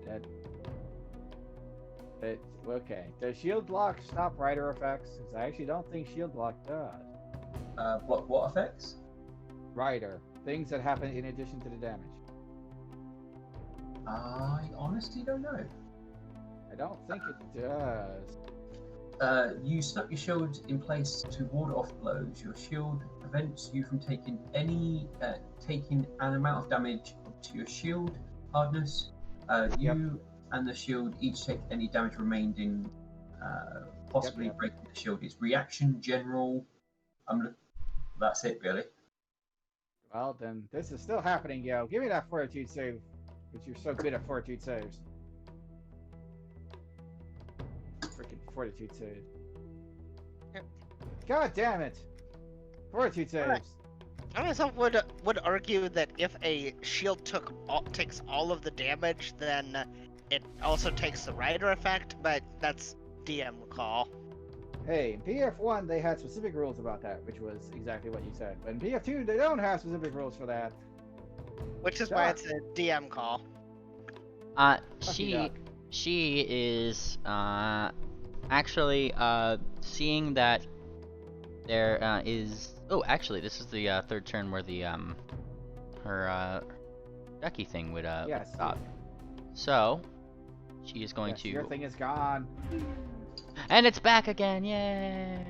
That Okay. Does shield block stop rider effects? Because I actually don't think shield block does. What effects? Rider. Things that happen in addition to the damage. I honestly don't know. I don't think it does. You snap your shield in place to ward off blows. Your shield prevents you from taking an amount of damage up to your shield hardness. You and the shield each take any damage remaining, possibly breaking the shield. It's reaction general. That's it, really. Well, then this is still happening, yo. Give me that fortitude save, which you're so good at fortitude saves. Freaking fortitude save. God damn it! Fortitude saves. I myself would argue that if a shield takes all of the damage, then it also takes the rider effect, but that's DM call. Hey, in PF1 they had specific rules about that, which was exactly what you said. But in PF2 they don't have specific rules for that. Which is why it's a DM call. She is actually seeing that there is. Oh, actually, this is the third turn where the her ducky thing would stop. So she is going to. Your thing is gone. And it's back again, yay!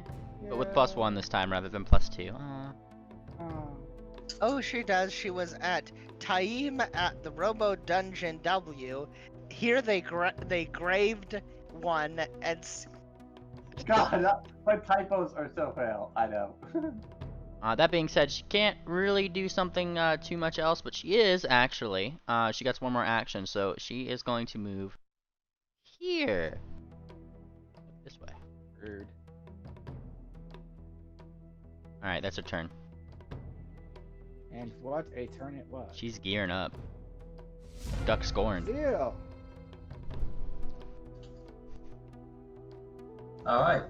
But with +1 this time rather than +2. Oh, she does. She was at Taim at the Robo Dungeon W. Here they graved one and. God, my typos are so fail. I know. That being said, she can't really do something too much else, but she is actually. She gets one more action, so she is going to move here. This way. Rude. Alright, that's her turn. And what a turn it was. She's gearing up. Duck scorned. Deal. Alright.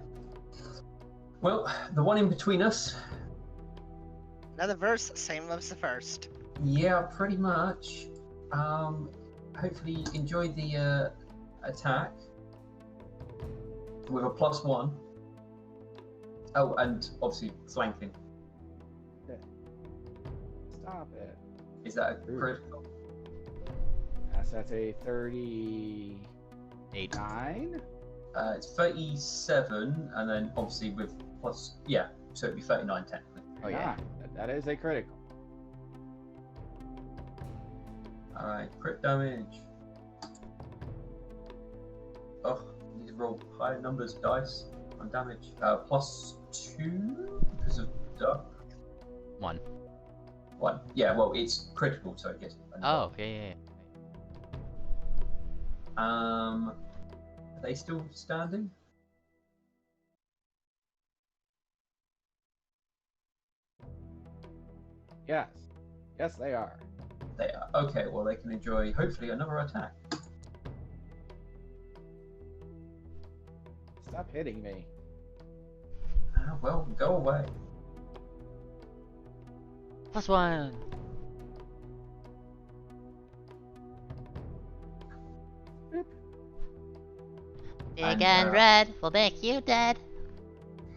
Well, the one in between us. Another verse, same as the first. Yeah, pretty much. Hopefully enjoy the attack. With a +1. Oh, and obviously flanking. Stop it. Is that a critical? Yes, that's a 39. It's 37, and then obviously with plus, yeah, so it'd be 39 technically. Oh yeah. That is a critical. Alright, crit damage. Oh, I need to roll higher numbers, dice, on damage. +2 because of duck. 1. 1. Yeah, well, it's critical, so it gets. Oh, yeah. Are they still standing? Yes. Yes, they are. They are. Okay, well, they can enjoy, hopefully, another attack. Stop hitting me. Well, go away. +1. Big and red will make you dead.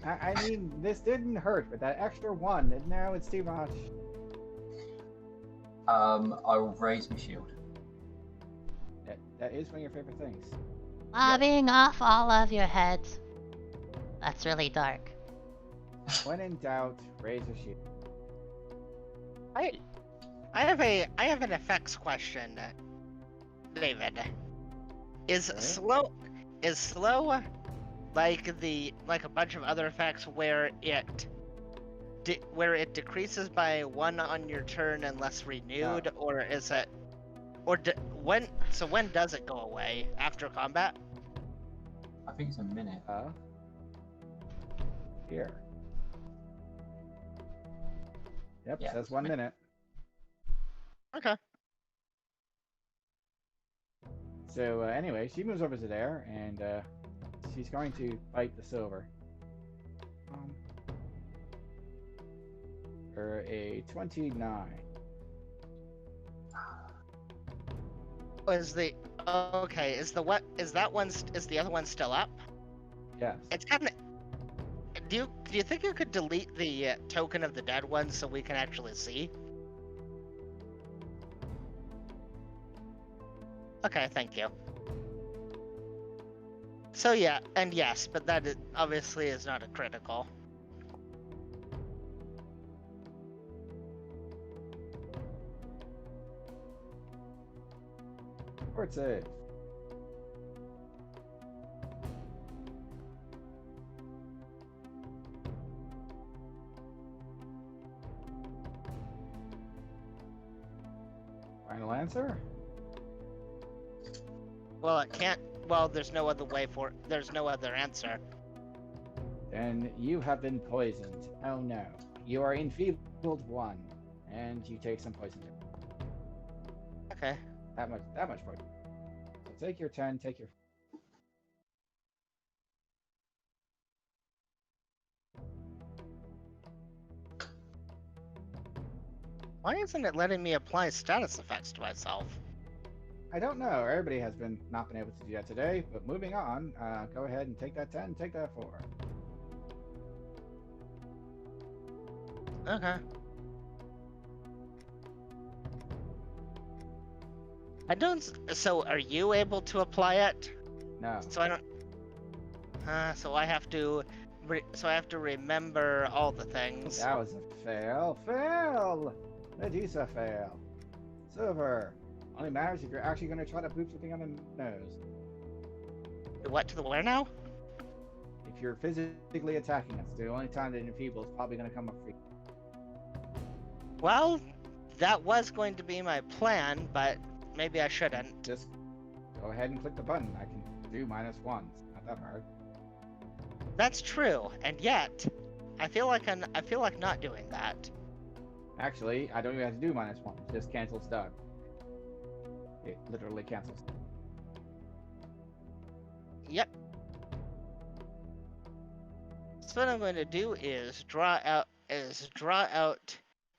I mean, this didn't hurt, but that extra 1, and now it's too much. I will raise my shield. That is one of your favorite things. Lobbing off all of your heads. That's really dark. When in doubt, raise your shield. I have an effects question, David. Is slow like a bunch of other effects where it decreases by 1 on your turn unless renewed, or is it, when does it go away? After combat? I think it's a minute. Here. Yep, Yeah, says 1 minute. Okay. So anyway, she moves over to there, and she's going to bite the silver. For a 29. Okay, is the other one still up? Yes. It's kind of. Do you think you could delete the token of the dead one so we can actually see? Okay, thank you. So yeah, and yes, but that obviously is not a critical. Fort save. Final answer? Well, it can't. Well, there's no other way for. There's no other answer. Then you have been poisoned. Oh no. You are enfeebled 1, and you take some poison. Okay. That much poison. So take your 10, take your... Why isn't it letting me apply status effects to myself? I don't know. Everybody has not been able to do that today, but moving on, go ahead and take that 10, take that 4. Okay. I don't. So, are you able to apply it? No. So I don't. So I have to. So I have to remember all the things. That was a fail. Fail! Medusa fail. Silver. Only matters if you're actually going to try to poop something on the nose. What to the where now? If you're physically attacking us, the only time that enfeeble is probably going to come up free. Well, that was going to be my plan, but maybe I shouldn't. Just go ahead and click the button. I can do -1s. Not that hard. That's true, and yet, I feel like not doing that. Actually, I don't even have to do -1. It just cancels Doug. It literally cancels. Yep. So what I'm going to do is draw out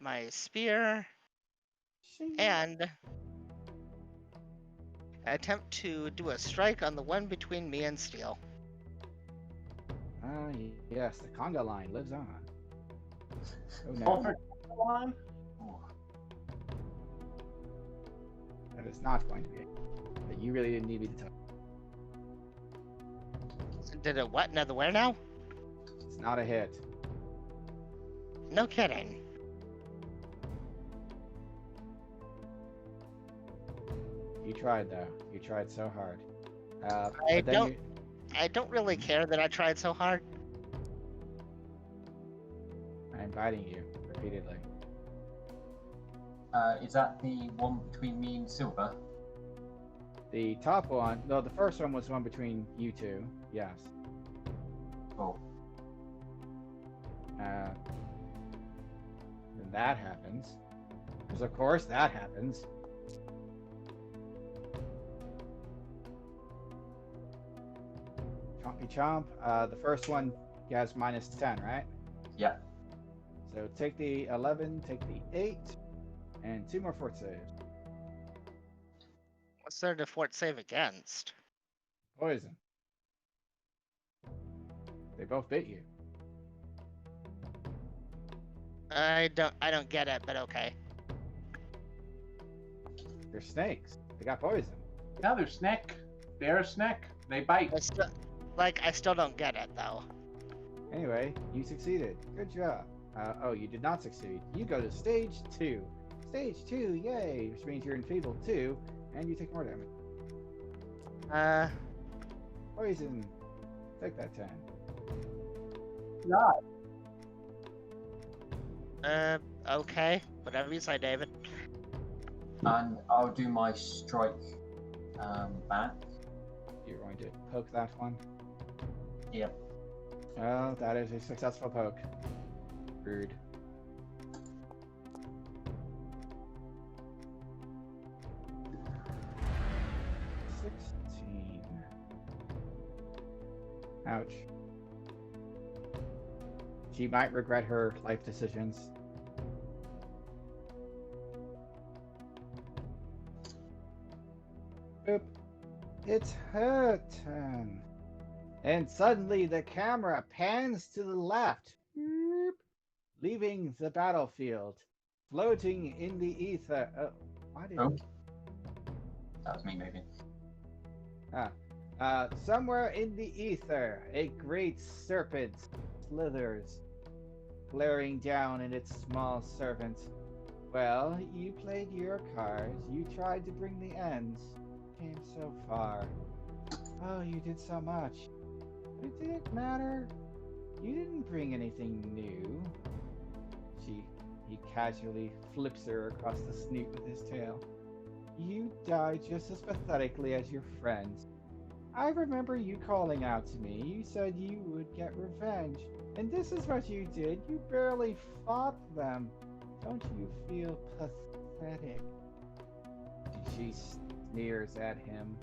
my spear and attempt to do a strike on the one between me and Steel. Ah, yes, the conga line lives on. Oh no. That is not going to be it. But you really didn't need me to tell. Did it what? Another where now? It's not a hit. No kidding. You tried though. You tried so hard. I don't really care that I tried so hard. I'm inviting you repeatedly. Is that the one between me and Silver? The top one, no, the first one was the one between you two. Yes. Cool. Then that happens. Because of course that happens. Chompy chomp. The first one has -10, right? Yeah. So take the 11, take the 8, and 2 more fort saves. What's there to fort save against? Poison. They both bit you. I don't get it, but okay. They're snakes. They got poison. Yeah, they're snake. They're a snake. They bite. I still don't get it though. Anyway, you succeeded. Good job. Oh, you did not succeed. You go to stage 2. Stage 2, yay! Which means you're enfeebled 2, and you take more damage. Poison. Take that 10. Okay. Whatever you say, David. And I'll do my strike back. You're going to poke that one? Yep. Oh, that is a successful poke. Rude. Ouch. She might regret her life decisions. Boop. It's her turn. And suddenly the camera pans to the left, leaving the battlefield, floating in the ether. What is Oh, that was me moving. Somewhere in the ether, a great serpent slithers, glaring down at its small servant. Well, you played your cards. You tried to bring the ends. Came so far. Oh, you did so much. But did it matter? You didn't bring anything new. He casually flips her across the snoot with his tail. You died just as pathetically as your friends. I remember you calling out to me. You said you would get revenge. And this is what you did. You barely fought them. Don't you feel pathetic? She sneers at him.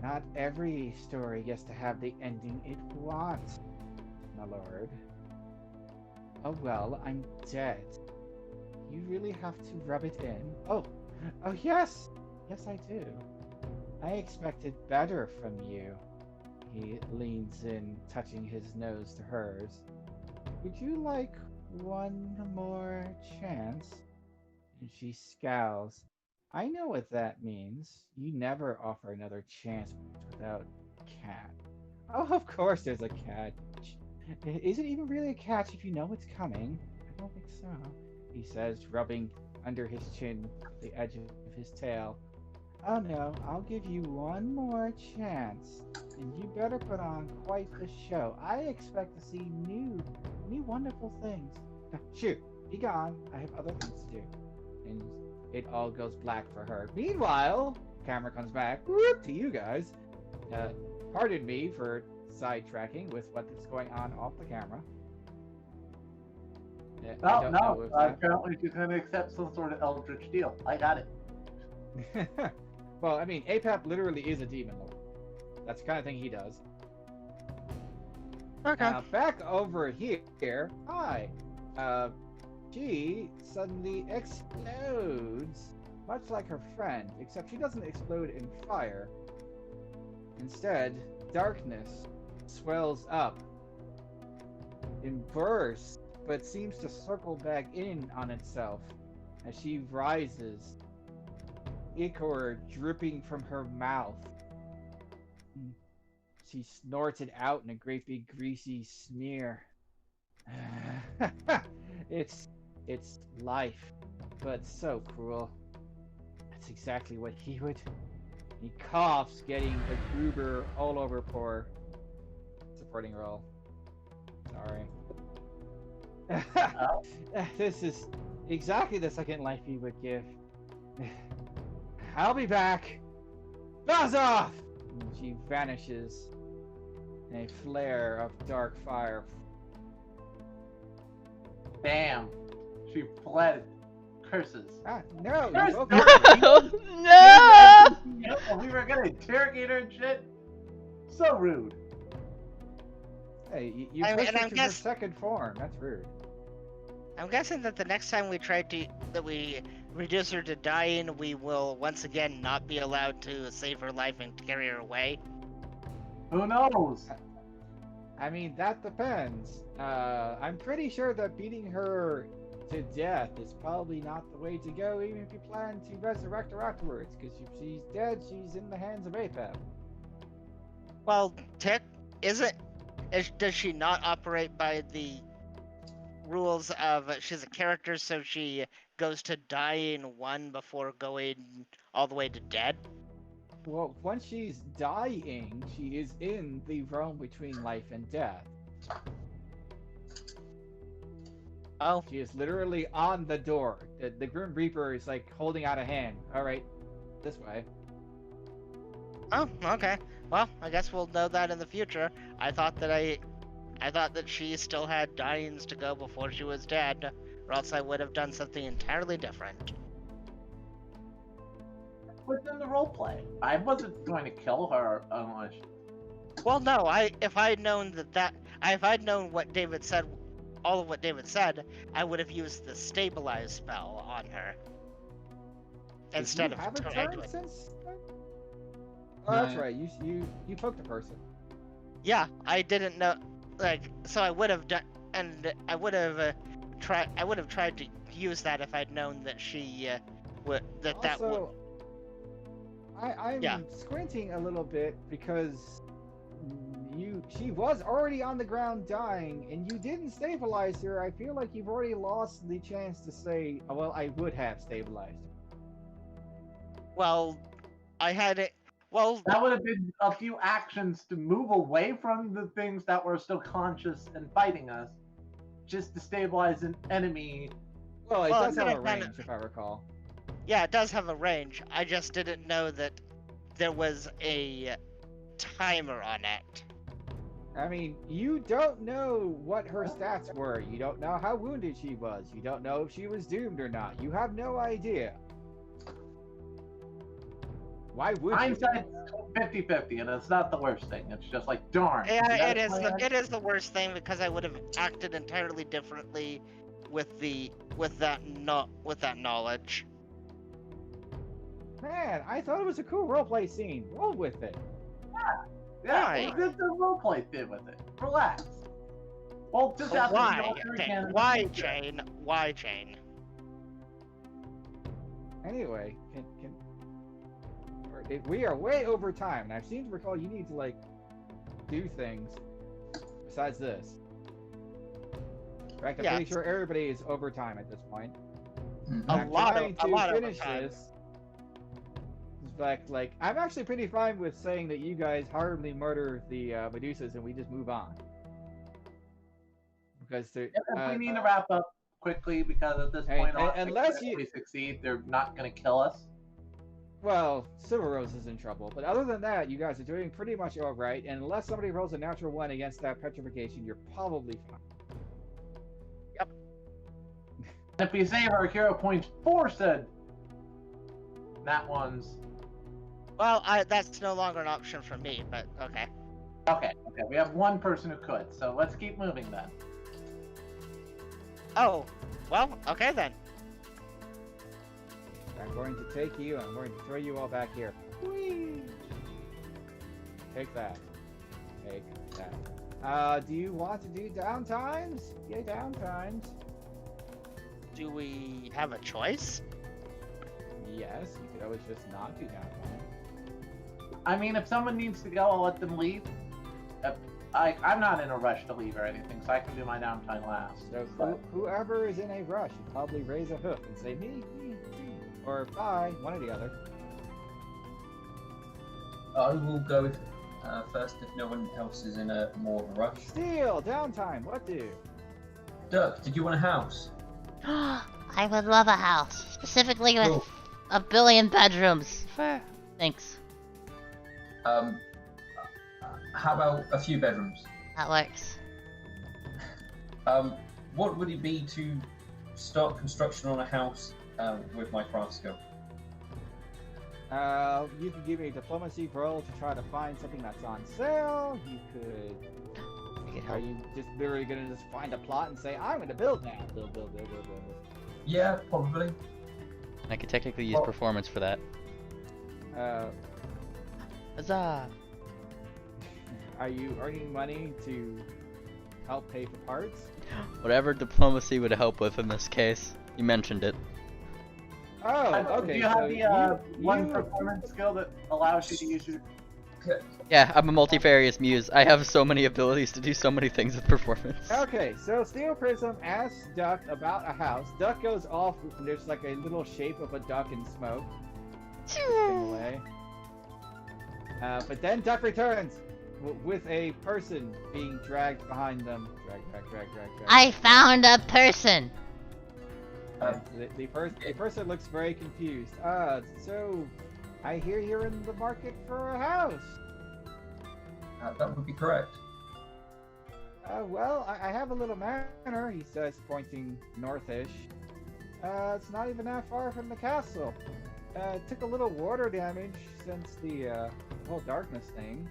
Not every story gets to have the ending it wants, my lord. Oh well, I'm dead. You really have to rub it in? Oh yes! Yes, I do. I expected better from you. He leans in, touching his nose to hers. Would you like one more chance? And she scowls. I know what that means. You never offer another chance without a cat. Oh, of course there's a catch. Is it even really a catch if you know it's coming? I don't think so, he says, rubbing under his chin the edge of his tail. Oh no, I'll give you one more chance. And you better put on quite the show. I expect to see new wonderful things. Shoot, be gone. I have other things to do. And it all goes black for her. Meanwhile, camera comes back to you guys. Pardon me for sidetracking with what's going on off the camera. No, apparently she's going to accept some sort of eldritch deal. I got it. Well, I mean, Apep literally is a demon lord. That's the kind of thing he does. Okay. Back over here. Hi. She suddenly explodes, much like her friend, except she doesn't explode in fire. Instead, darkness swells up in bursts, but seems to circle back in on itself as she rises, ichor dripping from her mouth. She snorts it out in a great big greasy smear. It's life, but so cruel. That's exactly what he would. He coughs, getting a goober all over poor. Supporting role. Sorry. This is exactly the second life he would give. I'll be back. Buzz off! And she vanishes in a flare of dark fire. Bam! She fled. Curses. No! Curse! No! We were gonna interrogate her and shit. So rude. Hey, you pushed her to her second form. That's rude. I'm guessing that the next time we we reduce her to dying, we will once again not be allowed to save her life and carry her away. Who knows? I mean, that depends. I'm pretty sure that beating her to death is probably not the way to go, even if you plan to resurrect her afterwards, because if she's dead, she's in the hands of Apep. Well, does she not operate by the rules of she's a character, so she goes to dying one before going all the way to dead? Well, once she's dying, she is in the realm between life and death. Oh. She is literally on the door. The Grim Reaper is like holding out a hand. Alright, this way. Oh, okay. Well, I guess we'll know that in the future. I thought that she still had dyings to go before she was dead, or else I would have done something entirely different. Within the roleplay, I wasn't going to kill her unless. Well, no. If I had known if I'd known what David said, all of what David said, I would have used the stabilize spell on her instead of. Have a turn since? Oh, that's No. right. You poked a person. Yeah, I didn't know. Like, so I would have done, and I would have tried. I would have tried to use that if I'd known that she would that would. Also, I'm Yeah. squinting a little bit because she was already on the ground dying, and you didn't stabilize her. I feel like you've already lost the chance to say, oh, well, I would have stabilized her. Well, I had it. Well, That would have been a few actions to move away from the things that were still conscious and fighting us, just to stabilize an enemy. Well, it Well, does have yeah, a kinda- range, if I recall. yeah, it does have a range. I just didn't know that there was a timer on it. I mean, you don't know what her stats were. You don't know how wounded she was. You don't know if she was doomed or not. You have no idea. Why would you? Hindsight's 50-50, and it's not the worst thing. It's just like, darn. Yeah, we had it a is. plan. It is the worst thing because I would have acted entirely differently with that knowledge. Man, I thought it was a cool roleplay scene. Roll with it. Yeah, Why? this is the roleplay did with it. Relax. Well, just ask Why? me Okay, why, Jane? Why, Jane? Anyway, we are way over time, and I seem to recall you need to like do things besides this. In fact, I'm Yeah. pretty sure everybody is over time at this point. A I'm lot trying of to finish overtime. this. In fact, like I'm actually pretty fine with saying that you guys horribly murder the Medusas and we just move on. Because If we need to wrap up quickly, because at this point, unless if we succeed, they're not going to kill us. well, Silver Rose is in trouble. But other than that, you guys are doing pretty much all right. And unless somebody rolls a natural one against that petrification, you're probably fine. If we save our hero points for said nat ones. Well, that's no longer an option for me, but okay. Okay, we have one person who could, so let's keep moving then. Oh, well, okay then. I'm going to take you and I'm going to throw you all back here. Whee! Take that. Take that. Do you want to do downtimes? Yeah, downtimes. Do we have a choice? Yes, you could always just not do downtime. I mean, if someone needs to go, I'll let them leave. I'm not in a rush to leave or anything, so I can do my downtime last. So whoever is in a rush should probably raise a hoof and say me, or bye, one or the other. I will go first if no one else is in a more of a rush. Steal, downtime, what do? Dirk, did you want a house? I would love a house, specifically with Cool. a billion bedrooms. Thanks. How about a few bedrooms? That works. What would it be to start construction on a house with my craft skill? You could give me a diplomacy roll to try to find something that's on sale. You could. Are you just literally gonna just find a plot and say, I'm gonna build now? Build. Yeah, probably. I could technically use performance for that. Huzzah! Are you earning money to help pay for parts? Whatever diplomacy would help with in this case. You mentioned it. Oh, Do okay. you have the one you- performance skill that allows you to use your... Yeah, I'm a multifarious muse. I have so many abilities to do so many things with performance. Okay, so Steel Prism asks Duck about a house. Duck goes off, and there's like a little shape of a duck in smoke. Spin away. But then Duck returns with a person being dragged behind them. Drag. I found a person. The person looks very confused. So I hear you're in the market for a house. That would be correct. Well, I have a little manor, he says, pointing northish. It's not even that far from the castle. It took a little water damage since the whole darkness thing.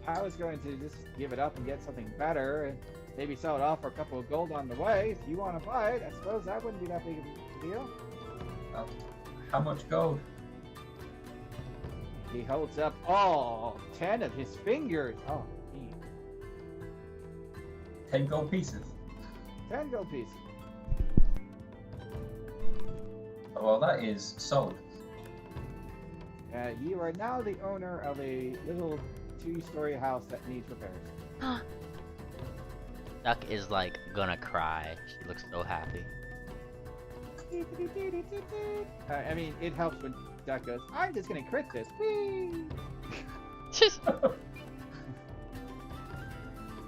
I was going to just give it up and get something better, and maybe sell it off for a couple of gold on the way. If you want to buy it, I suppose that wouldn't be that big of a deal. How much gold? He holds up all 10 of his fingers. Oh, 10 gold pieces. 10 gold pieces. Well, that is sold. You are now the owner of a little 2-story house that needs repairs. Duck is like gonna cry. She looks so happy. I mean, it helps when Duck goes, I'm just gonna crit this. Whee!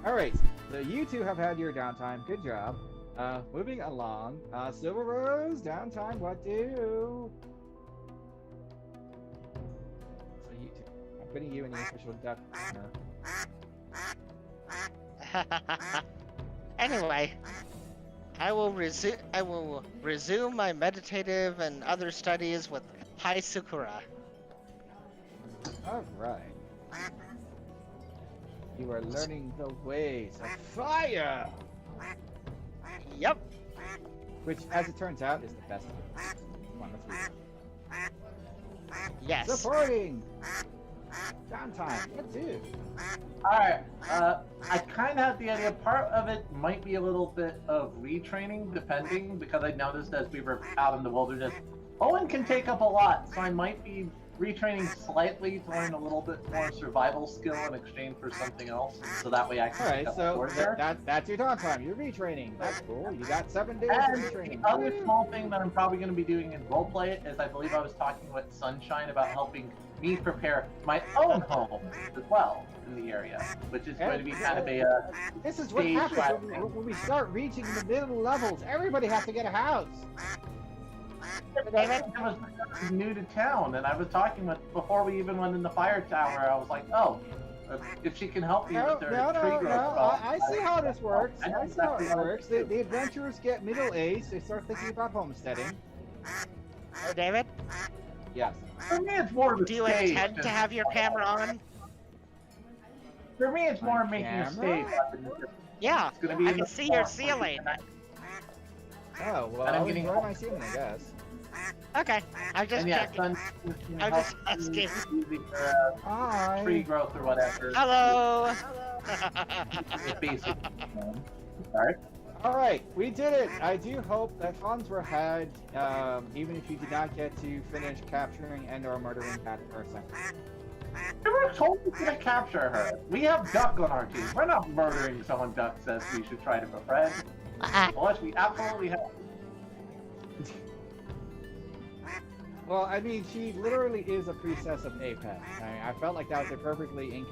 Alright, so you two have had your downtime. Good job. Moving along. Silver Rose, downtime, what do? So you two. I'm putting you in the official Duck corner. Anyway, I will resume my meditative and other studies with Hai Sakura. Alright. You are learning the ways of fire! Yep. Which, as it turns out, is the best of it. Come on, let's read. Yes. Supporting! Downtime, what do? Alright, I kind of had the idea. Part of it might be a little bit of retraining, depending, because I noticed as we were out in the wilderness, Owen can take up a lot, so I might be retraining slightly to learn a little bit more survival skill in exchange for something else, so that way I can Alright, pick up so more there. that's your downtime. You're retraining. That's cool. You got 7 days of And retraining. the other small thing that I'm probably going to be doing in roleplay is I believe I was talking with Sunshine about helping me prepare my own home as well in the area, which is going to be kind of a This is what stage happens left. when we start reaching the middle levels. Everybody has to get a house. I was new to town, and I was talking with before we even went in the fire tower. I was like, "Oh, if she can help me with her tree growth." I see how this works. I see how it works. The adventurers get middle age. They start thinking about homesteading. Oh, David? Yes. For me, it's more of a Do you stage intend than- to have your camera on? For me, it's more My making a camera? stage. Yeah. It's gonna be I in can the see your forest. ceiling. Oh, well, And I'm I'll getting enjoy old. my ceiling, I guess. Okay. I'm just And yeah, checking. I'm just asking. using her Hi. tree growth or whatever. Hello. It's basic. Sorry. Alright, we did it! I do hope that funds were had, even if you did not get to finish capturing and or murdering that person. We were told we couldn't capture her. We have Duck on our team. We're not murdering someone Duck says we should try to befriend. Unless we absolutely have. Well, I mean, she literally is a priestess of Apex. I felt like that was a perfectly in-character